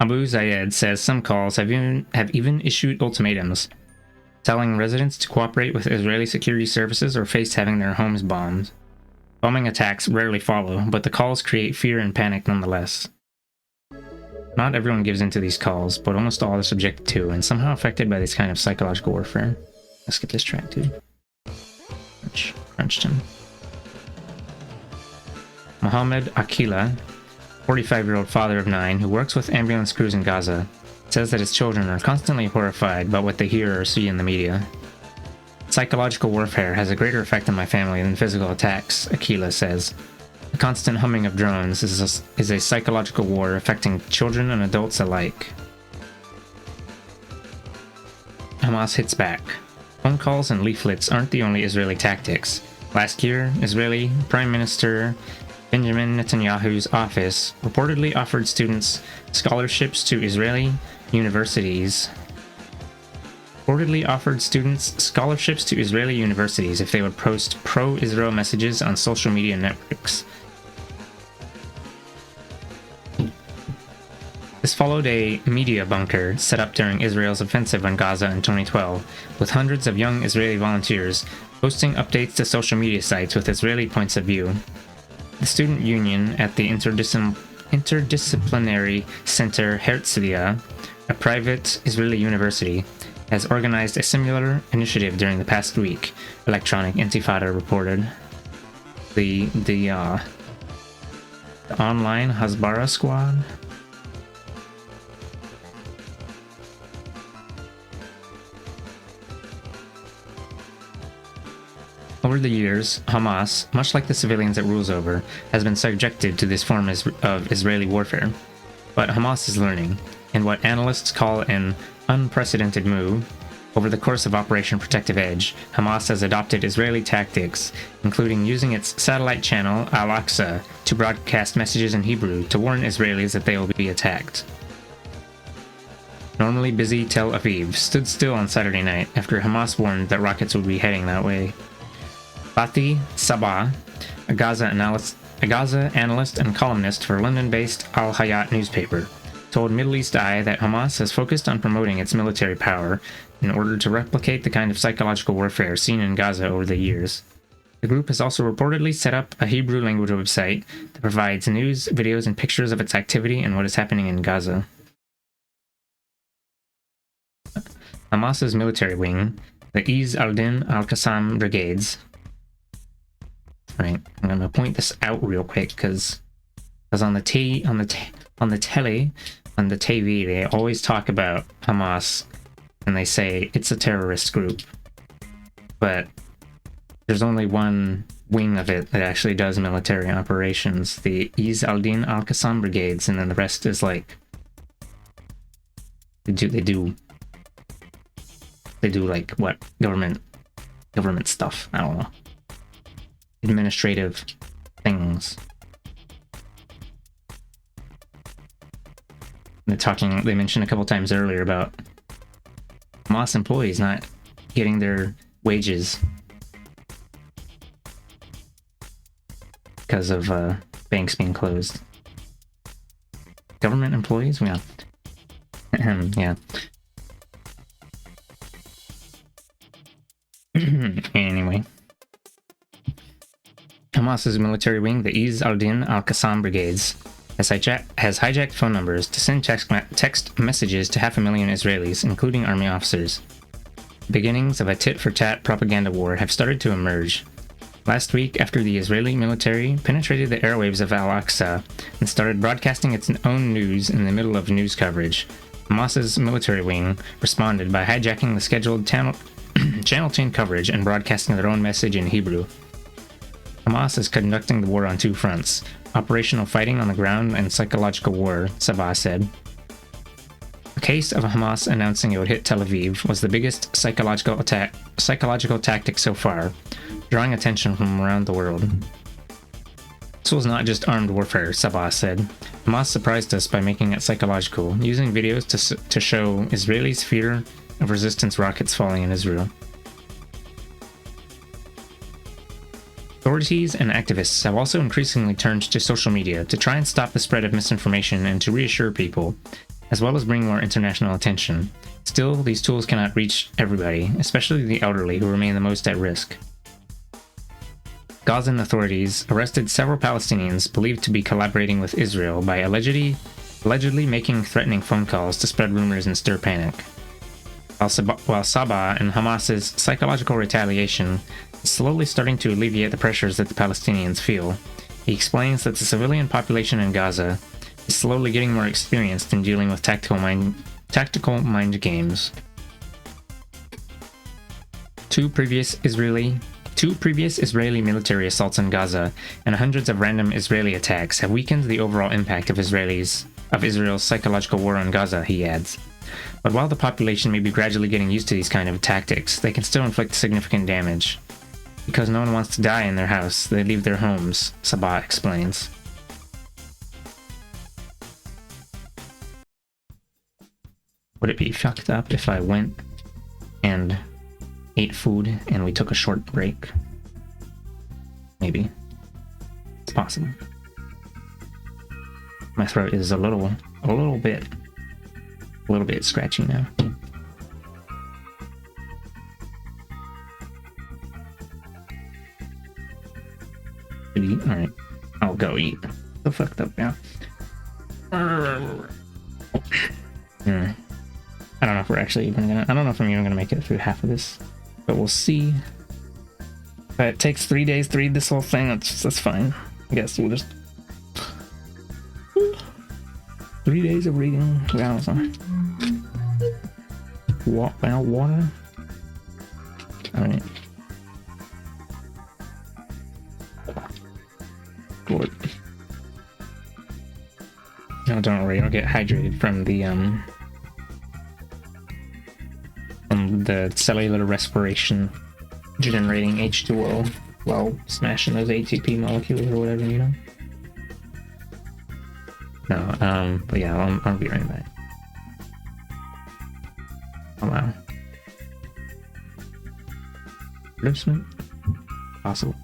Abu Zayed says some calls have even issued ultimatums, telling residents to cooperate with Israeli security services or face having their homes bombed. Bombing attacks rarely follow, but the calls create fear and panic nonetheless. Not everyone gives in to these calls, but almost all are subjected to and somehow affected by this kind of psychological warfare. Let's get this track, dude. Crunched him. Mohammed Akila, 45-year-old father of 9 who works with ambulance crews in Gaza, says that his children are constantly horrified by what they hear or see in the media. Psychological warfare has a greater effect on my family than physical attacks, Akila says. The constant humming of drones is a psychological war affecting children and adults alike. Hamas hits back. Phone calls and leaflets aren't the only Israeli tactics. Last year, Israeli Prime Minister Benjamin Netanyahu's office reportedly offered students scholarships to Israeli universities. If they would post pro-Israel messages on social media networks. This followed a media bunker set up during Israel's offensive on Gaza in 2012, with hundreds of young Israeli volunteers posting updates to social media sites with Israeli points of view. The student union at the Interdisciplinary Center Herzliya, a private Israeli university, has organized a similar initiative during the past week, Electronic Intifada reported. The online Hasbara squad. Over the years, Hamas, much like the civilians it rules over, has been subjected to this form of Israeli warfare. But Hamas is learning, in what analysts call an unprecedented move. Over the course of Operation Protective Edge, Hamas has adopted Israeli tactics, including using its satellite channel Al-Aqsa to broadcast messages in Hebrew to warn Israelis that they will be attacked. Normally busy Tel Aviv stood still on Saturday night after Hamas warned that rockets would be heading that way. Fatih Sabah, a Gaza analyst and columnist for London-based Al Hayat newspaper, told Middle East Eye that Hamas has focused on promoting its military power in order to replicate the kind of psychological warfare seen in Gaza over the years. The group has also reportedly set up a Hebrew language website that provides news, videos, and pictures of its activity and what is happening in Gaza. Hamas's military wing, the Izz al-Din al-Qassam brigades. Right, I'm gonna point this out real quick because on the TV, they always talk about Hamas and they say it's a terrorist group, but there's only one wing of it that actually does military operations, the Izz al-Din al-Qassam brigades, and then the rest is like they do like what government government stuff. I don't know. Administrative things. They mentioned a couple times earlier about Hamas employees not getting their wages because of banks being closed. Government employees? Yeah. Yeah. Anyway. Hamas's military wing, the Izz al-Din al-Qassam Brigades, has hijacked phone numbers to send text messages to 500,000 Israelis, including army officers. Beginnings of a tit-for-tat propaganda war have started to emerge. Last week, after the Israeli military penetrated the airwaves of Al-Aqsa and started broadcasting its own news in the middle of news coverage, Hamas's military wing responded by hijacking the scheduled Channel 10 coverage and broadcasting their own message in Hebrew. Hamas is conducting the war on two fronts: operational fighting on the ground and psychological war, Sabah said. The case of Hamas announcing it would hit Tel Aviv was the biggest psychological tactic so far, drawing attention from around the world. This was not just armed warfare, Sabah said. Hamas surprised us by making it psychological, using videos to show Israelis' fear of resistance rockets falling in Israel. Authorities and activists have also increasingly turned to social media to try and stop the spread of misinformation and to reassure people, as well as bring more international attention. Still, these tools cannot reach everybody, especially the elderly who remain the most at risk. Gazan authorities arrested several Palestinians believed to be collaborating with Israel by allegedly making threatening phone calls to spread rumors and stir panic. While Sabah and Hamas's psychological retaliation is slowly starting to alleviate the pressures that the Palestinians feel, he explains that the civilian population in Gaza is slowly getting more experienced in dealing with tactical mind games. Two previous Israeli military assaults in Gaza and hundreds of random Israeli attacks have weakened the overall impact of Israel's psychological war on Gaza, he adds. But while the population may be gradually getting used to these kind of tactics, they can still inflict significant damage. Because no one wants to die in their house, they leave their homes, Sabah explains. Would it be fucked up if I went and ate food and we took a short break? Maybe. It's possible. My throat is a little bit scratchy now. Alright, I'll go eat. So fucked up now. I don't know if we're actually even gonna. I don't know if I'm even gonna make it through half of this, but we'll see. If it takes 3 days to read this whole thing, that's fine. I guess we'll just 3 days of reading. Water. All right. Good. No, don't worry. I'll get hydrated from the cellular respiration generating H2O while smashing those ATP molecules or whatever, you know? No, but yeah, I'll be right back. Oh wow. Advertisement? Possible.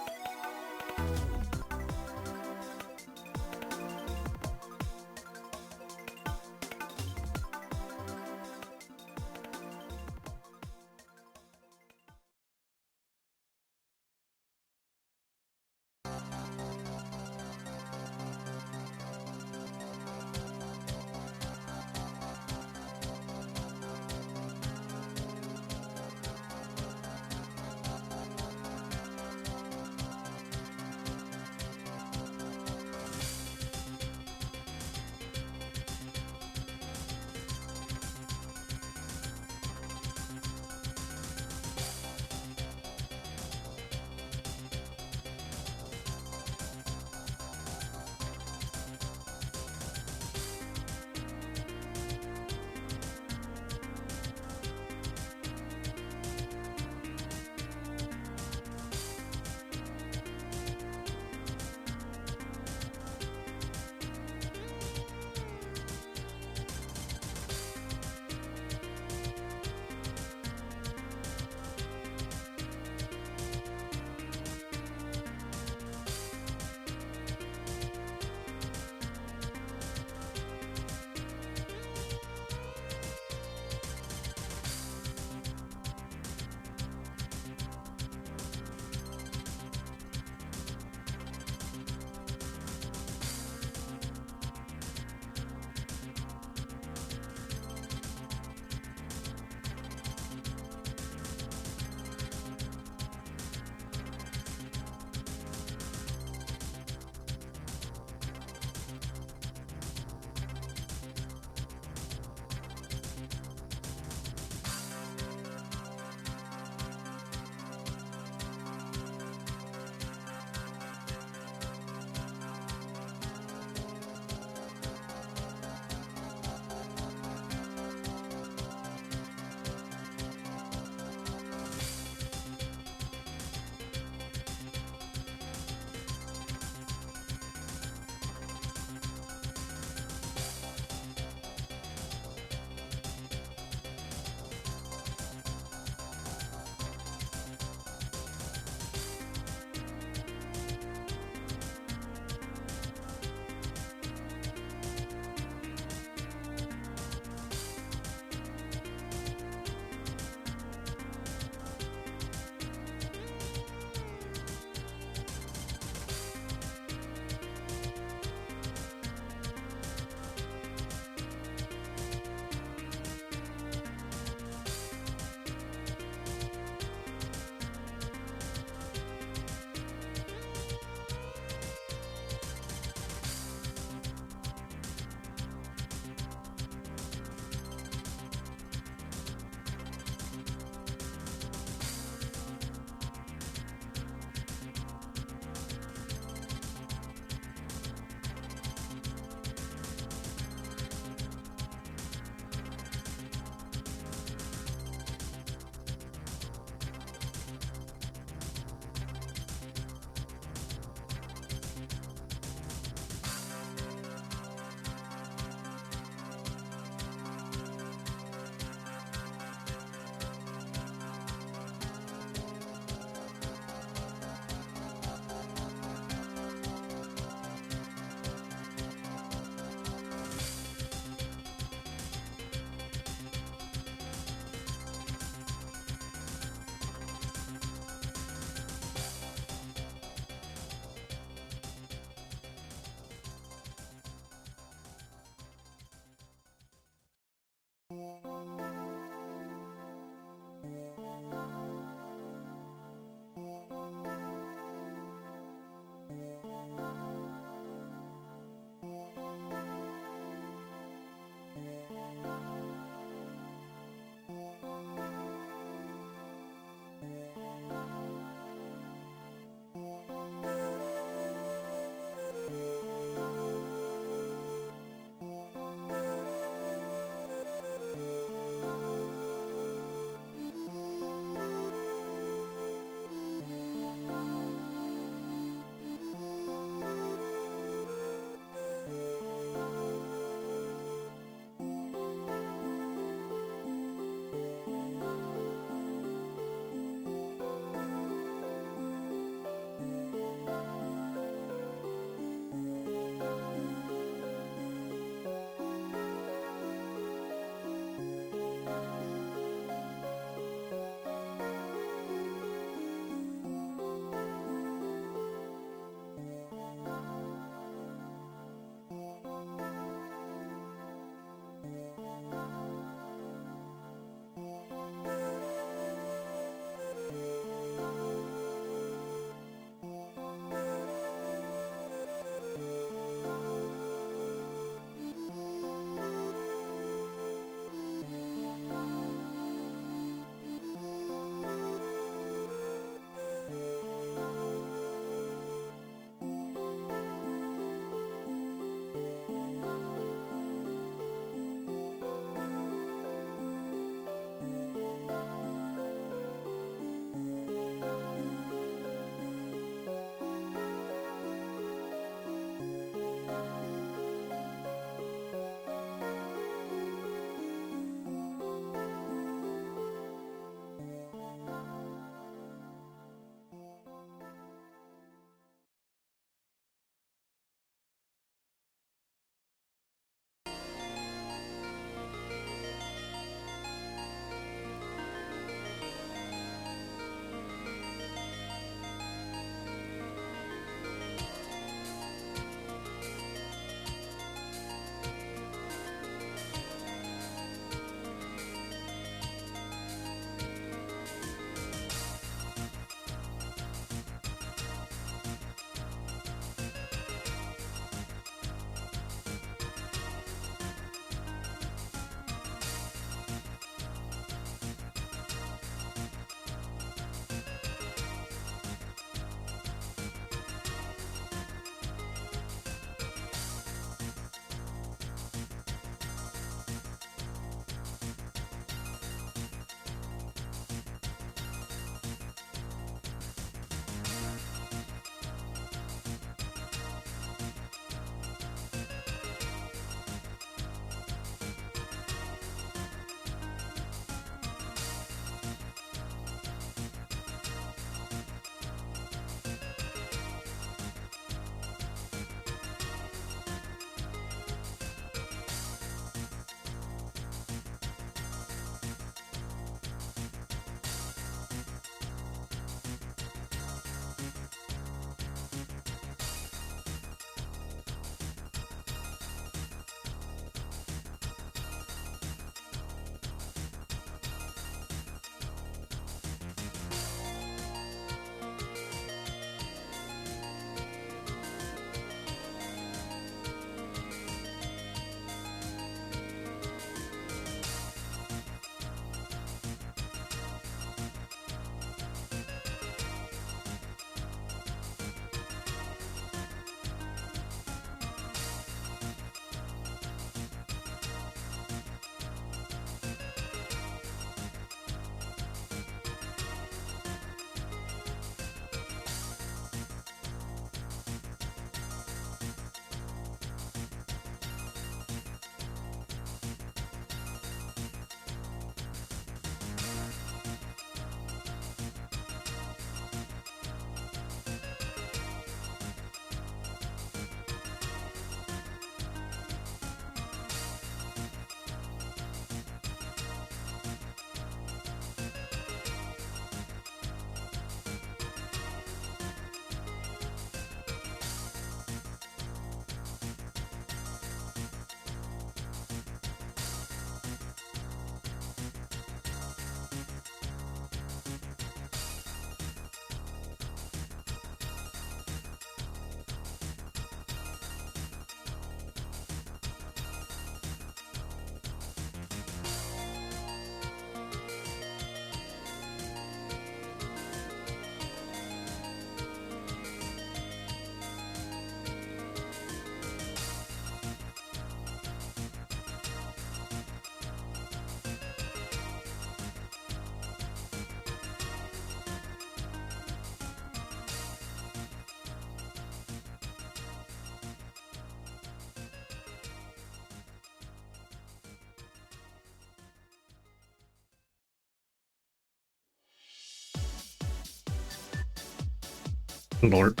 Lord.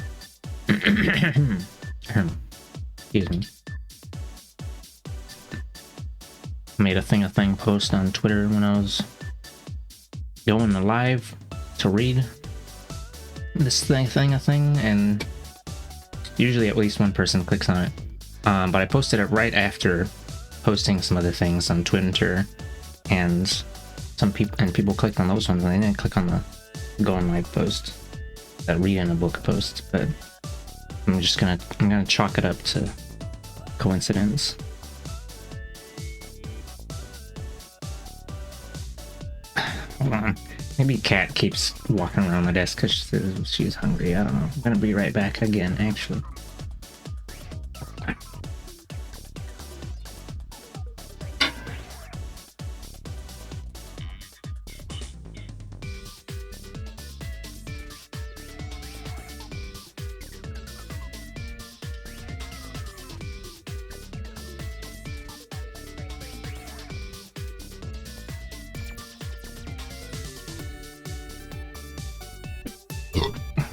Excuse me. Made a thing post on Twitter when I was going live to read this thing, and usually at least one person clicks on it. But I posted it right after posting some other things on Twitter, and people clicked on those ones, and they didn't click on the go on live post, that read in a book post. But I'm gonna chalk it up to coincidence. Hold on. Maybe Cat keeps walking around my desk because she's hungry. I don't know. I'm gonna be right back again, actually.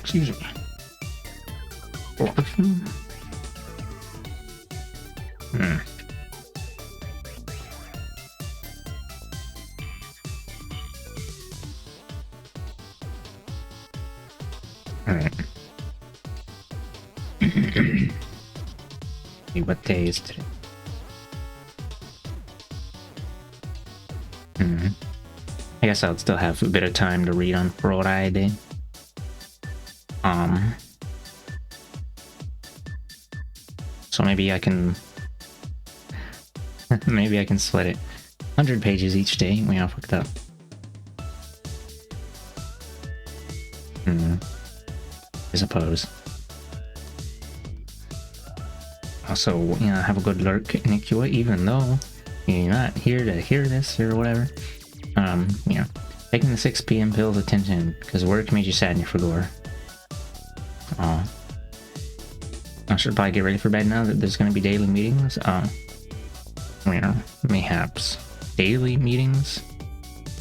Excuse me. Alright. See what day is today. I guess I'll still have a bit of time to read on Friday. So maybe I can split it. 100 pages each day. We all fucked up. I suppose. Also, have a good lurk, Nikua, even though you're not here to hear this or whatever. Taking the 6 p.m. pills attention because work made you sad and you forgot. I should probably get ready for bed now that there's going to be daily meetings. Mayhaps. Daily meetings?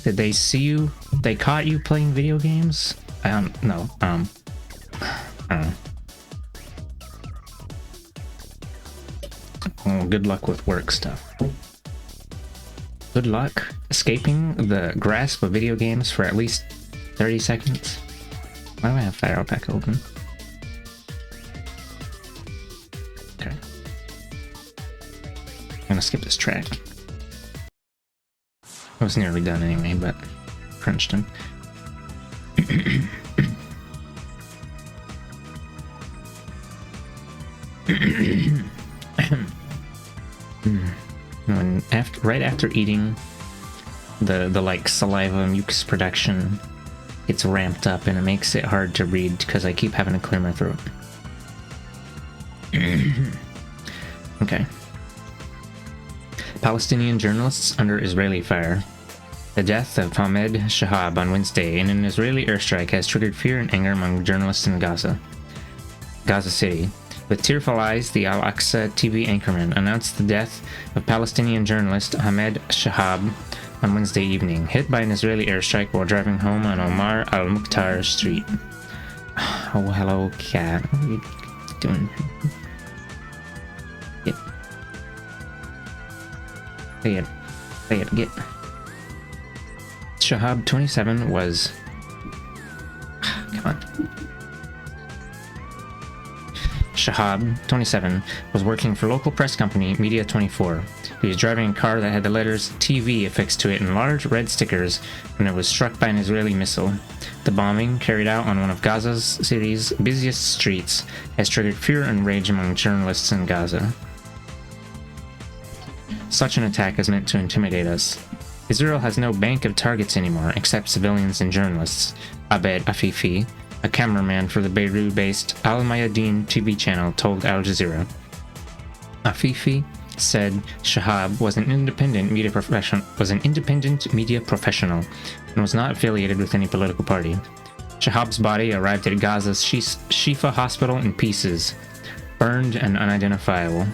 Did they see you? They caught you playing video games? No. Oh, good luck with work stuff. Good luck escaping the grasp of video games for at least 30 seconds. Why do I have Fire Pack open? Okay. I'm gonna skip this track. I was nearly done anyway, but crunched him. Right after eating, the like saliva mucus production gets ramped up and it makes it hard to read because I keep having to clear my throat. Okay. Palestinian journalists under Israeli fire. The death of Mohammed Shahab on Wednesday in an Israeli airstrike has triggered fear and anger among journalists in Gaza City. With tearful eyes, the Al-Aqsa TV anchorman announced the death of Palestinian journalist Mohammed Shahab on Wednesday evening, hit by an Israeli airstrike while driving home on Omer al-Mukhtar Street. Oh, hello, cat. What are you doing? Get. Say it, get. Shahab, 27, was... Come on. Shahab, 27, was working for local press company Media 24. He was driving a car that had the letters TV affixed to it in large red stickers when it was struck by an Israeli missile. The bombing, carried out on one of Gaza's city's busiest streets, has triggered fear and rage among journalists in Gaza. Such an attack is meant to intimidate us. Israel has no bank of targets anymore except civilians and journalists, Abed Afifi, a cameraman for the Beirut-based Al Mayadeen TV channel, told Al Jazeera. Afifi said Shahab was an independent media professional and was not affiliated with any political party. Shahab's body arrived at Gaza's Shifa hospital in pieces, burned and unidentifiable.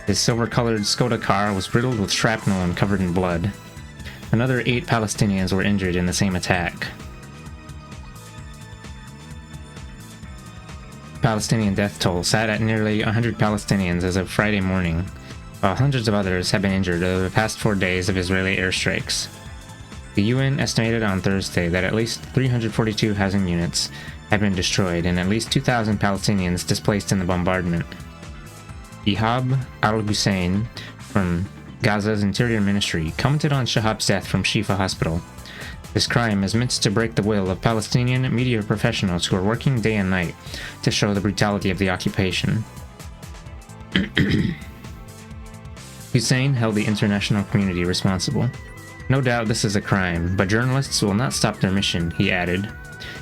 His silver-colored Skoda car was riddled with shrapnel and covered in blood. Another 8 Palestinians were injured in the same attack. Palestinian death toll sat at nearly 100 Palestinians as of Friday morning, while hundreds of others have been injured over the past 4 days of Israeli airstrikes. The UN estimated on Thursday that at least 342 housing units had been destroyed and at least 2,000 Palestinians displaced in the bombardment. Ihab al-Hussein from Gaza's Interior Ministry commented on Shahab's death from Shifa Hospital. This crime is meant to break the will of Palestinian media professionals who are working day and night to show the brutality of the occupation. Hussein held the international community responsible. No doubt this is a crime, but journalists will not stop their mission, he added.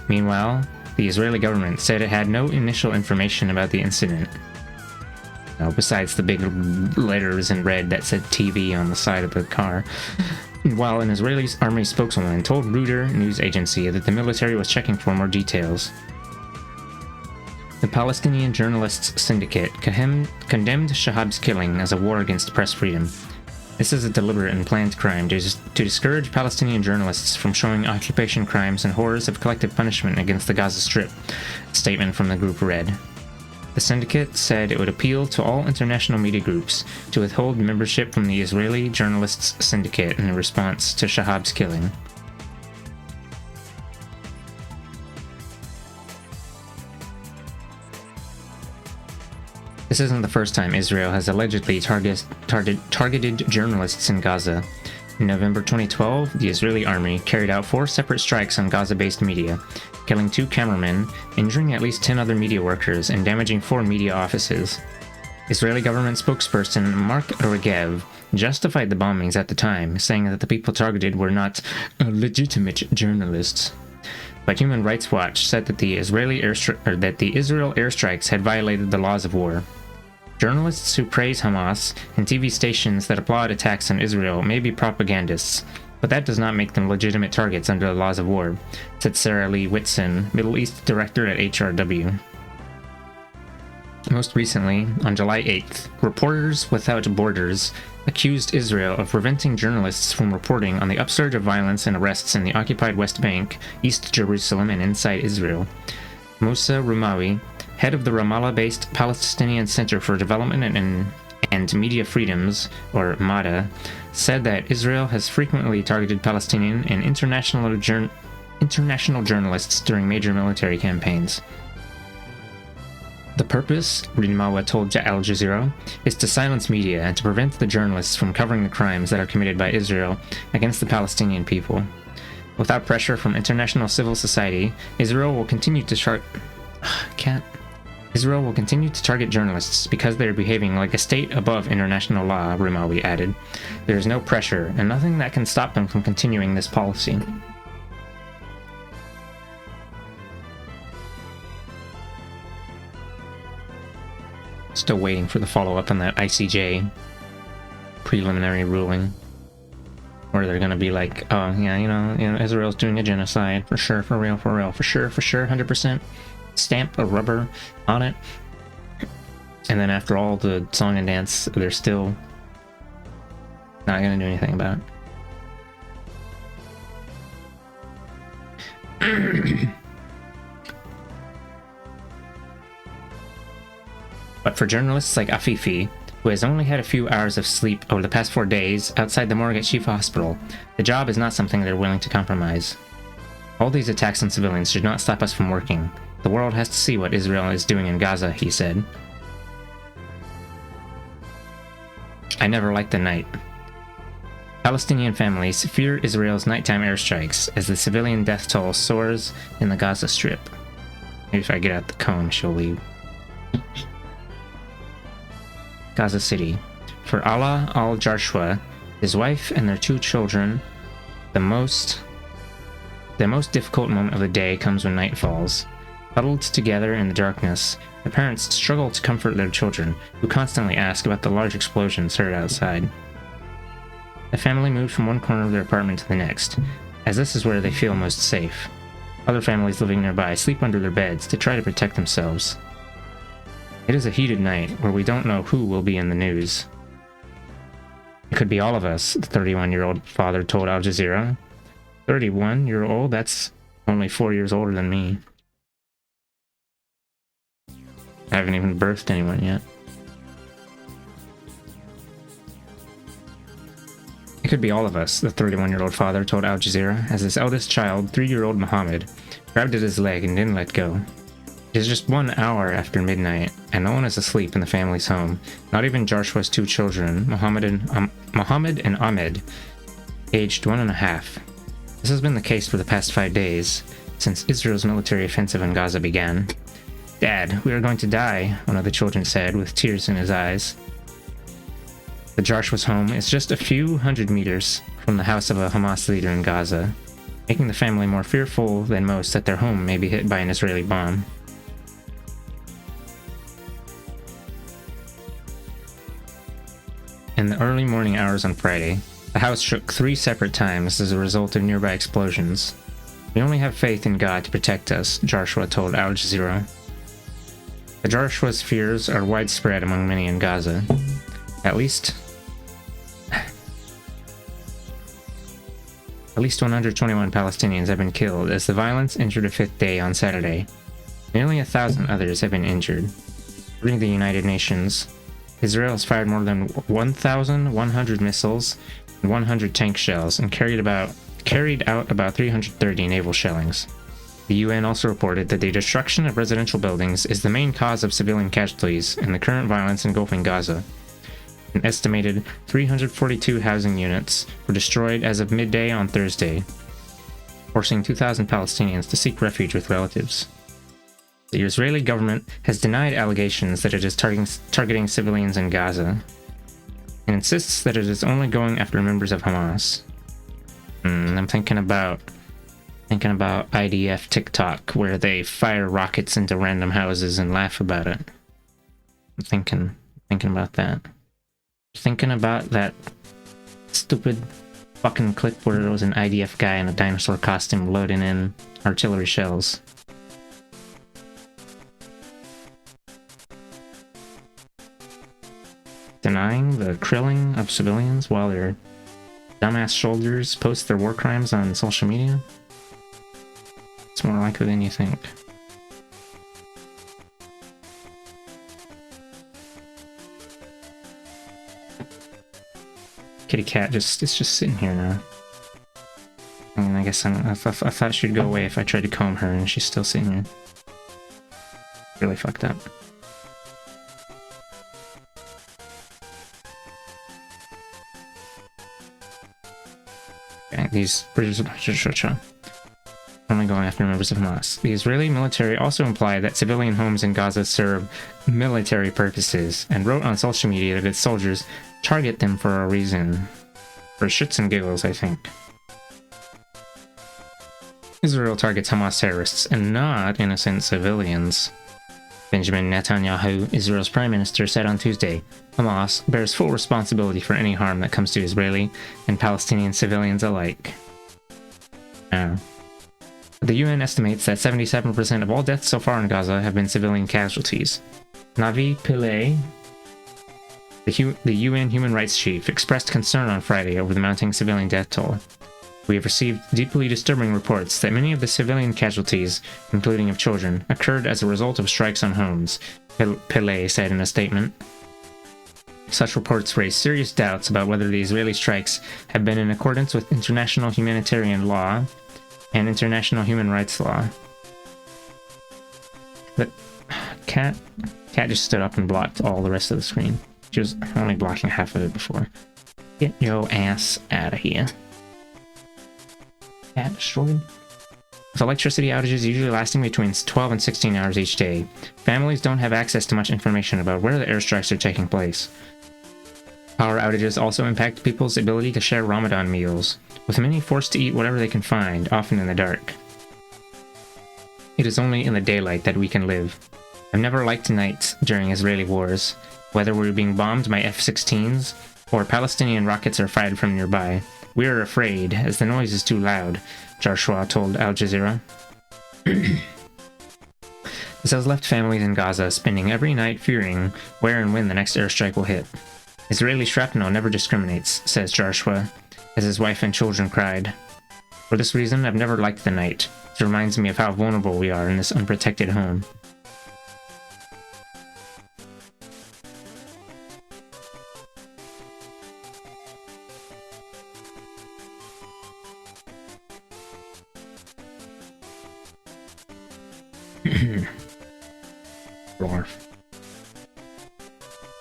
Meanwhile, the Israeli government said it had no initial information about the incident. Besides the big letters in red that said TV on the side of the car. While an Israeli army spokeswoman told Reuters news agency that the military was checking for more details. The Palestinian Journalists Syndicate condemned Shahab's killing as a war against press freedom. This is a deliberate and planned crime to discourage Palestinian journalists from showing occupation crimes and horrors of collective punishment against the Gaza Strip, a statement from the group read. The syndicate said it would appeal to all international media groups to withhold membership from the Israeli Journalists Syndicate in response to Shahab's killing. This isn't the first time Israel has allegedly targeted journalists in Gaza. In November 2012, the Israeli army carried out 4 separate strikes on Gaza-based media, killing 2 cameramen, injuring at least 10 other media workers, and damaging 4 media offices. Israeli government spokesperson Mark Regev justified the bombings at the time, saying that the people targeted were not legitimate journalists. But Human Rights Watch said that the Israel airstrikes had violated the laws of war. Journalists who praise Hamas and TV stations that applaud attacks on Israel may be propagandists, but that does not make them legitimate targets under the laws of war, said Sarah Lee Whitson, Middle East Director at HRW. Most recently, on July 8th, Reporters Without Borders accused Israel of preventing journalists from reporting on the upsurge of violence and arrests in the occupied West Bank, East Jerusalem, and inside Israel. Moussa Roumawi, head of the Ramallah-based Palestinian Center for Development and Media Freedoms, or MADA, said that Israel has frequently targeted Palestinian and international journalists during major military campaigns. The purpose, Roumawi told Al Jazeera, is to silence media and to prevent the journalists from covering the crimes that are committed by Israel against the Palestinian people. Without pressure from international civil society, Israel will continue to target journalists because they are behaving like a state above international law, Roumawi added. There is no pressure, and nothing that can stop them from continuing this policy. Still waiting for the follow-up on that ICJ preliminary ruling. Where they're gonna be like, oh, yeah, you know, Israel's doing a genocide, for sure, for real, for sure, 100%. Stamp a rubber on it. And then after all the song and dance, they're still not gonna do anything about it. But for journalists like Afifi, who has only had a few hours of sleep over the past 4 days outside the morgue at Shifa Hospital, the job is not something they're willing to compromise. All these attacks on civilians should not stop us from working. The world has to see what Israel is doing in Gaza, he said. I never liked the night. Palestinian families fear Israel's nighttime airstrikes as the civilian death toll soars in the Gaza Strip. Maybe if I get out the cone, she'll leave. Gaza City. For Ala al-Jarshwa, his wife and their 2 children, the most difficult moment of the day comes when night falls. Huddled together in the darkness, the parents struggle to comfort their children, who constantly ask about the large explosions heard outside. The family moved from one corner of their apartment to the next, as this is where they feel most safe. Other families living nearby sleep under their beds to try to protect themselves. It is a heated night where we don't know who will be in the news. It could be all of us, the 31-year-old father told Al Jazeera. 31-year-old? That's only 4 years older than me. haven't even birthed anyone yet. It could be all of us, the 31-year-old father told Al Jazeera, as his eldest child, 3-year-old Mohammed, grabbed at his leg and didn't let go. It is just 1 hour after midnight, and no one is asleep in the family's home, not even Joshua's 2 children, Mohammed and Ahmed, aged 1.5. This has been the case for the past 5 days, since Israel's military offensive in Gaza began. "Dad, we are going to die," one of the children said, with tears in his eyes. The Joshua's home is just a few hundred meters from the house of a Hamas leader in Gaza, making the family more fearful than most that their home may be hit by an Israeli bomb. In the early morning hours on Friday, the house shook 3 separate times as a result of nearby explosions. "We only have faith in God to protect us," Joshua told Al Jazeera. The Joshua's fears are widespread among many in Gaza. At least 121 Palestinians have been killed as the violence entered a 5th day on Saturday. Nearly 1,000 others have been injured. According to the United Nations, Israel has fired more than 1,100 missiles and 100 tank shells and carried out about 330 naval shellings. The UN also reported that the destruction of residential buildings is the main cause of civilian casualties in the current violence engulfing Gaza. An estimated 342 housing units were destroyed as of midday on Thursday, forcing 2,000 Palestinians to seek refuge with relatives. The Israeli government has denied allegations that it is targeting civilians in Gaza, and insists that it is only going after members of Hamas. I'm thinking about IDF TikTok, where they fire rockets into random houses and laugh about it. I'm thinking about that. Thinking about that stupid fucking clip where there was an IDF guy in a dinosaur costume loading in artillery shells. Denying the killing of civilians while their dumbass soldiers post their war crimes on social media? It's more likely than you think. Kitty cat is just sitting here now. I mean, I guess I thought she'd go away if I tried to comb her, and she's still sitting here. Really fucked up. Okay, these only going after members of Hamas. The Israeli military also implied that civilian homes in Gaza serve military purposes, and wrote on social media that its soldiers target them for a reason. For shits and giggles, I think. Israel targets Hamas terrorists and not innocent civilians. Benjamin Netanyahu, Israel's prime minister, said on Tuesday, Hamas bears full responsibility for any harm that comes to Israeli and Palestinian civilians alike. The UN estimates that 77% of all deaths so far in Gaza have been civilian casualties. Navi Pillay, the UN human rights chief, expressed concern on Friday over the mounting civilian death toll. "We have received deeply disturbing reports that many of the civilian casualties, including of children, occurred as a result of strikes on homes," Pillay said in a statement. Such reports raise serious doubts about whether the Israeli strikes have been in accordance with international humanitarian law and international human rights law. But Cat just stood up and blocked all the rest of the screen. She was only blocking half of it before. Get your ass out of here. Cat destroyed. With electricity outages usually lasting between 12 and 16 hours each day, families don't have access to much information about where the airstrikes are taking place. Power outages also impact people's ability to share Ramadan meals, with many forced to eat whatever they can find, often in the dark. It is only in the daylight that we can live. I've never liked nights during Israeli wars, whether we're being bombed by F-16s or Palestinian rockets are fired from nearby. We are afraid, as the noise is too loud, Joshua told Al Jazeera. This has left families in Gaza spending every night fearing where and when the next airstrike will hit. Israeli shrapnel never discriminates, says Joshua, as his wife and children cried. For this reason, I've never liked the night. It reminds me of how vulnerable we are in this unprotected home.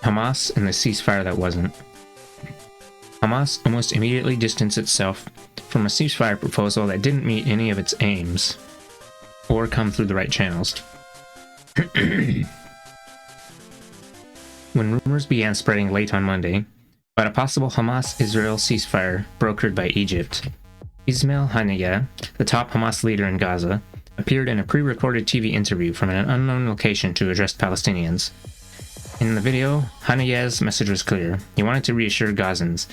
Hamas and the ceasefire that wasn't. Hamas almost immediately distanced itself from a ceasefire proposal that didn't meet any of its aims or come through the right channels. When rumors began spreading late on Monday about a possible Hamas-Israel ceasefire brokered by Egypt, Ismail Haniyeh, the top Hamas leader in Gaza, appeared in a pre-recorded TV interview from an unknown location to address Palestinians. In the video, Haniyeh's message was clear. He wanted to reassure Gazans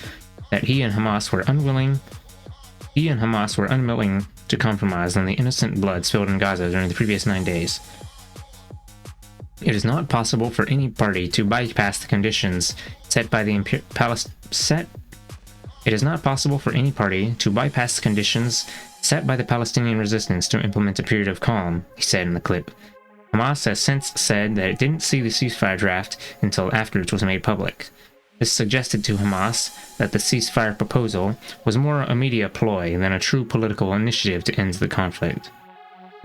that he and Hamas were unwilling to compromise on the innocent blood spilled in Gaza during the previous 9 days. It is not possible for any party to bypass the conditions set by the Palestinian resistance to implement a period of calm, he said in the clip. Hamas has since said that it didn't see the ceasefire draft until after it was made public. This suggested to Hamas that the ceasefire proposal was more a media ploy than a true political initiative to end the conflict.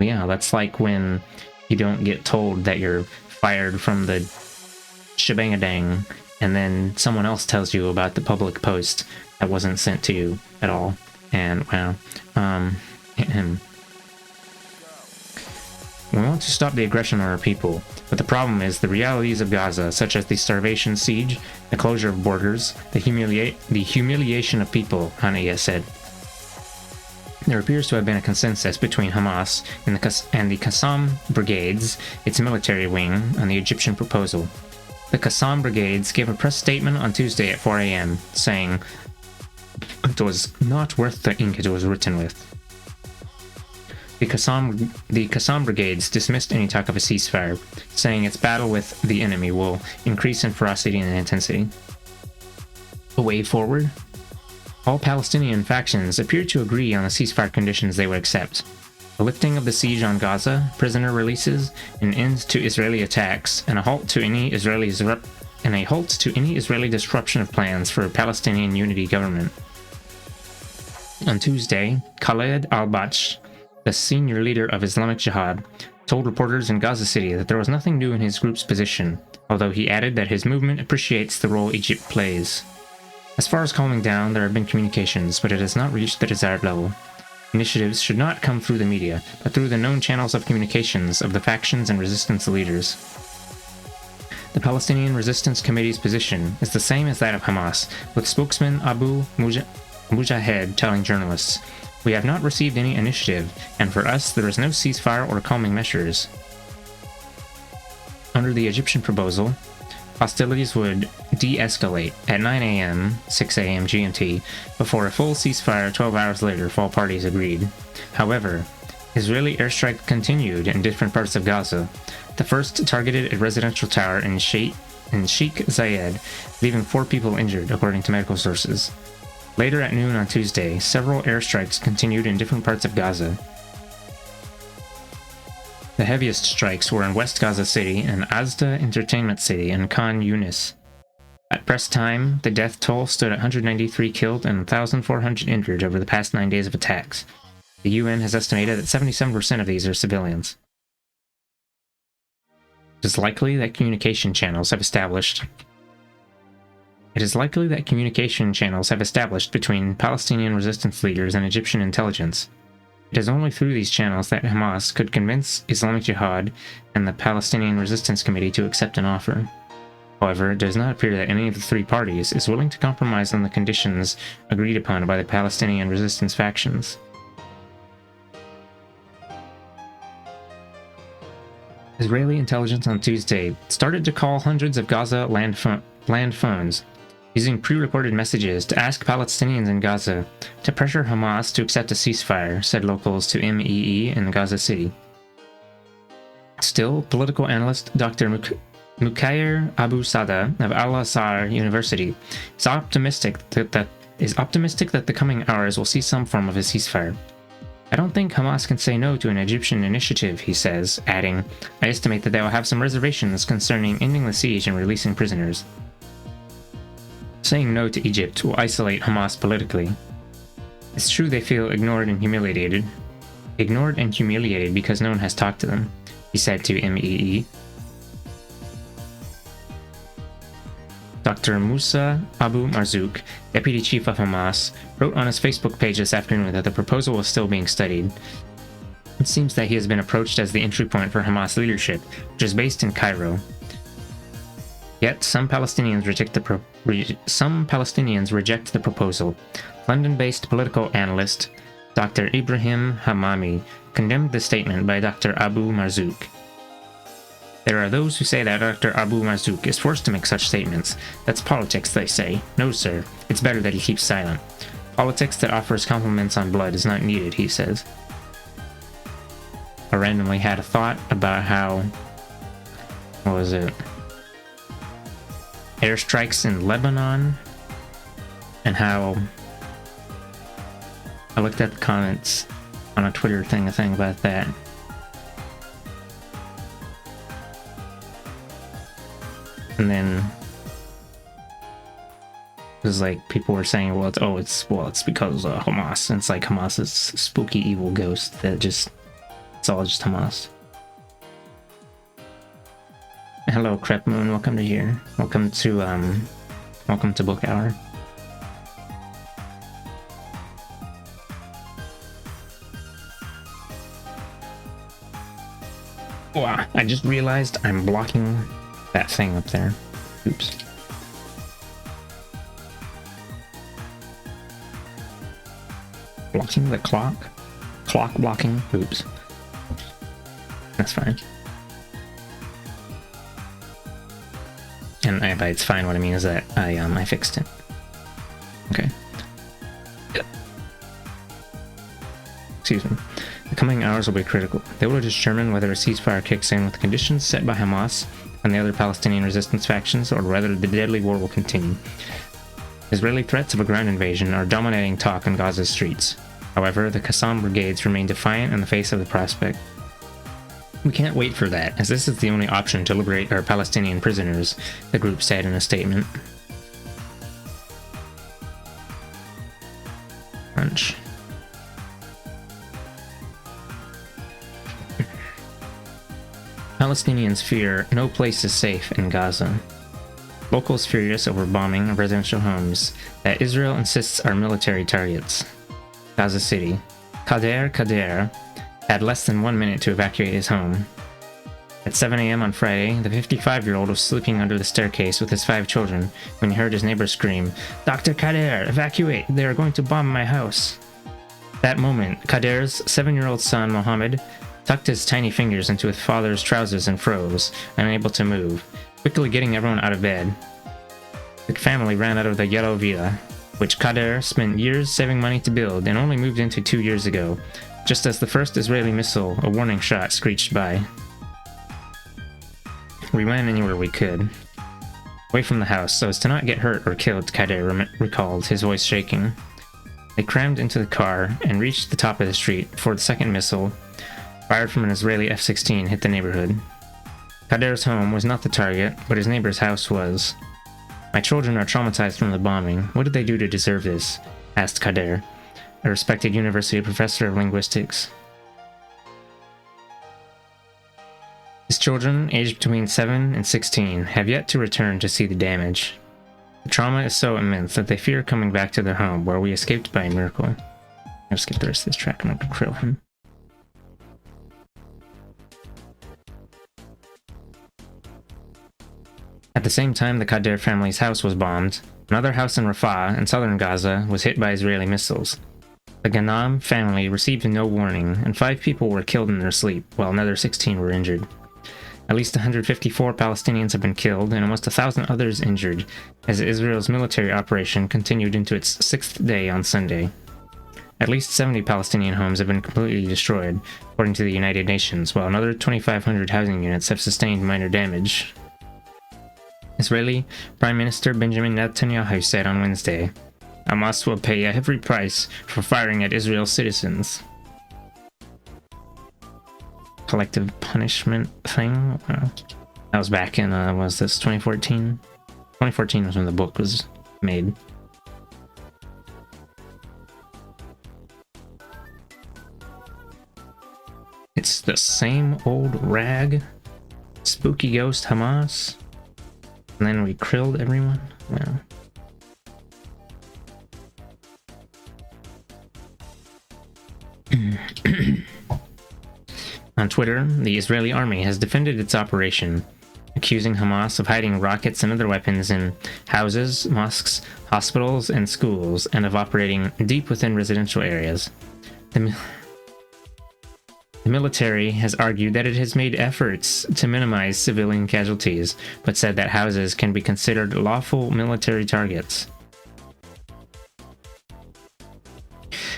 Yeah, that's like when you don't get told that you're fired from the shebangadang, and then someone else tells you about the public post that wasn't sent to you at all. And, well, we want to stop the aggression on our people, but the problem is the realities of Gaza, such as the starvation siege, the closure of borders, the humiliation of people, Haniyeh said. There appears to have been a consensus between Hamas and the Qassam brigades, its military wing, on the Egyptian proposal. The Qassam brigades gave a press statement on Tuesday at 4 a.m., saying it was not worth the ink it was written with. The Qassam brigades dismissed any talk of a ceasefire, saying its battle with the enemy will increase in ferocity and intensity. A way forward? All Palestinian factions appear to agree on the ceasefire conditions they would accept: the lifting of the siege on Gaza, prisoner releases, an end to Israeli attacks, and a halt to any Israeli disruption of plans for a Palestinian unity government. On Tuesday, Khaled al-Batsh, the senior leader of Islamic Jihad, told reporters in Gaza City that there was nothing new in his group's position, although he added that his movement appreciates the role Egypt plays. As far as calming down, there have been communications, but it has not reached the desired level. Initiatives should not come through the media, but through the known channels of communications of the factions and resistance leaders. The Palestinian Resistance Committee's position is the same as that of Hamas, with spokesman Abu Mujahed telling journalists, "We have not received any initiative, and for us there is no ceasefire or calming measures." Under the Egyptian proposal, hostilities would de-escalate at 9 a.m., 6 a.m. GMT, before a full ceasefire 12 hours later if all parties agreed. However, Israeli airstrike continued in different parts of Gaza. The first targeted a residential tower in Sheikh Zayed, leaving 4 people injured, according to medical sources. Later at noon on Tuesday, several airstrikes continued in different parts of Gaza. The heaviest strikes were in West Gaza City and Asda Entertainment City and Khan Yunis. At press time, the death toll stood at 193 killed and 1,400 injured over the past 9 days of attacks. The UN has estimated that 77% of these are civilians. It is likely that communication channels have established between Palestinian resistance leaders and Egyptian intelligence. It is only through these channels that Hamas could convince Islamic Jihad and the Palestinian Resistance Committee to accept an offer. However, it does not appear that any of the 3 parties is willing to compromise on the conditions agreed upon by the Palestinian resistance factions. Israeli intelligence on Tuesday started to call hundreds of Gaza land phones, using pre-recorded messages to ask Palestinians in Gaza to pressure Hamas to accept a ceasefire, said locals to MEE in Gaza City. Still, political analyst Dr. Mukayyer Abu Sada of Al-Azhar University is optimistic that the coming hours will see some form of a ceasefire. "I don't think Hamas can say no to an Egyptian initiative," he says, adding, "I estimate that they will have some reservations concerning ending the siege and releasing prisoners." Saying no to Egypt will isolate Hamas politically. It's true they feel ignored and humiliated because no one has talked to them. he said to MEE. Dr. Musa Abu Marzouk, deputy chief of Hamas, wrote on his Facebook page this afternoon that the proposal was still being studied. It seems that he has been approached as the entry point for Hamas leadership, which is based in Cairo. Yet some Palestinians reject the proposal. London-based political analyst Dr. Ibrahim Hamami condemned the statement by Dr. Abu Marzouk. There are those who say that Dr. Abu Marzouk is forced to make such statements. That's politics, they say. No, sir. It's better that he keeps silent. Politics that offers compliments on blood is not needed, he says. I randomly had a thought about how... what was it? Airstrikes in Lebanon, and how... I looked at the comments on a Twitter thing about that. And then it was like people were saying, well, it's because Hamas. And it's like Hamas is a spooky evil ghost that just, it's all just Hamas. Hello, Crep Moon. Welcome to here. Welcome to Book Hour. Wow, I just realized I'm blocking that thing up there. Oops. Blocking the clock? Clock blocking? Oops. That's fine. And by it's fine, what I mean is that I fixed it. Okay. Excuse me. The coming hours will be critical. They will determine whether a ceasefire kicks in with the conditions set by Hamas and the other Palestinian resistance factions, or whether the deadly war will continue. Israeli threats of a ground invasion are dominating talk in Gaza's streets. However, the Qassam brigades remain defiant in the face of the prospect. We can't wait for that, as this is the only option to liberate our Palestinian prisoners, the group said in a statement. Crunch. Palestinians fear no place is safe in Gaza. Locals furious over bombing of residential homes that Israel insists are military targets. Gaza City. Kader had less than 1 minute to evacuate his home. At 7 a.m. on Friday, the 55-year-old was sleeping under the staircase with his 5 children when he heard his neighbor scream, "Dr. Kader, evacuate! They are going to bomb my house!" That moment, Kader's 7-year-old son, Mohammed, tucked his tiny fingers into his father's trousers and froze, unable to move, quickly getting everyone out of bed. The family ran out of the yellow villa, which Kader spent years saving money to build and only moved into 2 years ago, just as the first Israeli missile, a warning shot, screeched by. We ran anywhere we could, away from the house, so as to not get hurt or killed, Kader recalled, his voice shaking. They crammed into the car and reached the top of the street before the second missile, fired from an Israeli F-16, hit the neighborhood. Kader's home was not the target, but his neighbor's house was. "My children are traumatized from the bombing. What did they do to deserve this?" asked Kader, a respected university professor of linguistics. His children, aged between 7 and 16, have yet to return to see the damage. The trauma is so immense that they fear coming back to their home, where we escaped by a miracle. I'll skip the rest of this track and I'm gonna krill him. At the same time the Kader family's house was bombed, another house in Rafah in southern Gaza was hit by Israeli missiles. The Ghanem family received no warning, and 5 people were killed in their sleep, while another 16 were injured. At least 154 Palestinians have been killed and almost 1,000 others injured, as Israel's military operation continued into its 6th day on Sunday. At least 70 Palestinian homes have been completely destroyed, according to the United Nations, while another 2,500 housing units have sustained minor damage. Israeli Prime Minister Benjamin Netanyahu said on Wednesday, "Hamas will pay a heavy price for firing at Israel's citizens." Collective punishment thing? That was back in, was this 2014? 2014 was when the book was made. It It's the same old rag. Spooky ghost Hamas. And then we krilled everyone. Wow. On Twitter, the Israeli army has defended its operation, accusing Hamas of hiding rockets and other weapons in houses, mosques, hospitals, and schools, and of operating deep within residential areas. The military has argued that it has made efforts to minimize civilian casualties, but said that houses can be considered lawful military targets.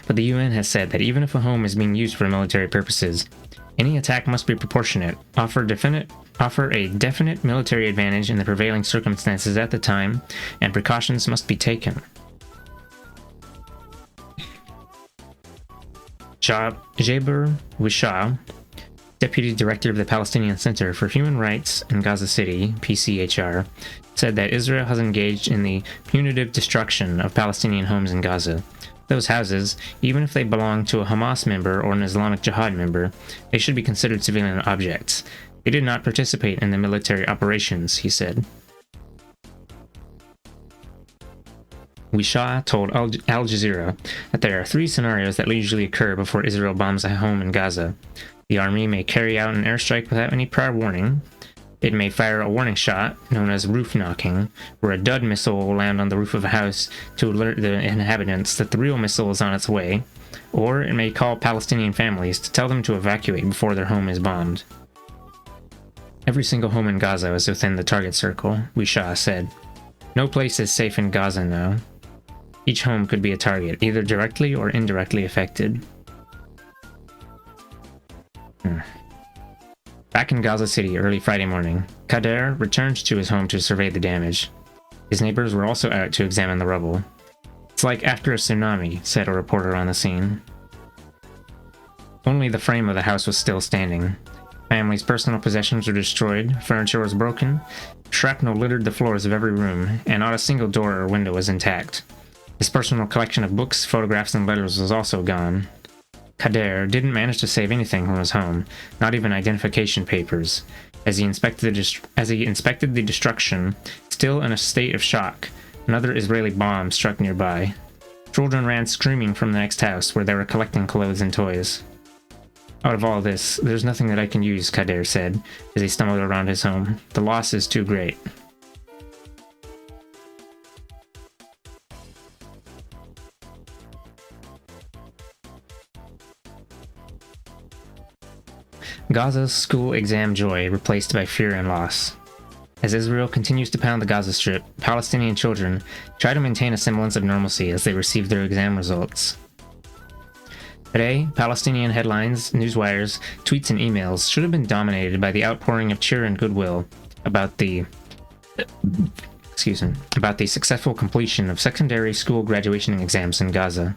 But the UN has said that even if a home is being used for military purposes, any attack must be proportionate, offer a definite military advantage in the prevailing circumstances at the time, and precautions must be taken. Jaber Wishah, deputy director of the Palestinian Center for Human Rights in Gaza City, PCHR, said that Israel has engaged in the punitive destruction of Palestinian homes in Gaza. Those houses, even if they belong to a Hamas member or an Islamic Jihad member, they should be considered civilian objects. They did not participate in the military operations, he said. Wishah told Al Jazeera that there are 3 scenarios that usually occur before Israel bombs a home in Gaza. The army may carry out an airstrike without any prior warning. It may fire a warning shot, known as roof knocking, where a dud missile will land on the roof of a house to alert the inhabitants that the real missile is on its way, or it may call Palestinian families to tell them to evacuate before their home is bombed. Every single home in Gaza is within the target circle, Wishah said. No place is safe in Gaza now. Each home could be a target, either directly or indirectly affected. Back in Gaza City early Friday morning, Kader returned to his home to survey the damage. His neighbors were also out to examine the rubble. It's like after a tsunami, said a reporter on the scene. Only the frame of the house was still standing. Family's personal possessions were destroyed, furniture was broken, shrapnel littered the floors of every room, and not a single door or window was intact. His personal collection of books, photographs, and letters was also gone. Kader didn't manage to save anything from his home, not even identification papers. As he inspected the destruction, still in a state of shock, another Israeli bomb struck nearby. Children ran screaming from the next house, where they were collecting clothes and toys. Out of all this, there's nothing that I can use, Kader said, as he stumbled around his home. The loss is too great. Gaza's school exam joy replaced by fear and loss. As Israel continues to pound the Gaza Strip, Palestinian children try to maintain a semblance of normalcy as they receive their exam results. Today, Palestinian headlines, newswires, tweets, and emails should have been dominated by the outpouring of cheer and goodwill about the successful completion of secondary school graduation exams in Gaza.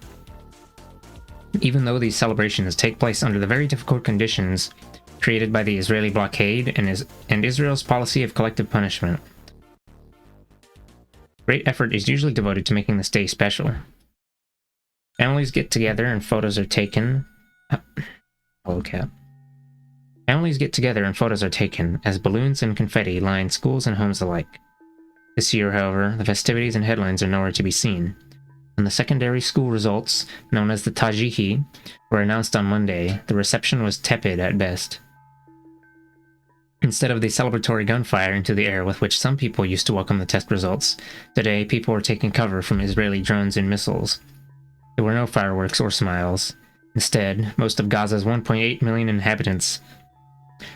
Even though these celebrations take place under the very difficult conditions created by the Israeli blockade and Israel's policy of collective punishment, great effort is usually devoted to making this day special. Families get together and photos are taken. Families get together and photos are taken as balloons and confetti line schools and homes alike. This year, however, the festivities and headlines are nowhere to be seen. When the secondary school results, known as the Tajihi, were announced on Monday, the reception was tepid at best. Instead of the celebratory gunfire into the air with which some people used to welcome the test results, today people were taking cover from Israeli drones and missiles. There were no fireworks or smiles. Instead, most of Gaza's 1.8 million inhabitants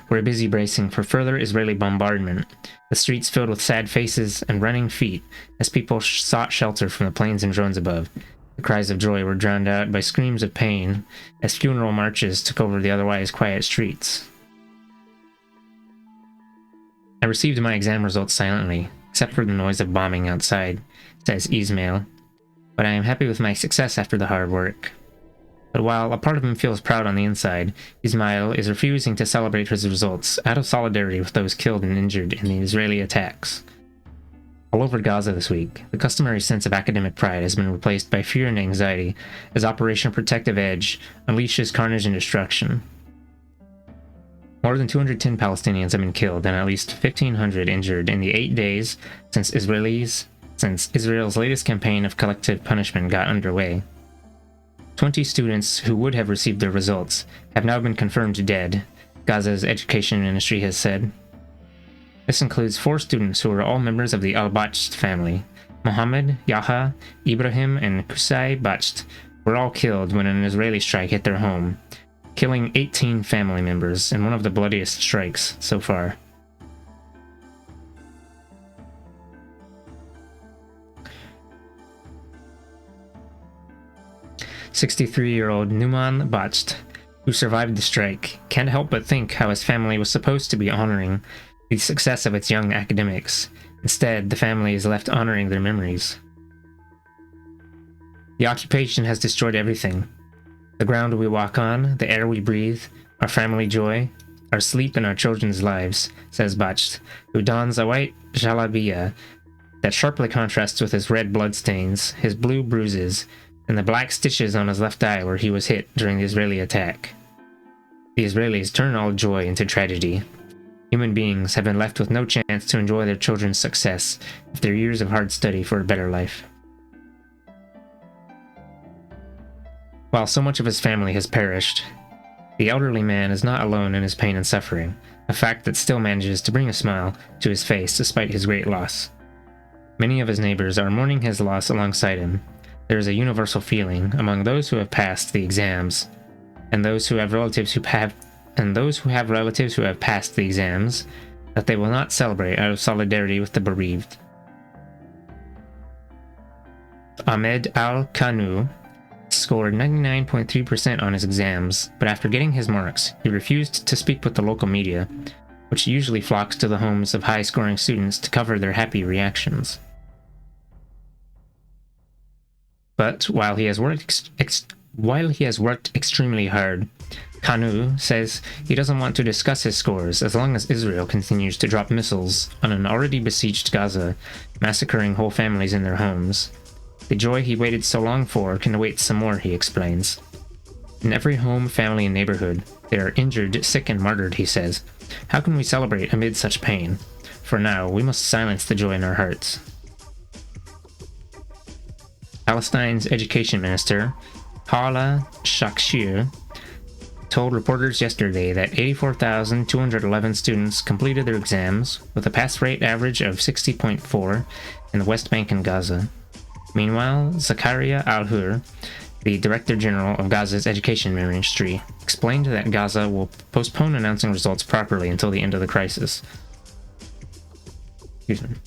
were busy bracing for further Israeli bombardment, the streets filled with sad faces and running feet as people sought shelter from the planes and drones above. The cries of joy were drowned out by screams of pain as funeral marches took over the otherwise quiet streets. I received my exam results silently, except for the noise of bombing outside, says Ismail, but I am happy with my success after the hard work. But while a part of him feels proud on the inside, Ismail is refusing to celebrate his results out of solidarity with those killed and injured in the Israeli attacks. All over Gaza this week, the customary sense of academic pride has been replaced by fear and anxiety as Operation Protective Edge unleashes carnage and destruction. More than 210 Palestinians have been killed and at least 1,500 injured in the 8 days since Israel's latest campaign of collective punishment got underway. 20 students who would have received their results have now been confirmed dead, Gaza's education ministry has said. This includes 4 students who are all members of the al-Bacht family. Mohammed, Yahya, Ibrahim, and Qusay Bacht were all killed when an Israeli strike hit their home, killing 18 family members in one of the bloodiest strikes so far. "63-year-old Numan Bacht, who survived the strike, can't help but think how his family was supposed to be honoring the success of its young academics. Instead, the family is left honoring their memories. The occupation has destroyed everything. The ground we walk on, the air we breathe, our family joy, our sleep and our children's lives," says Bacht, who dons a white jalabiya that sharply contrasts with his red bloodstains, his blue bruises, and the black stitches on his left eye where he was hit during the Israeli attack. The Israelis turn all joy into tragedy. Human beings have been left with no chance to enjoy their children's success after years of hard study for a better life. While so much of his family has perished, the elderly man is not alone in his pain and suffering, a fact that still manages to bring a smile to his face despite his great loss. Many of his neighbors are mourning his loss alongside him. There is a universal feeling among those who have passed the exams, and those who have relatives who have passed the exams, that they will not celebrate out of solidarity with the bereaved. Ahmed Al-Kanu scored 99.3% on his exams, but after getting his marks, he refused to speak with the local media, which usually flocks to the homes of high-scoring students to cover their happy reactions. But while he has worked extremely hard, Kanu says he doesn't want to discuss his scores as long as Israel continues to drop missiles on an already besieged Gaza, massacring whole families in their homes. The joy he waited so long for can await some more, he explains. In every home, family, and neighborhood, they are injured, sick, and martyred, he says. How can we celebrate amid such pain? For now, we must silence the joy in our hearts. Palestine's education minister, Hala Shakshir, told reporters yesterday that 84,211 students completed their exams, with a pass rate average of 60.4 in the West Bank and Gaza. Meanwhile, Zakaria Al-Hur, the Director General of Gaza's education ministry, explained that Gaza will postpone announcing results properly until the end of the crisis. Excuse me.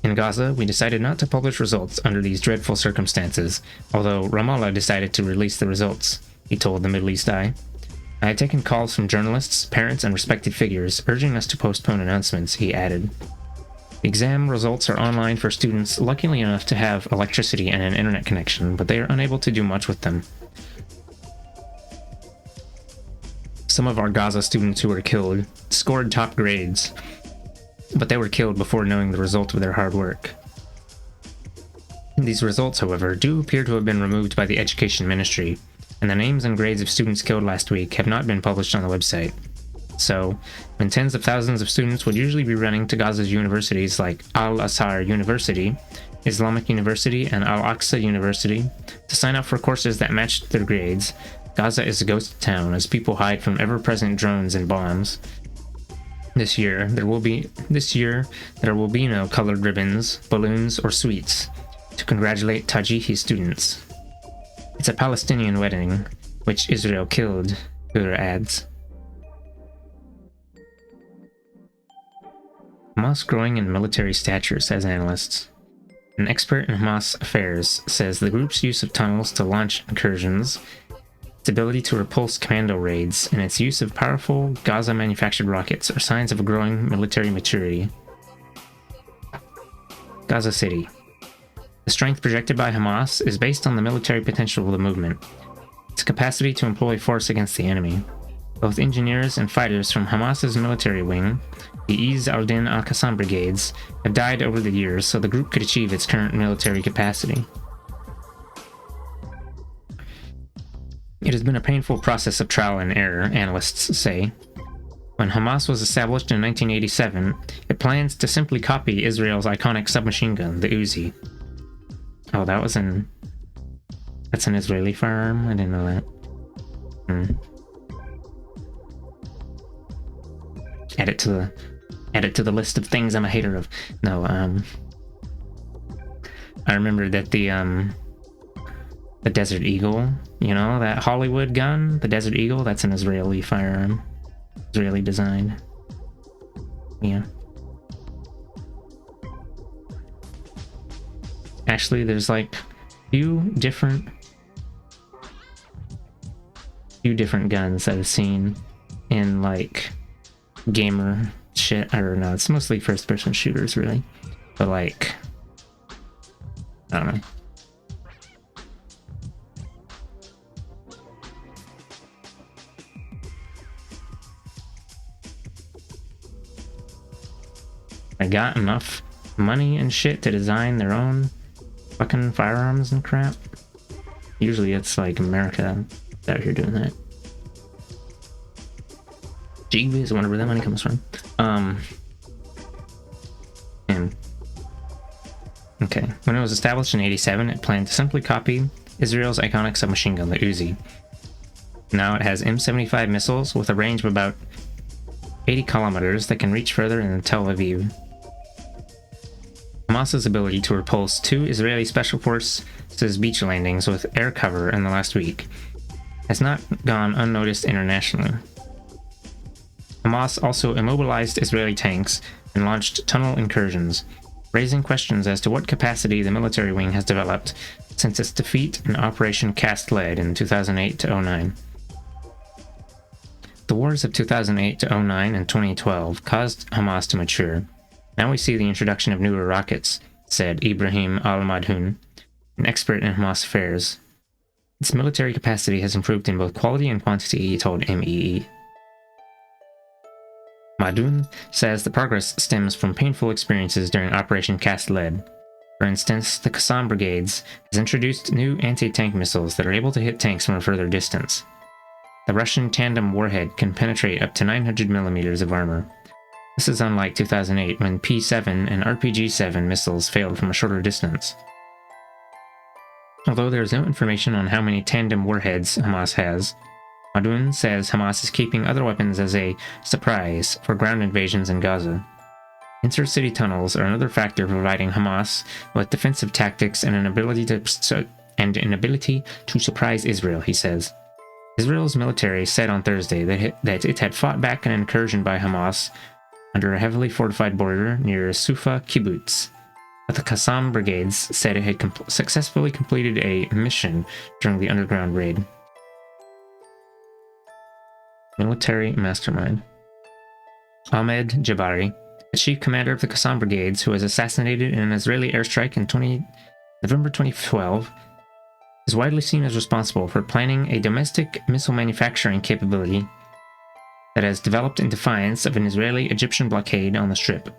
In Gaza, we decided not to publish results under these dreadful circumstances, although Ramallah decided to release the results, he told the Middle East Eye. I had taken calls from journalists, parents, and respected figures urging us to postpone announcements, he added. The exam results are online for students lucky enough to have electricity and an internet connection, but they are unable to do much with them. Some of our Gaza students who were killed scored top grades, but they were killed before knowing the result of their hard work. These results, however, do appear to have been removed by the Education Ministry, and the names and grades of students killed last week have not been published on the website. So, when tens of thousands of students would usually be running to Gaza's universities like Al-Azhar University, Islamic University, and Al-Aqsa University to sign up for courses that matched their grades, Gaza is a ghost town as people hide from ever-present drones and bombs. This year, there will be no colored ribbons, balloons, or sweets to congratulate Tajihi students. It's a Palestinian wedding, which Israel killed, Hur adds. Hamas growing in military stature, says analysts. An expert in Hamas affairs says the group's use of tunnels to launch incursions, its ability to repulse commando raids, and its use of powerful Gaza-manufactured rockets are signs of a growing military maturity. Gaza City. The strength projected by Hamas is based on the military potential of the movement, its capacity to employ force against the enemy. Both engineers and fighters from Hamas's military wing, the Izz al-Din al-Qassam brigades, have died over the years so the group could achieve its current military capacity. It has been a painful process of trial and error, analysts say. When Hamas was established in 1987, it plans to simply copy Israel's iconic submachine gun, the Uzi. Oh, that's an Israeli firearm? I didn't know that. Add it to the list of things I'm a hater of. No, I remember that the Desert Eagle, you know, that Hollywood gun, the Desert Eagle, that's an Israeli firearm. Israeli designed. Yeah. Actually, there's like few different guns that I've seen in like gamer shit. I don't know, it's mostly first person shooters really, but like I don't know. I got enough money and shit to design their own fucking firearms and crap. Usually it's like America out here doing that. Jeez, is whenever that money comes from. And okay, when it was established in 87, it planned to simply copy Israel's iconic submachine gun, the Uzi. Now it has M75 missiles with a range of about 80 kilometers that can reach further than Tel Aviv. Hamas's ability to repulse 2 Israeli Special Forces beach landings with air cover in the last week has not gone unnoticed internationally. Hamas also immobilized Israeli tanks and launched tunnel incursions, raising questions as to what capacity the military wing has developed since its defeat in Operation Cast Lead in 2008-09. The wars of 2008-09 and 2012 caused Hamas to mature. Now we see the introduction of newer rockets, said Ibrahim al-Madhoun, an expert in Hamas affairs. Its military capacity has improved in both quality and quantity, he told MEE. Madhoun says the progress stems from painful experiences during Operation Cast Lead. For instance, the Qassam Brigades has introduced new anti-tank missiles that are able to hit tanks from a further distance. The Russian tandem warhead can penetrate up to 900 millimeters of armor. This is unlike 2008 when P-7 and RPG-7 missiles failed from a shorter distance. Although there is no information on how many tandem warheads Hamas has, Madhoun says Hamas is keeping other weapons as a surprise for ground invasions in Gaza. Inter-city tunnels are another factor providing Hamas with defensive tactics and an ability to surprise Israel, he says. Israel's military said on Thursday that it had fought back an incursion by Hamas under a heavily fortified border near Sufa kibbutz, but the Qassam Brigades said it had successfully completed a mission during the underground raid. Military mastermind. Ahmed Jabari, the chief commander of the Qassam Brigades, who was assassinated in an Israeli airstrike in November 2012, is widely seen as responsible for planning a domestic missile manufacturing capability that has developed in defiance of an Israeli-Egyptian blockade on the Strip.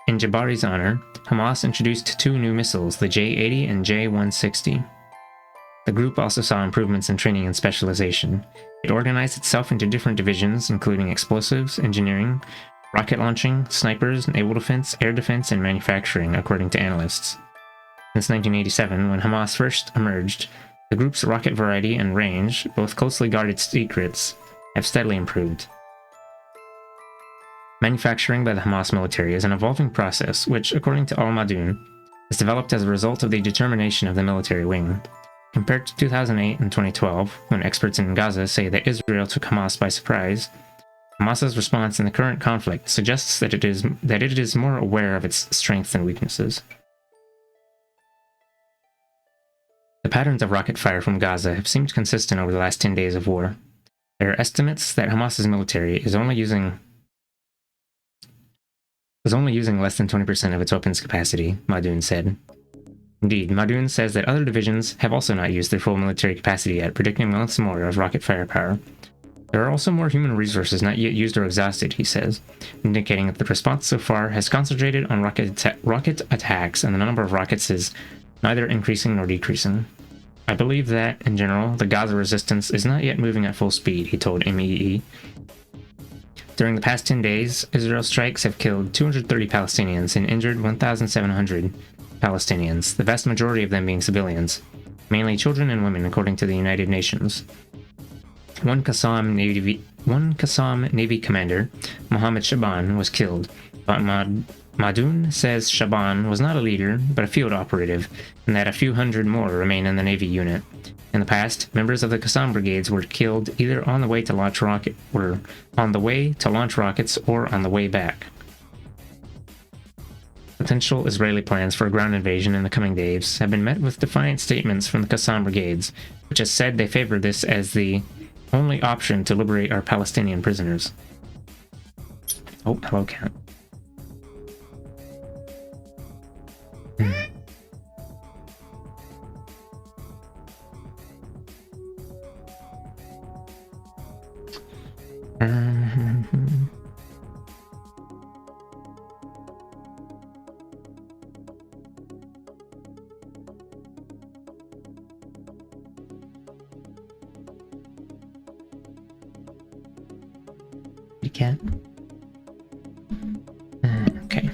In Jabari's honor, Hamas introduced 2 new missiles, the J-80 and J-160. The group also saw improvements in training and specialization. It organized itself into different divisions, including explosives, engineering, rocket launching, snipers, naval defense, air defense, and manufacturing, according to analysts. Since 1987, when Hamas first emerged, the group's rocket variety and range, both closely guarded secrets, have steadily improved. Manufacturing by the Hamas military is an evolving process which, according to al-Madhoun, is developed as a result of the determination of the military wing. Compared to 2008 and 2012, when experts in Gaza say that Israel took Hamas by surprise, Hamas's response in the current conflict suggests that it is more aware of its strengths and weaknesses. The patterns of rocket fire from Gaza have seemed consistent over the last 10 days of war. There are estimates that Hamas's military is only using less than 20% of its weapons capacity, Madhoun said. Indeed, Madhoun says that other divisions have also not used their full military capacity yet, predicting months more of rocket firepower. There are also more human resources not yet used or exhausted, he says, indicating that the response so far has concentrated on rocket attacks and the number of rockets is neither increasing nor decreasing. I believe that, in general, the Gaza resistance is not yet moving at full speed, he told MEE. During the past 10 days, Israel's strikes have killed 230 Palestinians and injured 1,700 Palestinians, the vast majority of them being civilians, mainly children and women, according to the United Nations. One Qassam Navy commander, Mohammed Shaban, was killed, but Madoun says Shaban was not a leader, but a field operative, and that a few hundred more remain in the Navy unit. In the past, members of the Qassam brigades were killed either on the way to launch rockets or on the way back. Potential Israeli plans for a ground invasion in the coming days have been met with defiant statements from the Qassam brigades, which has said they favor this as the only option to liberate our Palestinian prisoners. Oh, hello, cat. You can't. Okay.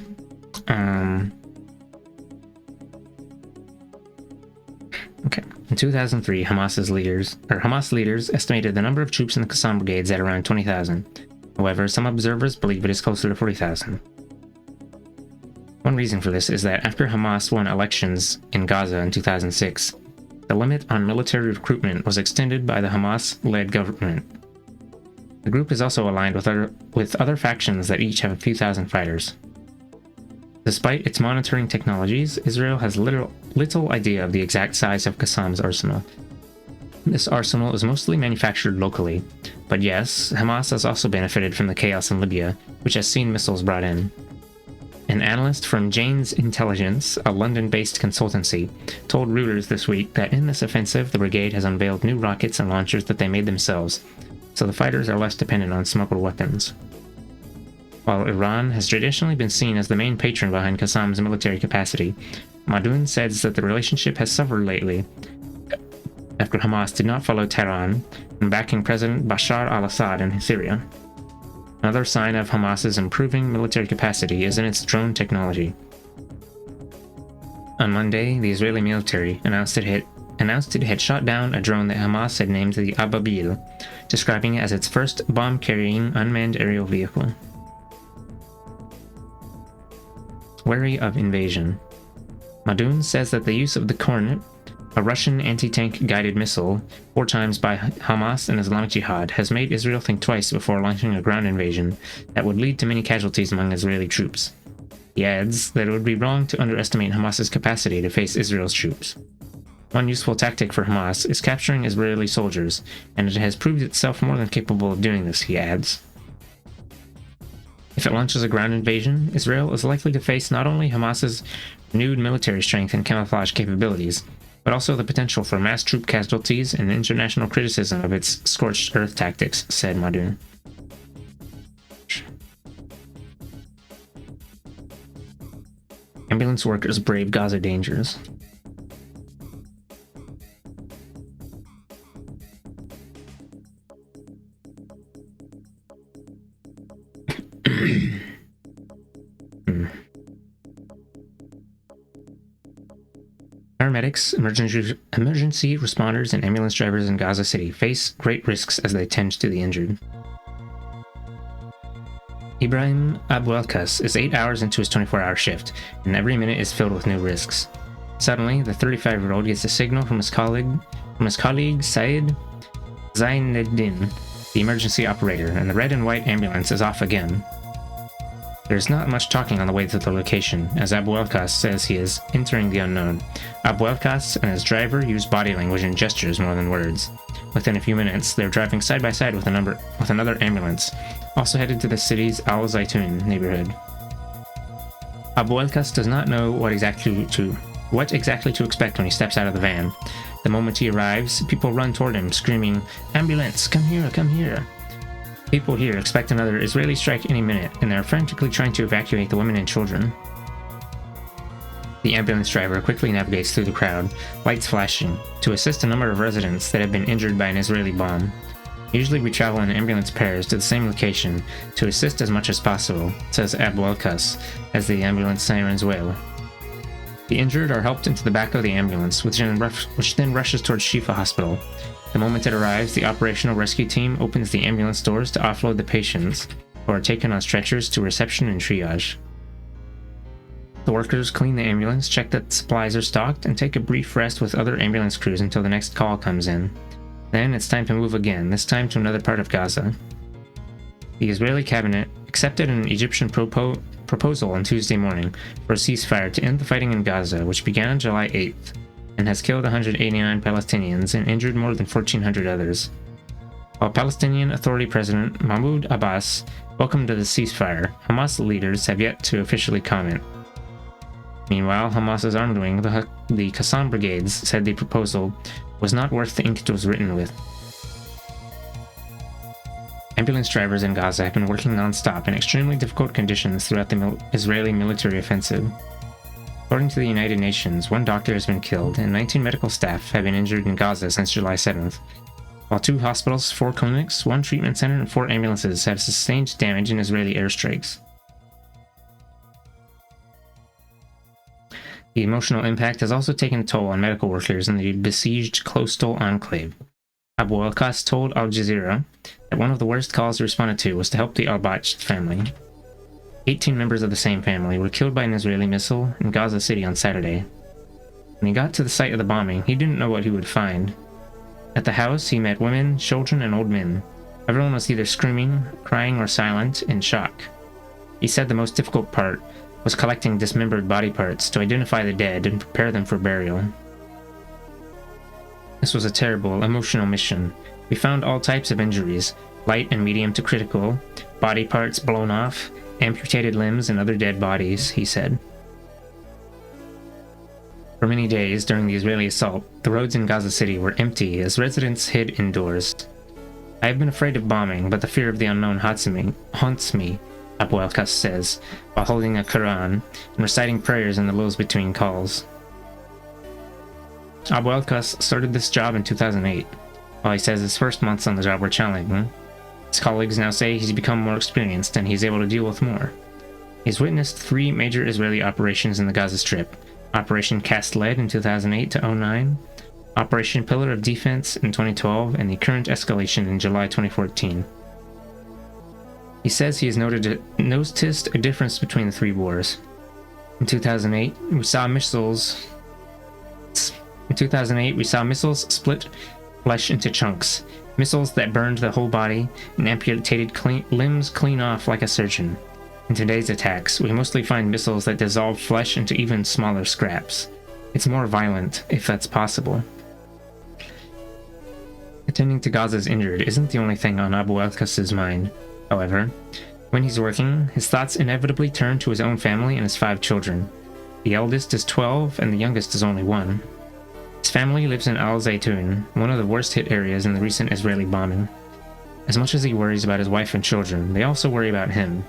Okay. In 2003, Hamas leaders estimated the number of troops in the Qassam brigades at around 20,000. However, some observers believe it is closer to 40,000. One reason for this is that after Hamas won elections in Gaza in 2006, the limit on military recruitment was extended by the Hamas-led government. The group is also aligned with other factions that each have a few thousand fighters. Despite its monitoring technologies, Israel has little idea of the exact size of Qassam's arsenal. This arsenal is mostly manufactured locally, but yes, Hamas has also benefited from the chaos in Libya, which has seen missiles brought in. An analyst from Jane's Intelligence, a London-based consultancy, told Reuters this week that in this offensive, the brigade has unveiled new rockets and launchers that they made themselves, so the fighters are less dependent on smuggled weapons. While Iran has traditionally been seen as the main patron behind Qassam's military capacity, Madoun says that the relationship has suffered lately after Hamas did not follow Tehran in backing President Bashar al-Assad in Syria. Another sign of Hamas's improving military capacity is in its drone technology. On Monday, the Israeli military announced it had shot down a drone that Hamas had named the Ababil, describing it as its first bomb-carrying unmanned aerial vehicle. Wary of invasion. Madoun says that the use of the Kornet, a Russian anti-tank guided missile, 4 times by Hamas and Islamic Jihad, has made Israel think twice before launching a ground invasion that would lead to many casualties among Israeli troops. He adds that it would be wrong to underestimate Hamas's capacity to face Israel's troops. One useful tactic for Hamas is capturing Israeli soldiers, and it has proved itself more than capable of doing this, he adds. If it launches a ground invasion, Israel is likely to face not only Hamas's renewed military strength and camouflage capabilities, but also the potential for mass troop casualties and international criticism of its scorched earth tactics, said Madoun. Ambulance workers brave Gaza dangers. Paramedics, emergency responders, and ambulance drivers in Gaza City face great risks as they tend to the injured. Ibrahim Abouelkas is 8 hours into his 24-hour shift, and every minute is filled with new risks. Suddenly, the 35-year-old gets a signal from his colleague Saeed Zaineddin, the emergency operator, and the red and white ambulance is off again. There's not much talking on the way to the location, as Abouelkas says he is entering the unknown. Abouelkas and his driver use body language and gestures more than words. Within a few minutes, they're driving side by side with another ambulance, also headed to the city's Al Zaytun neighborhood. Abouelkas does not know what exactly to expect when he steps out of the van. The moment he arrives, people run toward him, screaming, "Ambulance, come here, come here!" People here expect another Israeli strike any minute, and they are frantically trying to evacuate the women and children. The ambulance driver quickly navigates through the crowd, lights flashing, to assist a number of residents that have been injured by an Israeli bomb. Usually we travel in ambulance pairs to the same location to assist as much as possible, says Abu Alkas, as the ambulance sirens wail. The injured are helped into the back of the ambulance, which then rushes towards Shifa Hospital. The moment it arrives, the operational rescue team opens the ambulance doors to offload the patients, who are taken on stretchers to reception and triage. The workers clean the ambulance, check that supplies are stocked, and take a brief rest with other ambulance crews until the next call comes in. Then it's time to move again, this time to another part of Gaza. The Israeli cabinet accepted an Egyptian proposal on Tuesday morning for a ceasefire to end the fighting in Gaza, which began on July 8th, and has killed 189 Palestinians and injured more than 1,400 others. While Palestinian Authority President Mahmoud Abbas welcomed the ceasefire, Hamas leaders have yet to officially comment. Meanwhile, Hamas's armed wing, the Qassam Brigades, said the proposal was not worth the ink it was written with. Ambulance drivers in Gaza have been working non-stop in extremely difficult conditions throughout the Israeli military offensive. According to the United Nations, 1 doctor has been killed and 19 medical staff have been injured in Gaza since July 7th, while 2 hospitals, 4 clinics, 1 treatment center, and 4 ambulances have sustained damage in Israeli airstrikes. The emotional impact has also taken a toll on medical workers in the besieged coastal enclave. Abu Alkas told Al Jazeera that one of the worst calls he responded to was to help the Al-Bach family. 18 members of the same family were killed by an Israeli missile in Gaza City on Saturday. When he got to the site of the bombing, he didn't know what he would find. At the house, he met women, children, and old men. Everyone was either screaming, crying, or silent, in shock. He said the most difficult part was collecting dismembered body parts to identify the dead and prepare them for burial. This was a terrible, emotional mission. We found all types of injuries, light and medium to critical, body parts blown off, amputated limbs, and other dead bodies, he said. For many days during the Israeli assault, the roads in Gaza City were empty as residents hid indoors. I have been afraid of bombing, but the fear of the unknown haunts me, Abu Alkas says, while holding a Quran and reciting prayers in the lulls between calls. Abu Alkas started this job in 2008. While he says his first months on the job were challenging, his colleagues now say he's become more experienced and he's able to deal with more. He's witnessed 3 major Israeli operations in the Gaza Strip: Operation Cast Lead in 2008 to 09, Operation Pillar of Defense in 2012, and the current escalation in July 2014. He says he has noticed a difference between the 3 wars. In 2008, we saw missiles split flesh into chunks, missiles that burned the whole body and amputated limbs clean off like a surgeon. In today's attacks, we mostly find missiles that dissolve flesh into even smaller scraps. It's more violent, if that's possible. Attending to Gaza's injured isn't the only thing on Abu Alkas' mind. However, when he's working, his thoughts inevitably turn to his own family and his 5 children. The eldest is 12 and the youngest is only 1. His family lives in Al Zaytun, one of the worst hit areas in the recent Israeli bombing. As much as he worries about his wife and children, they also worry about him.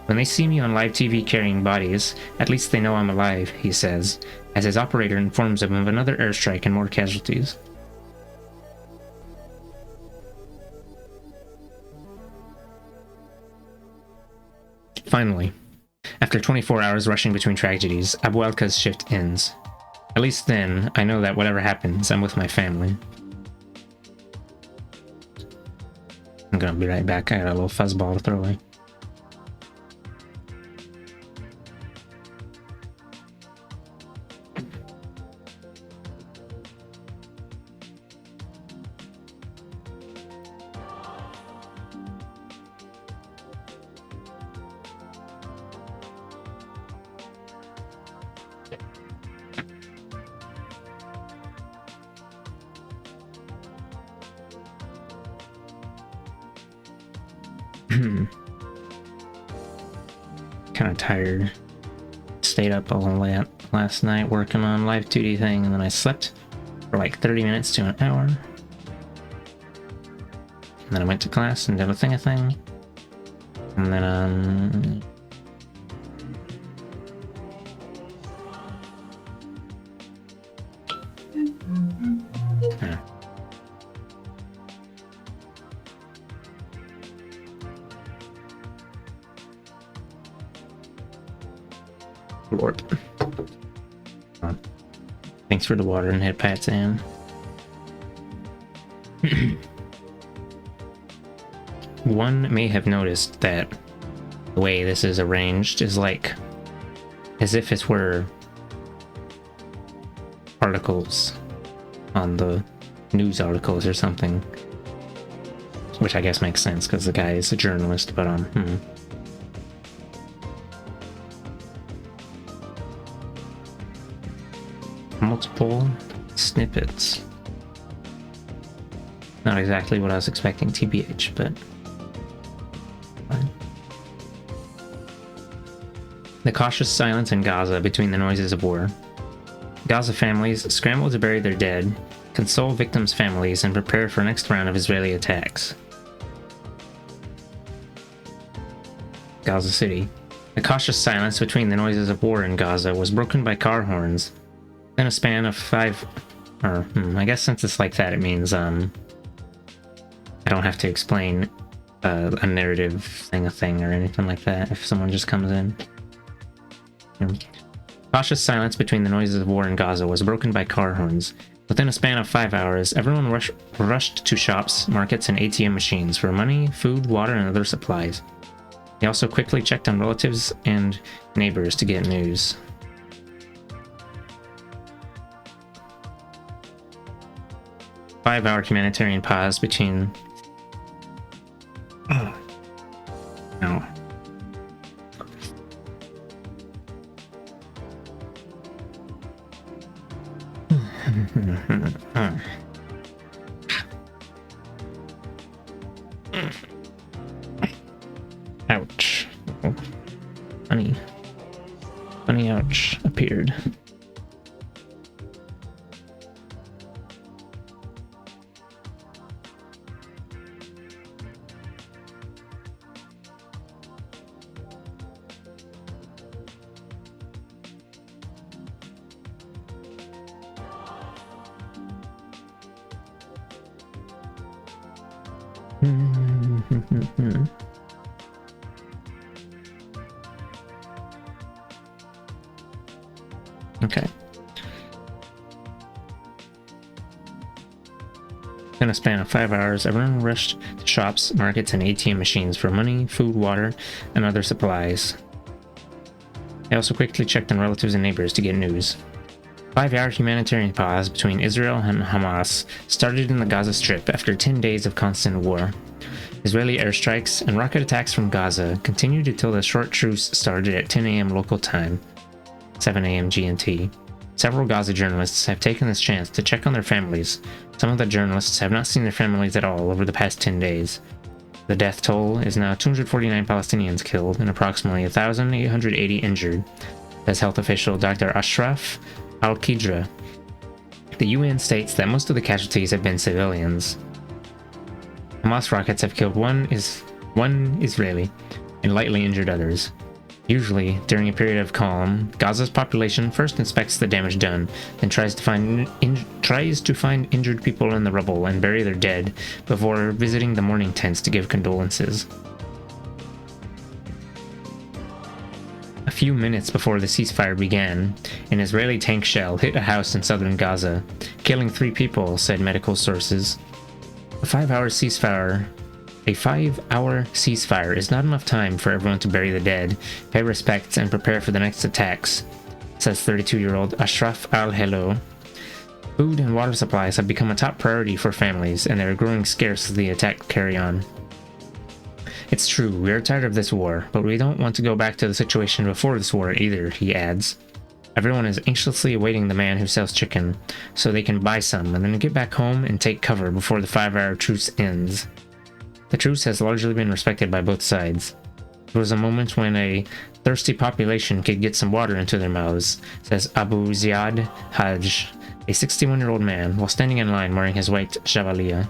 When they see me on live TV carrying bodies, at least they know I'm alive, he says, as his operator informs him of another airstrike and more casualties. Finally, after 24 hours rushing between tragedies, Abu Alka's shift ends. At least then, I know that whatever happens, I'm with my family. I'm gonna be right back. I got a little fuzzball to throw away. Kind of tired. Stayed up all late last night working on live 2D thing, and then I slept for like 30 minutes to an hour. And then I went to class and did a thing. And then Lord. Thanks for the water and head pat, Sam. One may have noticed that the way this is arranged is like as if it were articles on the news articles or something, which I guess makes sense because the guy is a journalist, but multiple snippets. Not exactly what I was expecting, TBH, but fine. The cautious silence in Gaza between the noises of war. Gaza families scramble to bury their dead, console victims' families, and prepare for the next round of Israeli attacks. Gaza City. The cautious silence between the noises of war in Gaza was broken by car horns. In a span of 5... I guess since it's like that, it means, I don't have to explain a narrative thing or anything like that if someone just comes in. Cautious silence between the noises of war in Gaza was broken by car horns. Within a span of 5 hours, everyone rushed to shops, markets, and ATM machines for money, food, water, and other supplies. They also quickly checked on relatives and neighbors to get news. Five-hour humanitarian pause between... Oh. No. Ouch. Oh. Funny ouch appeared. Okay. In a span of 5 hours, everyone rushed to shops, markets, and ATM machines for money, food, water, and other supplies. They also quickly checked on relatives and neighbors to get news. 5-hour humanitarian pause between Israel and Hamas started in the Gaza Strip after 10 days of constant war. Israeli airstrikes and rocket attacks from Gaza continued until the short truce started at 10 a.m. local time, 7 a.m. GMT. Several Gaza journalists have taken this chance to check on their families. Some of the journalists have not seen their families at all over the past 10 days. The death toll is now 249 Palestinians killed and approximately 1,880 injured, says health official Dr. Ashraf Al-Qidra. The UN states that most of the casualties have been civilians. Hamas rockets have killed one Israeli and lightly injured others. Usually, during a period of calm, Gaza's population first inspects the damage done, then tries to find injured people in the rubble and bury their dead before visiting the mourning tents to give condolences. A few minutes before the ceasefire began, an Israeli tank shell hit a house in southern Gaza, killing 3 people, said medical sources. A 5-hour ceasefire is not enough time for everyone to bury the dead, pay respects, and prepare for the next attacks, says 32-year-old Ashraf Al-Hello. Food and water supplies have become a top priority for families, and they are growing scarce as the attacks carry on. It's true, we are tired of this war, but we don't want to go back to the situation before this war either, he adds. Everyone is anxiously awaiting the man who sells chicken, so they can buy some and then get back home and take cover before the 5-hour truce ends. The truce has largely been respected by both sides. It was a moment when a thirsty population could get some water into their mouths, says Abu Ziad Hajj, a 61-year-old man, while standing in line wearing his white javellia.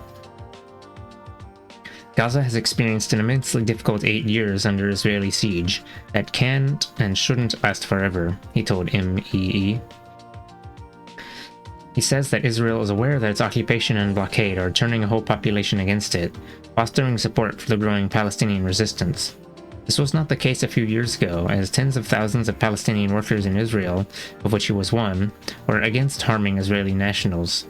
Gaza has experienced an immensely difficult 8 years under Israeli siege that can't and shouldn't last forever, he told MEE. He says that Israel is aware that its occupation and blockade are turning a whole population against it, fostering support for the growing Palestinian resistance. This was not the case a few years ago, as tens of thousands of Palestinian workers in Israel, of which he was one, were against harming Israeli nationals.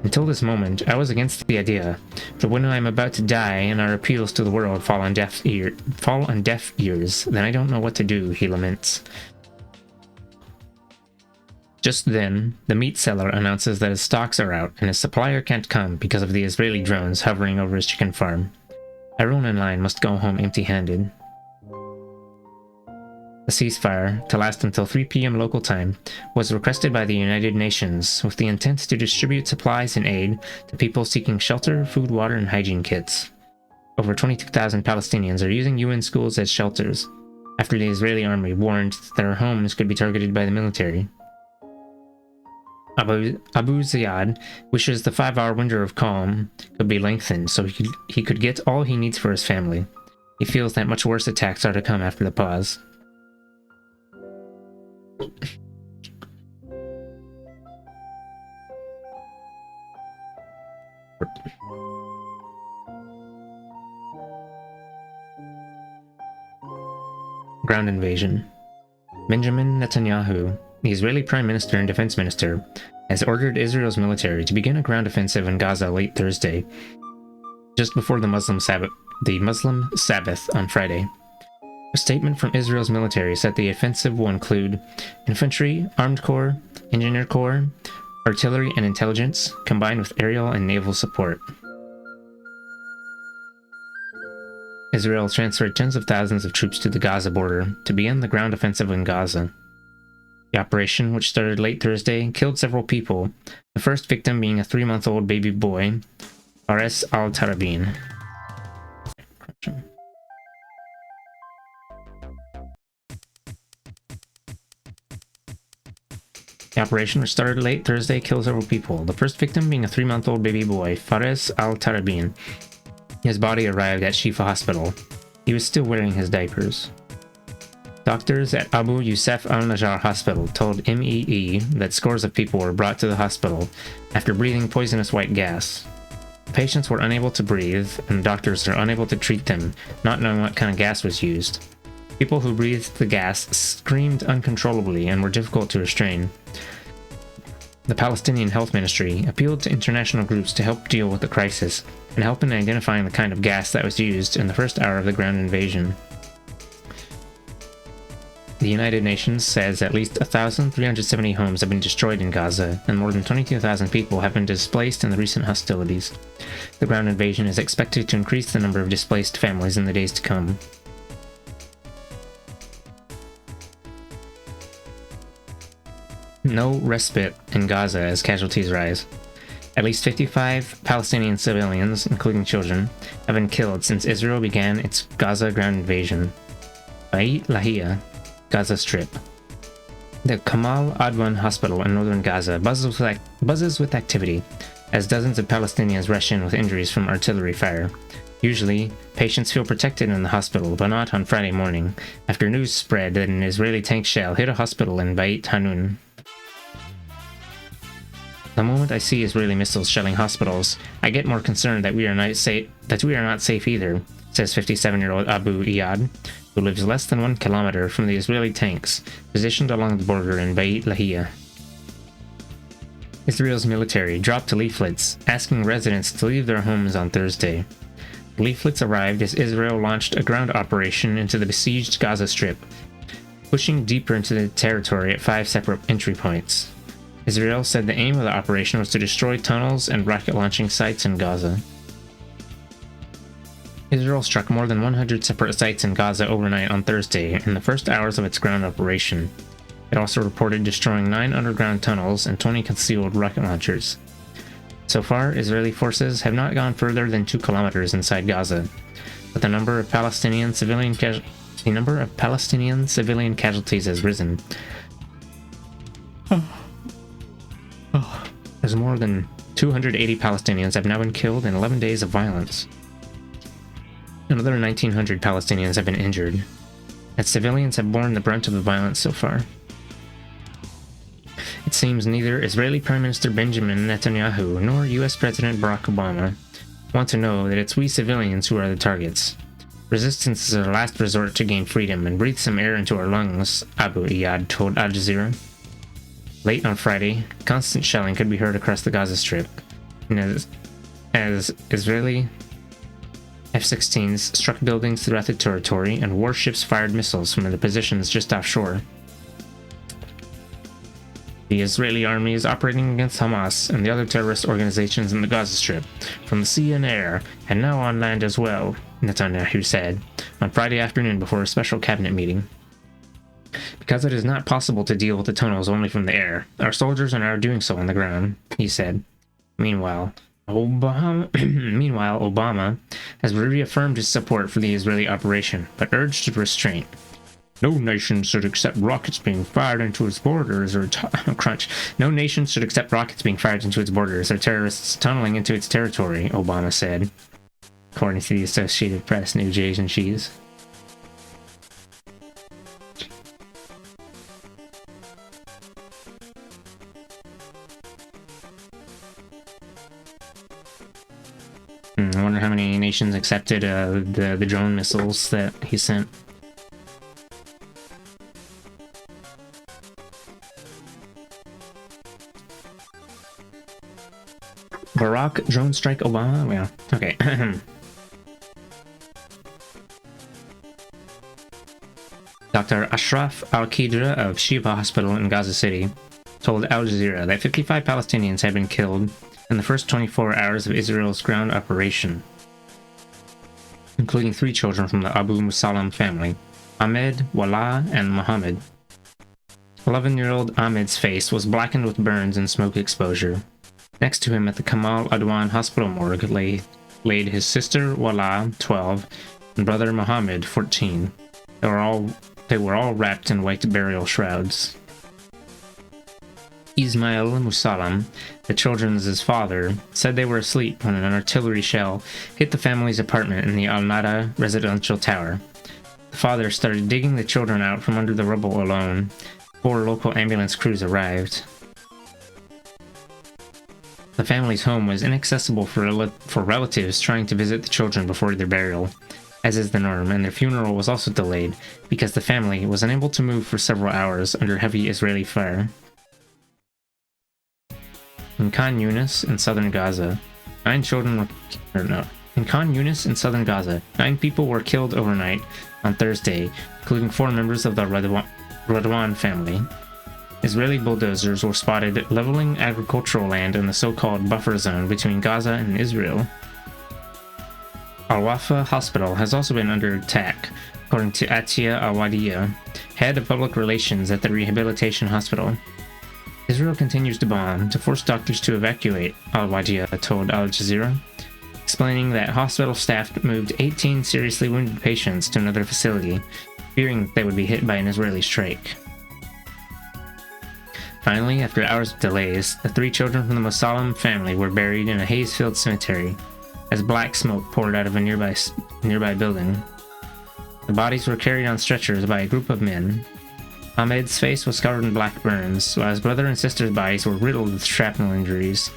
Until this moment, I was against the idea, but when I am about to die and our appeals to the world fall on deaf ears, then I don't know what to do, he laments. Just then, the meat seller announces that his stocks are out and his supplier can't come because of the Israeli drones hovering over his chicken farm. Everyone in line must go home empty-handed. A ceasefire, to last until 3 p.m. local time, was requested by the United Nations with the intent to distribute supplies and aid to people seeking shelter, food, water, and hygiene kits. Over 22,000 Palestinians are using UN schools as shelters, after the Israeli army warned that their homes could be targeted by the military. Abu Ziyad wishes the 5-hour window of calm could be lengthened so he could get all he needs for his family. He feels that much worse attacks are to come after the pause. Ground invasion. Benjamin Netanyahu, the Israeli Prime Minister and Defense Minister, has ordered Israel's military to begin a ground offensive in Gaza late Thursday, just before the Muslim Sabbath on Friday. A statement from Israel's military said the offensive will include infantry, armed corps, engineer corps, artillery and intelligence, combined with aerial and naval support. Israel transferred tens of thousands of troops to the Gaza border to begin the ground offensive in Gaza. The operation, which started late Thursday, killed several people, the first victim being a 3-month-old baby boy, Fares al-Tarabin. The operation, which started late Thursday, killed several people, the first victim being a 3-month-old baby boy, Fares al-Tarabin. His body arrived at Shifa Hospital. He was still wearing his diapers. Doctors at Abu Yusuf al-Najjar Hospital told MEE that scores of people were brought to the hospital after breathing poisonous white gas. The patients were unable to breathe, and doctors are unable to treat them, not knowing what kind of gas was used. People who breathed the gas screamed uncontrollably and were difficult to restrain. The Palestinian Health Ministry appealed to international groups to help deal with the crisis and help in identifying the kind of gas that was used in the first hour of the ground invasion. The United Nations says at least 1,370 homes have been destroyed in Gaza, and more than 22,000 people have been displaced in the recent hostilities. The ground invasion is expected to increase the number of displaced families in the days to come. No respite in Gaza as casualties rise. At least 55 Palestinian civilians, including children, have been killed since Israel began its Gaza ground invasion. Beit Lahia, Gaza Strip. The Kamal Adwan Hospital in northern Gaza buzzes with activity, as dozens of Palestinians rush in with injuries from artillery fire. Usually, patients feel protected in the hospital, but not on Friday morning, after news spread that an Israeli tank shell hit a hospital in Beit Hanun. The moment I see Israeli missiles shelling hospitals, I get more concerned that we are not safe either, says 57-year-old Abu Iyad, who lives less than 1 kilometer from the Israeli tanks positioned along the border in Beit Lahia. Israel's military dropped leaflets asking residents to leave their homes on Thursday. Leaflets arrived as Israel launched a ground operation into the besieged Gaza Strip, pushing deeper into the territory at 5 separate entry points. Israel said the aim of the operation was to destroy tunnels and rocket launching sites in Gaza. Israel struck more than 100 separate sites in Gaza overnight on Thursday in the first hours of its ground operation. It also reported destroying 9 underground tunnels and 20 concealed rocket launchers. So far, Israeli forces have not gone further than 2 kilometers inside Gaza, but the number of Palestinian civilian casualties has risen. As more than 280 Palestinians have now been killed in 11 days of violence. Another 1,900 Palestinians have been injured, as civilians have borne the brunt of the violence so far. It seems neither Israeli Prime Minister Benjamin Netanyahu nor US President Barack Obama want to know that it's we civilians who are the targets. Resistance is our last resort to gain freedom, and breathe some air into our lungs, Abu Iyad told Al Jazeera. Late on Friday, constant shelling could be heard across the Gaza Strip, and as Israeli F-16s struck buildings throughout the territory, and warships fired missiles from their positions just offshore. The Israeli army is operating against Hamas and the other terrorist organizations in the Gaza Strip, from the sea and air, and now on land as well, Netanyahu said on Friday afternoon before a special cabinet meeting. Because it is not possible to deal with the tunnels only from the air, our soldiers are now doing so on the ground, he said. Meanwhile, Obama has reaffirmed his support for the Israeli operation, but urged restraint. No nation should accept rockets being fired into its borders or No nation should accept rockets being fired into its borders or terrorists tunneling into its territory, Obama said, according to the Associated Press New J's and She's. I wonder how many nations accepted the drone missiles that he sent. Barack drone strike Obama? Yeah, okay. Dr. Ashraf Al-Qidra of Shifa Hospital in Gaza City told Al Jazeera that 55 Palestinians had been killed in the first 24 hours of Israel's ground operation, including 3 children from the Abu Musallam family, Ahmed, Wallah, and Mohammed. 11-year-old Ahmed's face was blackened with burns and smoke exposure. Next to him at the Kamal Adwan Hospital morgue laid his sister Wallah, 12, and brother Mohammed, 14. They were all wrapped in white burial shrouds. Ismail Musallam, the children's father, said they were asleep when an artillery shell hit the family's apartment in the Al-Nada residential tower. The father started digging the children out from under the rubble alone before local ambulance crews arrived. The family's home was inaccessible for relatives trying to visit the children before their burial, as is the norm, and their funeral was also delayed because the family was unable to move for several hours under heavy Israeli fire. In Khan Yunis in southern Gaza, 9 people were killed overnight on Thursday, including 4 members of the Radwan family. Israeli bulldozers were spotted leveling agricultural land in the so-called buffer zone between Gaza and Israel. Al-Wafa Hospital has also been under attack, according to Atia Al-Wadiya, head of public relations at the rehabilitation hospital. Israel continues to bomb to force doctors to evacuate, Al-Wadiya told Al Jazeera, explaining that hospital staff moved 18 seriously wounded patients to another facility, fearing they would be hit by an Israeli strike. Finally, after hours of delays, the 3 children from the Musallam family were buried in a haze-filled cemetery, as black smoke poured out of a nearby building. The bodies were carried on stretchers by a group of men. Ahmed's face was covered in black burns, while his brother and sister's bodies were riddled with shrapnel injuries.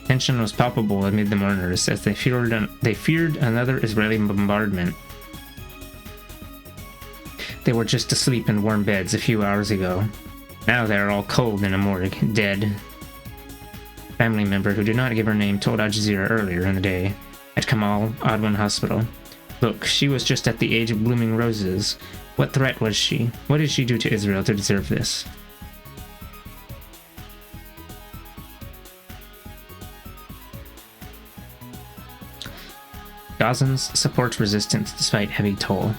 Tension was palpable amid the mourners as they feared another Israeli bombardment. They were just asleep in warm beds a few hours ago. Now they are all cold in a morgue, dead. A family member who did not give her name told Al Jazeera earlier in the day at Kamal Adwan Hospital, "Look, she was just at the age of blooming roses. What threat was she? What did she do to Israel to deserve this?" Gazans support resistance despite heavy toll.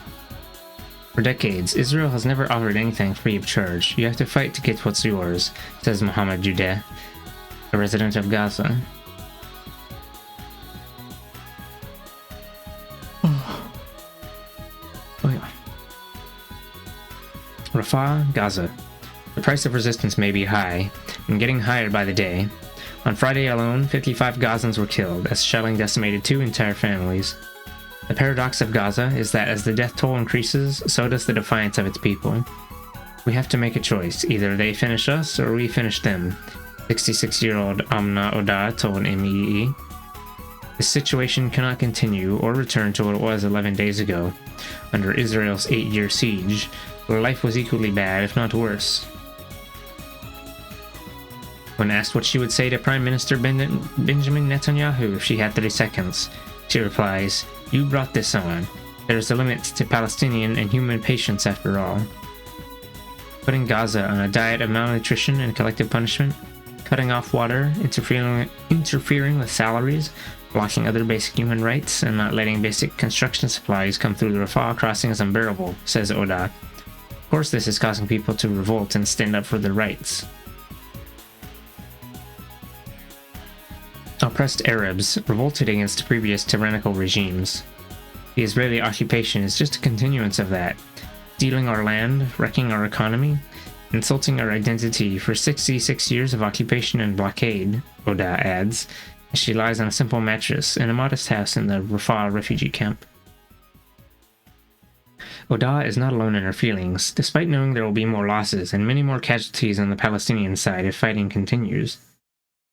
For decades, Israel has never offered anything free of charge. You have to fight to get what's yours, says Mohammed Judeh, a resident of Gaza. Rafah, Gaza. The price of resistance may be high, and getting higher by the day. On Friday alone, 55 Gazans were killed, as shelling decimated 2 entire families. The paradox of Gaza is that as the death toll increases, so does the defiance of its people. We have to make a choice. Either they finish us, or we finish them, 66-year-old Amna Oda told MEE. The situation cannot continue or return to what it was 11 days ago, under Israel's 8-year siege, where life was equally bad, if not worse. When asked what she would say to Prime Minister Benjamin Netanyahu if she had 30 seconds, she replies, "You brought this on. There is a limit to Palestinian and human patience after all." Putting Gaza on a diet of malnutrition and collective punishment, cutting off water, interfering with salaries, blocking other basic human rights, and not letting basic construction supplies come through the Rafah crossing is unbearable, says Oda. Of course this is causing people to revolt and stand up for their rights. Oppressed Arabs revolted against previous tyrannical regimes. The Israeli occupation is just a continuance of that, stealing our land, wrecking our economy, insulting our identity for 66 years of occupation and blockade, Oda adds, as she lies on a simple mattress in a modest house in the Rafah refugee camp. Oda is not alone in her feelings, despite knowing there will be more losses and many more casualties on the Palestinian side if fighting continues.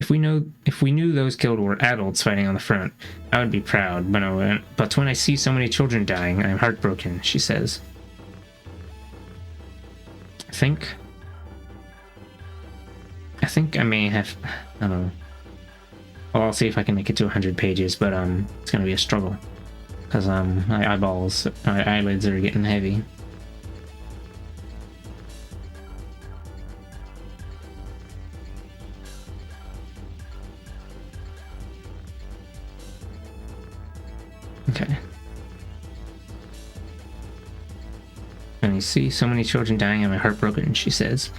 If we knew those killed were adults fighting on the front, I would be proud, but when I see so many children dying, I am heartbroken, she says. I think I may have, I don't know. Well, I'll see if I can make it to 100 pages, but it's gonna be a struggle. Because my eyelids are getting heavy. Okay. When you see so many children dying, I'm heartbroken, she says.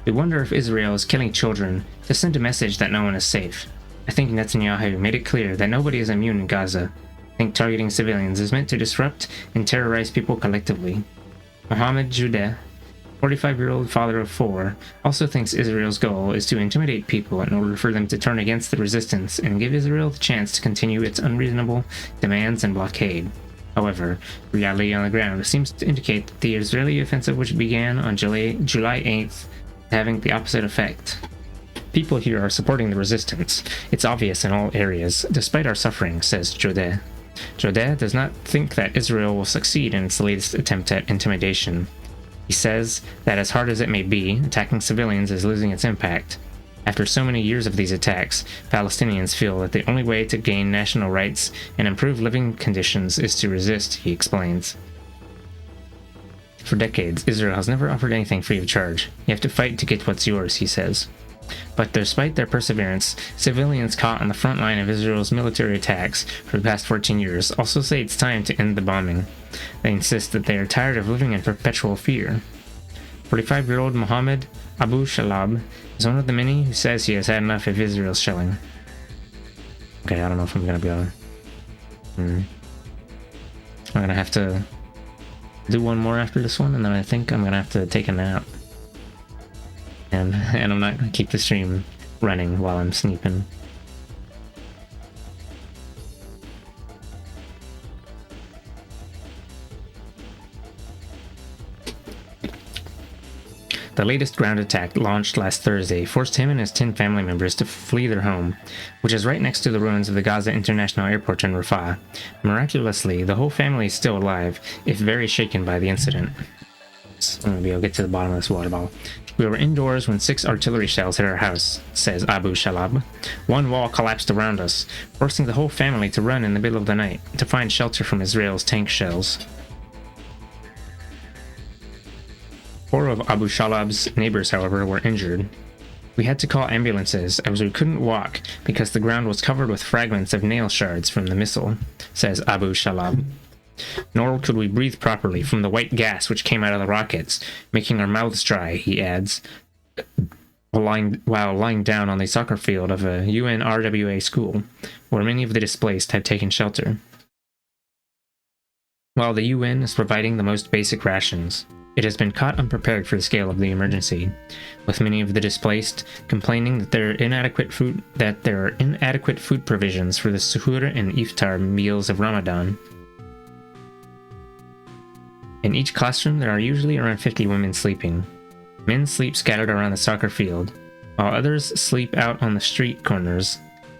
We wonder if Israel is killing children to send a message that no one is safe. I think Netanyahu made it clear that nobody is immune in Gaza. I think targeting civilians is meant to disrupt and terrorize people collectively. Mohammed, 45-year-old father of 4, also thinks Israel's goal is to intimidate people in order for them to turn against the resistance and give Israel the chance to continue its unreasonable demands and blockade. However, reality on the ground seems to indicate that the Israeli offensive, which began on July 8th, is having the opposite effect. People here are supporting the resistance. It's obvious in all areas, despite our suffering, says Jodeh. Jodeh does not think that Israel will succeed in its latest attempt at intimidation. He says that as hard as it may be, attacking civilians is losing its impact. After so many years of these attacks, Palestinians feel that the only way to gain national rights and improve living conditions is to resist, he explains. For decades, Israel has never offered anything free of charge. You have to fight to get what's yours, he says. But despite their perseverance, civilians caught on the front line of Israel's military attacks for the past 14 years also say it's time to end the bombing. They insist that they are tired of living in perpetual fear. 45-year-old Mohammed Abu Shalab is one of the many who says he has had enough of Israel's shelling. Okay, I don't know if I'm gonna be able to... I'm gonna have to do one more after this one, and then I think I'm gonna have to take a nap. And I'm not gonna keep the stream running while I'm sleeping. The latest ground attack launched last Thursday forced him and his 10 family members to flee their home, which is right next to the ruins of the Gaza International Airport in Rafah. Miraculously, the whole family is still alive, if very shaken by the incident. So maybe I'll get to the bottom of this water bottle. We were indoors when 6 artillery shells hit our house, says Abu Shalab. One wall collapsed around us, forcing the whole family to run in the middle of the night to find shelter from Israel's tank shells. 4 of Abu Shalab's neighbors, however, were injured. We had to call ambulances as we couldn't walk because the ground was covered with fragments of nail shards from the missile, says Abu Shalab. Nor could we breathe properly from the white gas which came out of the rockets, making our mouths dry, he adds, while lying down on the soccer field of a UNRWA school, where many of the displaced had taken shelter. While the UN is providing the most basic rations, it has been caught unprepared for the scale of the emergency, with many of the displaced complaining that there are inadequate food provisions for the suhoor and iftar meals of Ramadan. In each classroom, there are usually around 50 women sleeping. Men sleep scattered around the soccer field, while others sleep out on the street corners.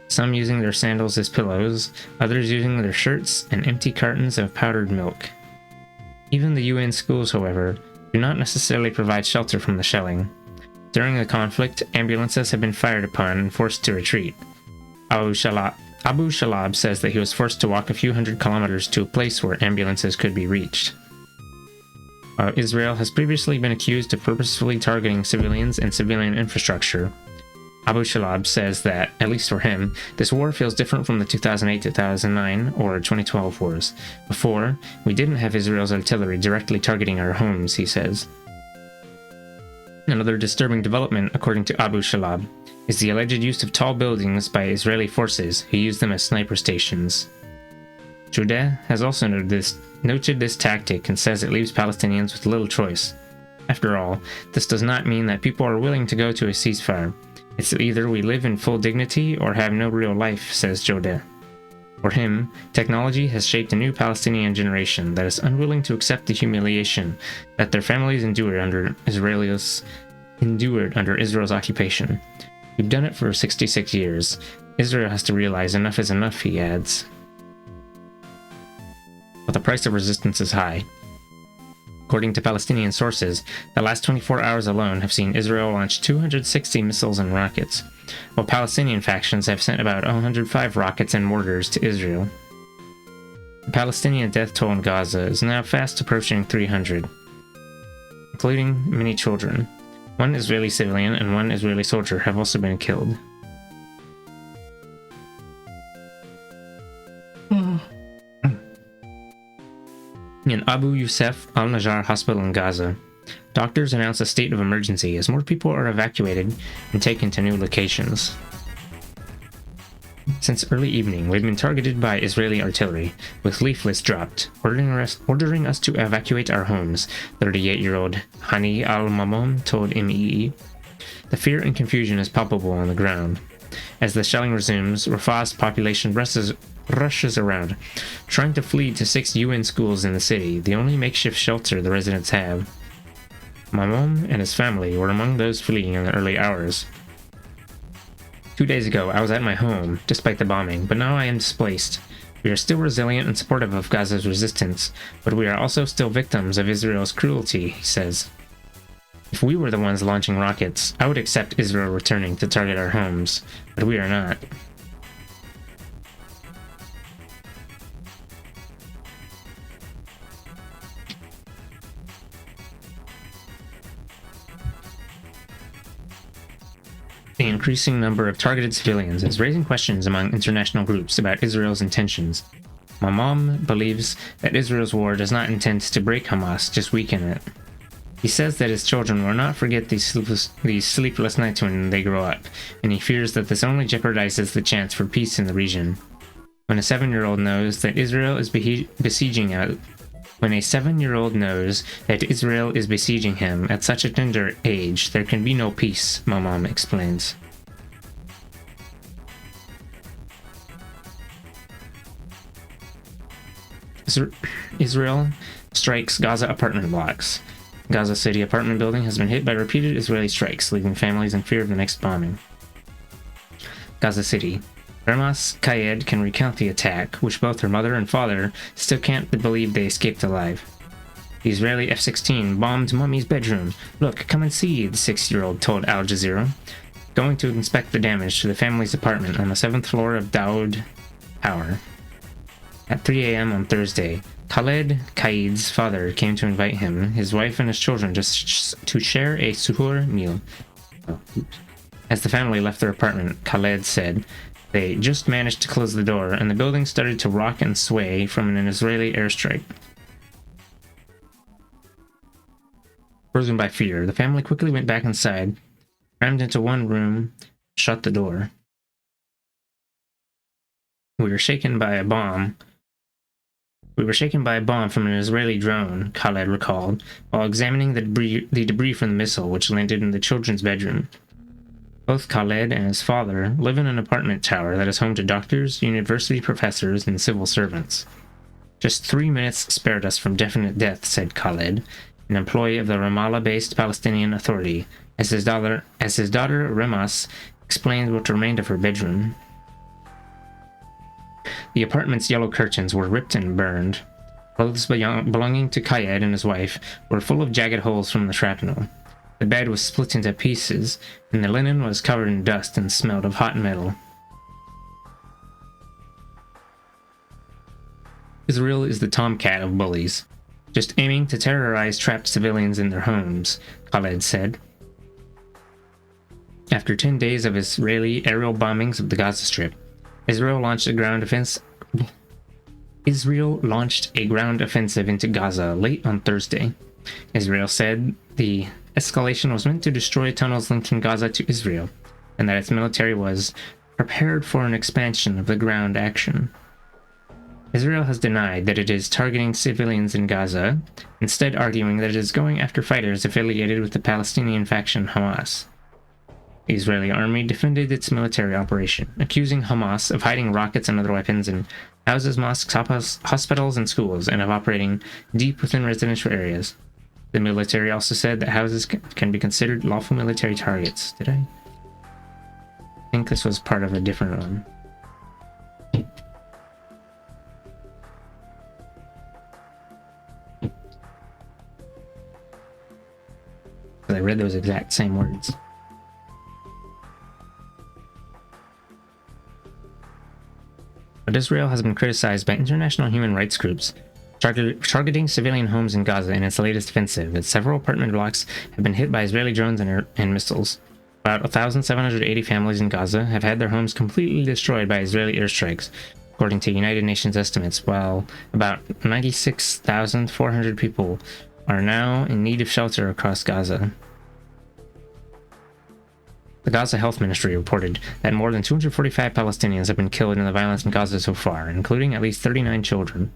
some using their sandals as pillows, others using their shirts and empty cartons of powdered milk. Even the UN schools, however, do not necessarily provide shelter from the shelling. During the conflict, ambulances have been fired upon and forced to retreat. Abu Shalab says that he was forced to walk a few hundred kilometers to a place where ambulances could be reached. Israel has previously been accused of purposefully targeting civilians and civilian infrastructure. Abu Shalab says that, at least for him, this war feels different from the 2008-2009 or 2012 wars. Before, we didn't have Israel's artillery directly targeting our homes, he says. Another disturbing development, according to Abu Shalab, is the alleged use of tall buildings by Israeli forces who use them as sniper stations. Jodeh has also noted this tactic and says it leaves Palestinians with little choice. After all, this does not mean that people are willing to go to a ceasefire. It's either we live in full dignity or have no real life, says Jodeh. For him, technology has shaped a new Palestinian generation that is unwilling to accept the humiliation that their families endured under Israel's occupation. We've done it for 66 years. Israel has to realize enough is enough, he adds. But the price of resistance is high. According to Palestinian sources, the last 24 hours alone have seen Israel launch 260 missiles and rockets, while Palestinian factions have sent about 105 rockets and mortars to Israel. The Palestinian death toll in Gaza is now fast approaching 300, including many children. One Israeli civilian and one Israeli soldier have also been killed. In Abu Yusuf al-Najjar Hospital in Gaza, doctors announced a state of emergency as more people are evacuated and taken to new locations. Since early evening, we've been targeted by Israeli artillery, with leaflets dropped, ordering us to evacuate our homes, 38-year-old Hani al-Mamom told MEE. The fear and confusion is palpable on the ground. As the shelling resumes, Rafah's population rushes around, trying to flee to 6 UN schools in the city, the only makeshift shelter the residents have. Mamom and his family were among those fleeing in the early hours. 2 days ago, I was at my home, despite the bombing, but now I am displaced. We are still resilient and supportive of Gaza's resistance, but we are also still victims of Israel's cruelty, he says. If we were the ones launching rockets, I would accept Israel returning to target our homes, but we are not. The increasing number of targeted civilians is raising questions among international groups about Israel's intentions. Mamam believes that Israel's war does not intend to break Hamas, just weaken it. He says that his children will not forget these sleepless nights when they grow up, and he fears that this only jeopardizes the chance for peace in the region. When a 7-year-old knows that Israel is besieging him at such a tender age, there can be no peace, Mamam explains. Israel strikes Gaza apartment blocks. Gaza City apartment building has been hit by repeated Israeli strikes, leaving families in fear of the next bombing. Gaza City. Remas Kayed can recount the attack, which both her mother and father still can't believe they escaped alive. The Israeli F-16 bombed Mummy's bedroom. Look, come and see, the 6-year-old told Al Jazeera, going to inspect the damage to the family's apartment on the 7th floor of Daoud Tower. At 3 a.m. on Thursday, Khaled Kaid's father came to invite him, his wife, and his children to share a suhoor meal. As the family left their apartment, Khaled said, they just managed to close the door, and the building started to rock and sway from an Israeli airstrike. Frozen by fear, the family quickly went back inside, crammed into one room, shut the door. We were shaken by a bomb from an Israeli drone, Khaled recalled, while examining the debris from the missile which landed in the children's bedroom. Both Khaled and his father live in an apartment tower that is home to doctors, university professors, and civil servants. Just 3 minutes spared us from definite death, said Khaled, an employee of the Ramallah-based Palestinian Authority, as his daughter Remas explained what remained of her bedroom. The apartment's yellow curtains were ripped and burned. Clothes belonging to Kayed and his wife were full of jagged holes from the shrapnel. The bed was split into pieces, and the linen was covered in dust and smelled of hot metal. Israel is the tomcat of bullies, just aiming to terrorize trapped civilians in their homes, Khaled said. After 10 days of Israeli aerial bombings of the Gaza Strip, Israel launched a ground offensive into Gaza late on Thursday. Israel said the escalation was meant to destroy tunnels linking Gaza to Israel, and that its military was prepared for an expansion of the ground action. Israel has denied that it is targeting civilians in Gaza, instead arguing that it is going after fighters affiliated with the Palestinian faction Hamas. The Israeli army defended its military operation, accusing Hamas of hiding rockets and other weapons in houses, mosques, hospitals, and schools, and of operating deep within residential areas. The military also said that houses can be considered lawful military targets. Did I think this was part of a different one? I read those exact same words. But Israel has been criticized by international human rights groups targeting civilian homes in Gaza in its latest offensive, as several apartment blocks have been hit by Israeli drones and missiles. About 1,780 families in Gaza have had their homes completely destroyed by Israeli airstrikes, according to United Nations estimates, while about 96,400 people are now in need of shelter across Gaza. The Gaza Health Ministry reported that more than 245 Palestinians have been killed in the violence in Gaza so far, including at least 39 children.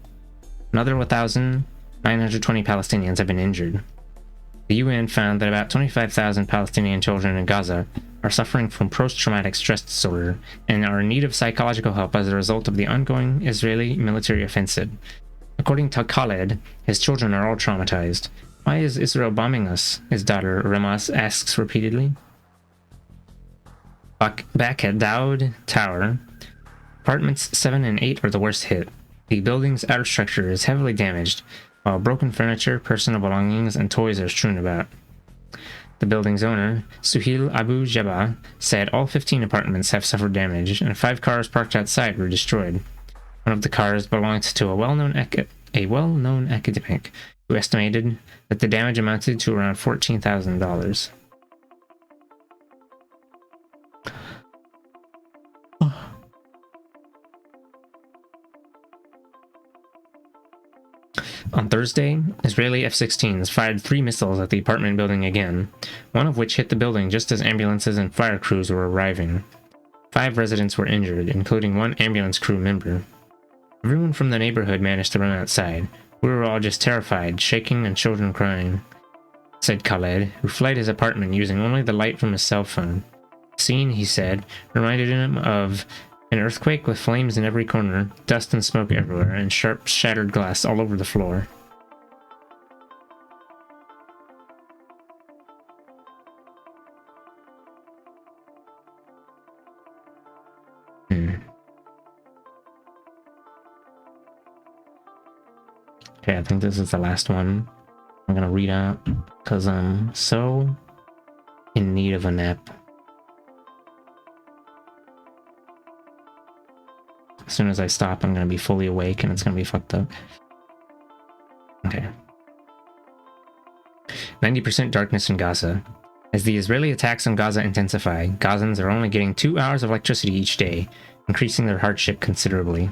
Another 1,920 Palestinians have been injured. The UN found that about 25,000 Palestinian children in Gaza are suffering from post-traumatic stress disorder and are in need of psychological help as a result of the ongoing Israeli military offensive. According to Khaled, his children are all traumatized. Why is Israel bombing us? His daughter Ramas asks repeatedly. Back at Daoud Tower, apartments 7 and 8 are the worst hit. The building's outer structure is heavily damaged, while broken furniture, personal belongings, and toys are strewn about. The building's owner, Suhail Abu Jabba, said all 15 apartments have suffered damage, and 5 cars parked outside were destroyed. One of the cars belonged to a well-known academic who estimated that the damage amounted to around $14,000. On Thursday, Israeli F-16s fired 3 missiles at the apartment building again, one of which hit the building just as ambulances and fire crews were arriving. 5 residents were injured, including 1 ambulance crew member. Everyone from the neighborhood managed to run outside. We were all just terrified, shaking and children crying, said Khaled, who fled his apartment using only the light from his cell phone. The scene, he said, reminded him of an earthquake with flames in every corner, dust and smoke everywhere, and sharp, shattered glass all over the floor. Okay, I think this is the last one I'm gonna read out, because I'm so in need of a nap. As soon as I stop, I'm gonna be fully awake and it's gonna be fucked up. Okay. 90% darkness in Gaza. As the Israeli attacks on Gaza intensify, Gazans are only getting 2 hours of electricity each day, increasing their hardship considerably.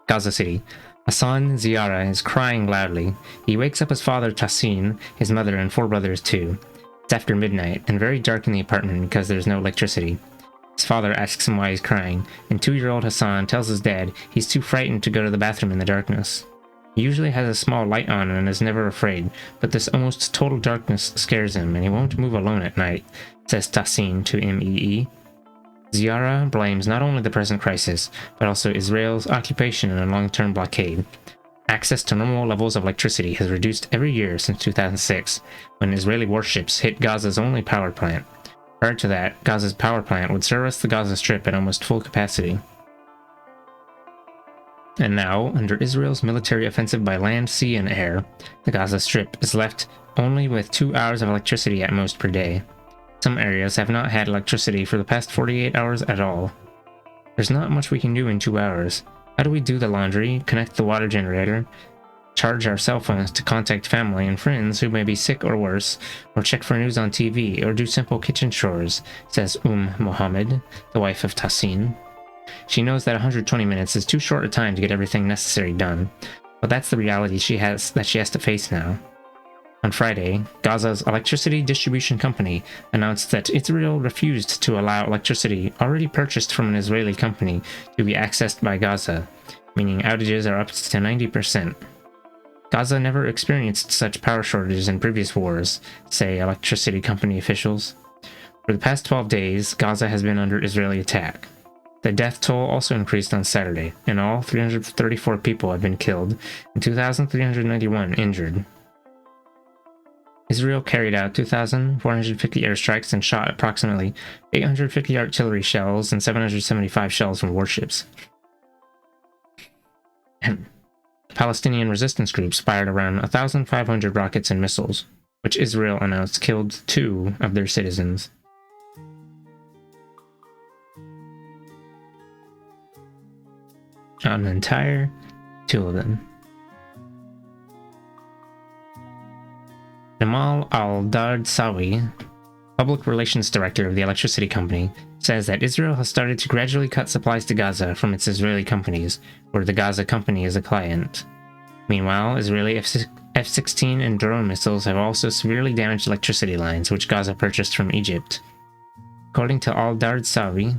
Gaza City. Hassan Ziara is crying loudly. He wakes up his father Tassin, his mother, and 4 brothers too. It's after midnight, and very dark in the apartment because there's no electricity. His father asks him why he's crying, and 2-year-old Hassan tells his dad he's too frightened to go to the bathroom in the darkness. He usually has a small light on and is never afraid, but this almost total darkness scares him, and he won't move alone at night, says Tassin to MEE. Ziara blames not only the present crisis, but also Israel's occupation and a long-term blockade. Access to normal levels of electricity has reduced every year since 2006, when Israeli warships hit Gaza's only power plant. Prior to that, Gaza's power plant would service the Gaza Strip at almost full capacity. And now, under Israel's military offensive by land, sea, and air, the Gaza Strip is left only with 2 hours of electricity at most per day. Some areas have not had electricity for the past 48 hours at all. There's not much we can do in 2 hours. How do we do the laundry, connect the water generator, charge our cell phones to contact family and friends who may be sick or worse, or check for news on TV, or do simple kitchen chores, says Mohammed, the wife of Tassin. She knows that 120 minutes is too short a time to get everything necessary done, but that's the reality she has to face now. On Friday, Gaza's electricity distribution company announced that Israel refused to allow electricity already purchased from an Israeli company to be accessed by Gaza, meaning outages are up to 90%. Gaza never experienced such power shortages in previous wars, say electricity company officials. For the past 12 days, Gaza has been under Israeli attack. The death toll also increased on Saturday. In all, 334 people have been killed and 2,391 injured. Israel carried out 2,450 airstrikes and shot approximately 850 artillery shells and 775 shells from warships. Palestinian resistance groups fired around 1,500 rockets and missiles, which Israel announced killed 2 of their citizens. An entire 2 of them. Jamal al-Dardsawi, public relations director of the electricity company, says that Israel has started to gradually cut supplies to Gaza from its Israeli companies, where the Gaza company is a client. Meanwhile, Israeli F-16 and drone missiles have also severely damaged electricity lines, which Gaza purchased from Egypt. According to al-Dardsawi,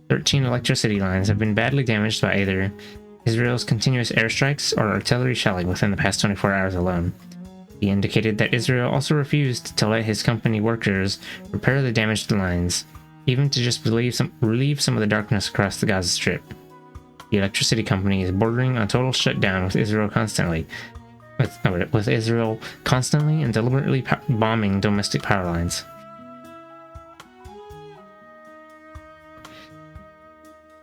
13 electricity lines have been badly damaged by either Israel's continuous airstrikes or artillery shelling within the past 24 hours alone. He indicated that Israel also refused to let his company workers repair the damaged lines, even to just relieve some of the darkness across the Gaza Strip. The electricity company is bordering on total shutdown with Israel constantly and deliberately bombing domestic power lines.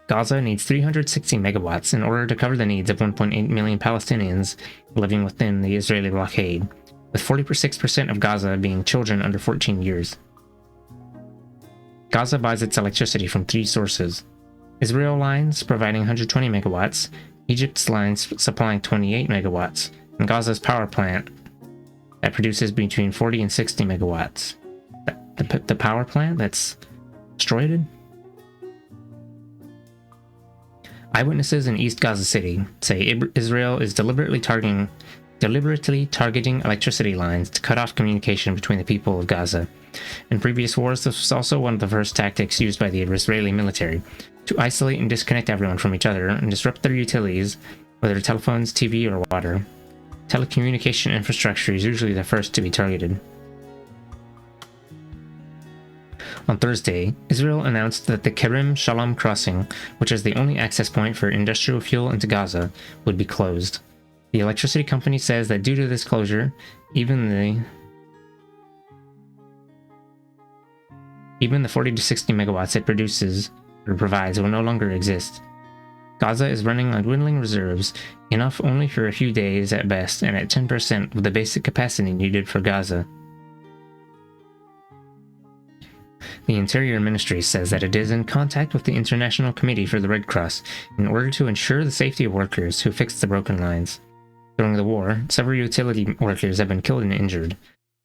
Gaza needs 360 megawatts in order to cover the needs of 1.8 million Palestinians living within the Israeli blockade, with 46% of Gaza being children under 14 years. Gaza buys its electricity from 3 sources: Israel lines providing 120 megawatts, Egypt's lines supplying 28 megawatts, and Gaza's power plant that produces between 40 and 60 megawatts. The power plant that's destroyed? Eyewitnesses in East Gaza City say Israel is deliberately targeting electricity lines to cut off communication between the people of Gaza. In previous wars, this was also one of the first tactics used by the Israeli military, to isolate and disconnect everyone from each other and disrupt their utilities, whether telephones, TV, or water. Telecommunication infrastructure is usually the first to be targeted. On Thursday, Israel announced that the Kerem Shalom crossing, which is the only access point for industrial fuel into Gaza, would be closed. The electricity company says that due to this closure, even the 40 to 60 megawatts it produces or provides will no longer exist. Gaza is running on dwindling reserves, enough only for a few days at best, and at 10% of the basic capacity needed for Gaza. The Interior Ministry says that it is in contact with the International Committee for the Red Cross in order to ensure the safety of workers who fixed the broken lines. During the war, several utility workers have been killed and injured.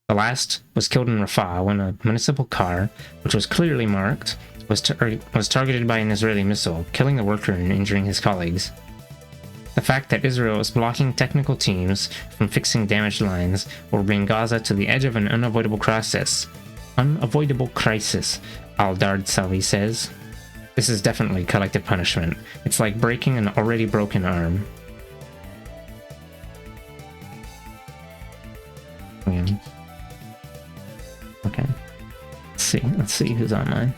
The last was killed in Rafah when a municipal car, which was clearly marked, was targeted by an Israeli missile, killing the worker and injuring his colleagues. The fact that Israel is blocking technical teams from fixing damaged lines will bring Gaza to the edge of an unavoidable crisis, al-Dardsawi says. This is definitely collective punishment. It's like breaking an already broken arm. Okay. Let's see who's online.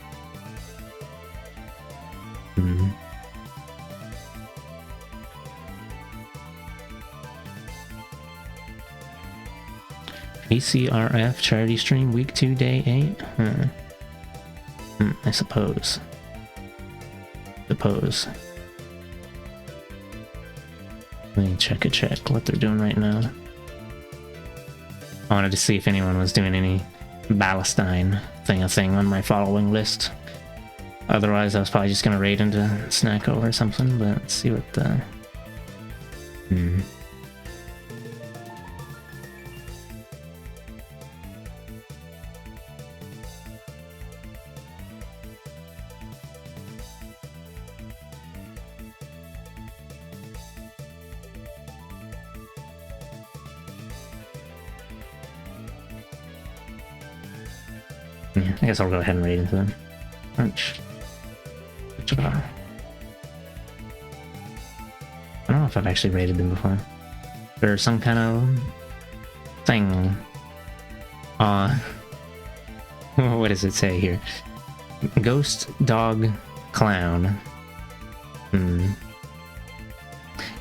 ECRF charity stream week 2 day 8? I suppose. Let me check what they're doing right now. I wanted to see if anyone was doing any Palestine thing on my following list. Otherwise, I was probably just gonna raid into Snacko or something, but let's see what the... Yeah, I guess I'll go ahead and raid into them. Punch. I don't know if I've actually raided them before. There's some kind of thing. What does it say here? Ghost Dog Clown. You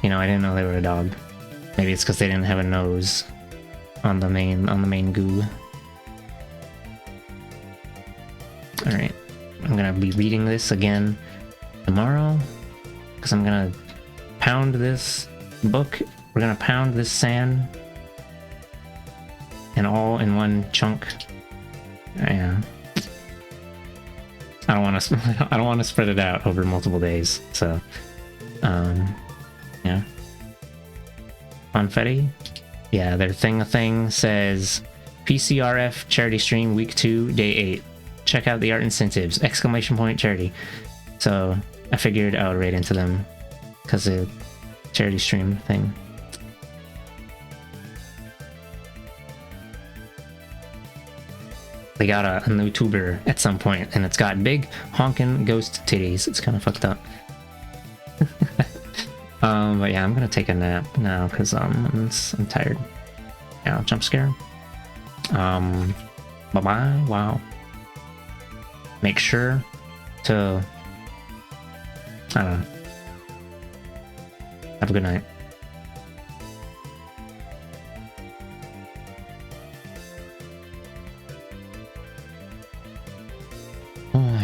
know, I didn't know they were a dog. Maybe it's because they didn't have a nose on the main goo. Alright, I'm gonna be reading this again tomorrow, because I'm gonna pound this book, we're gonna pound this sand, and all in one chunk. Yeah. I don't want to spread it out over multiple days, so, yeah. Confetti? Yeah, their thing says, PCRF charity stream week 2, day 8. Check out the art incentives! ! Charity. So I figured I would raid into them because of charity stream thing. They got a new tuber at some point, and it's got big honking ghost titties. It's kind of fucked up. But yeah, I'm gonna take a nap now because I'm tired. Yeah, jump scare. Bye bye. Wow. Make sure to, I don't know. Have a good night. Oh.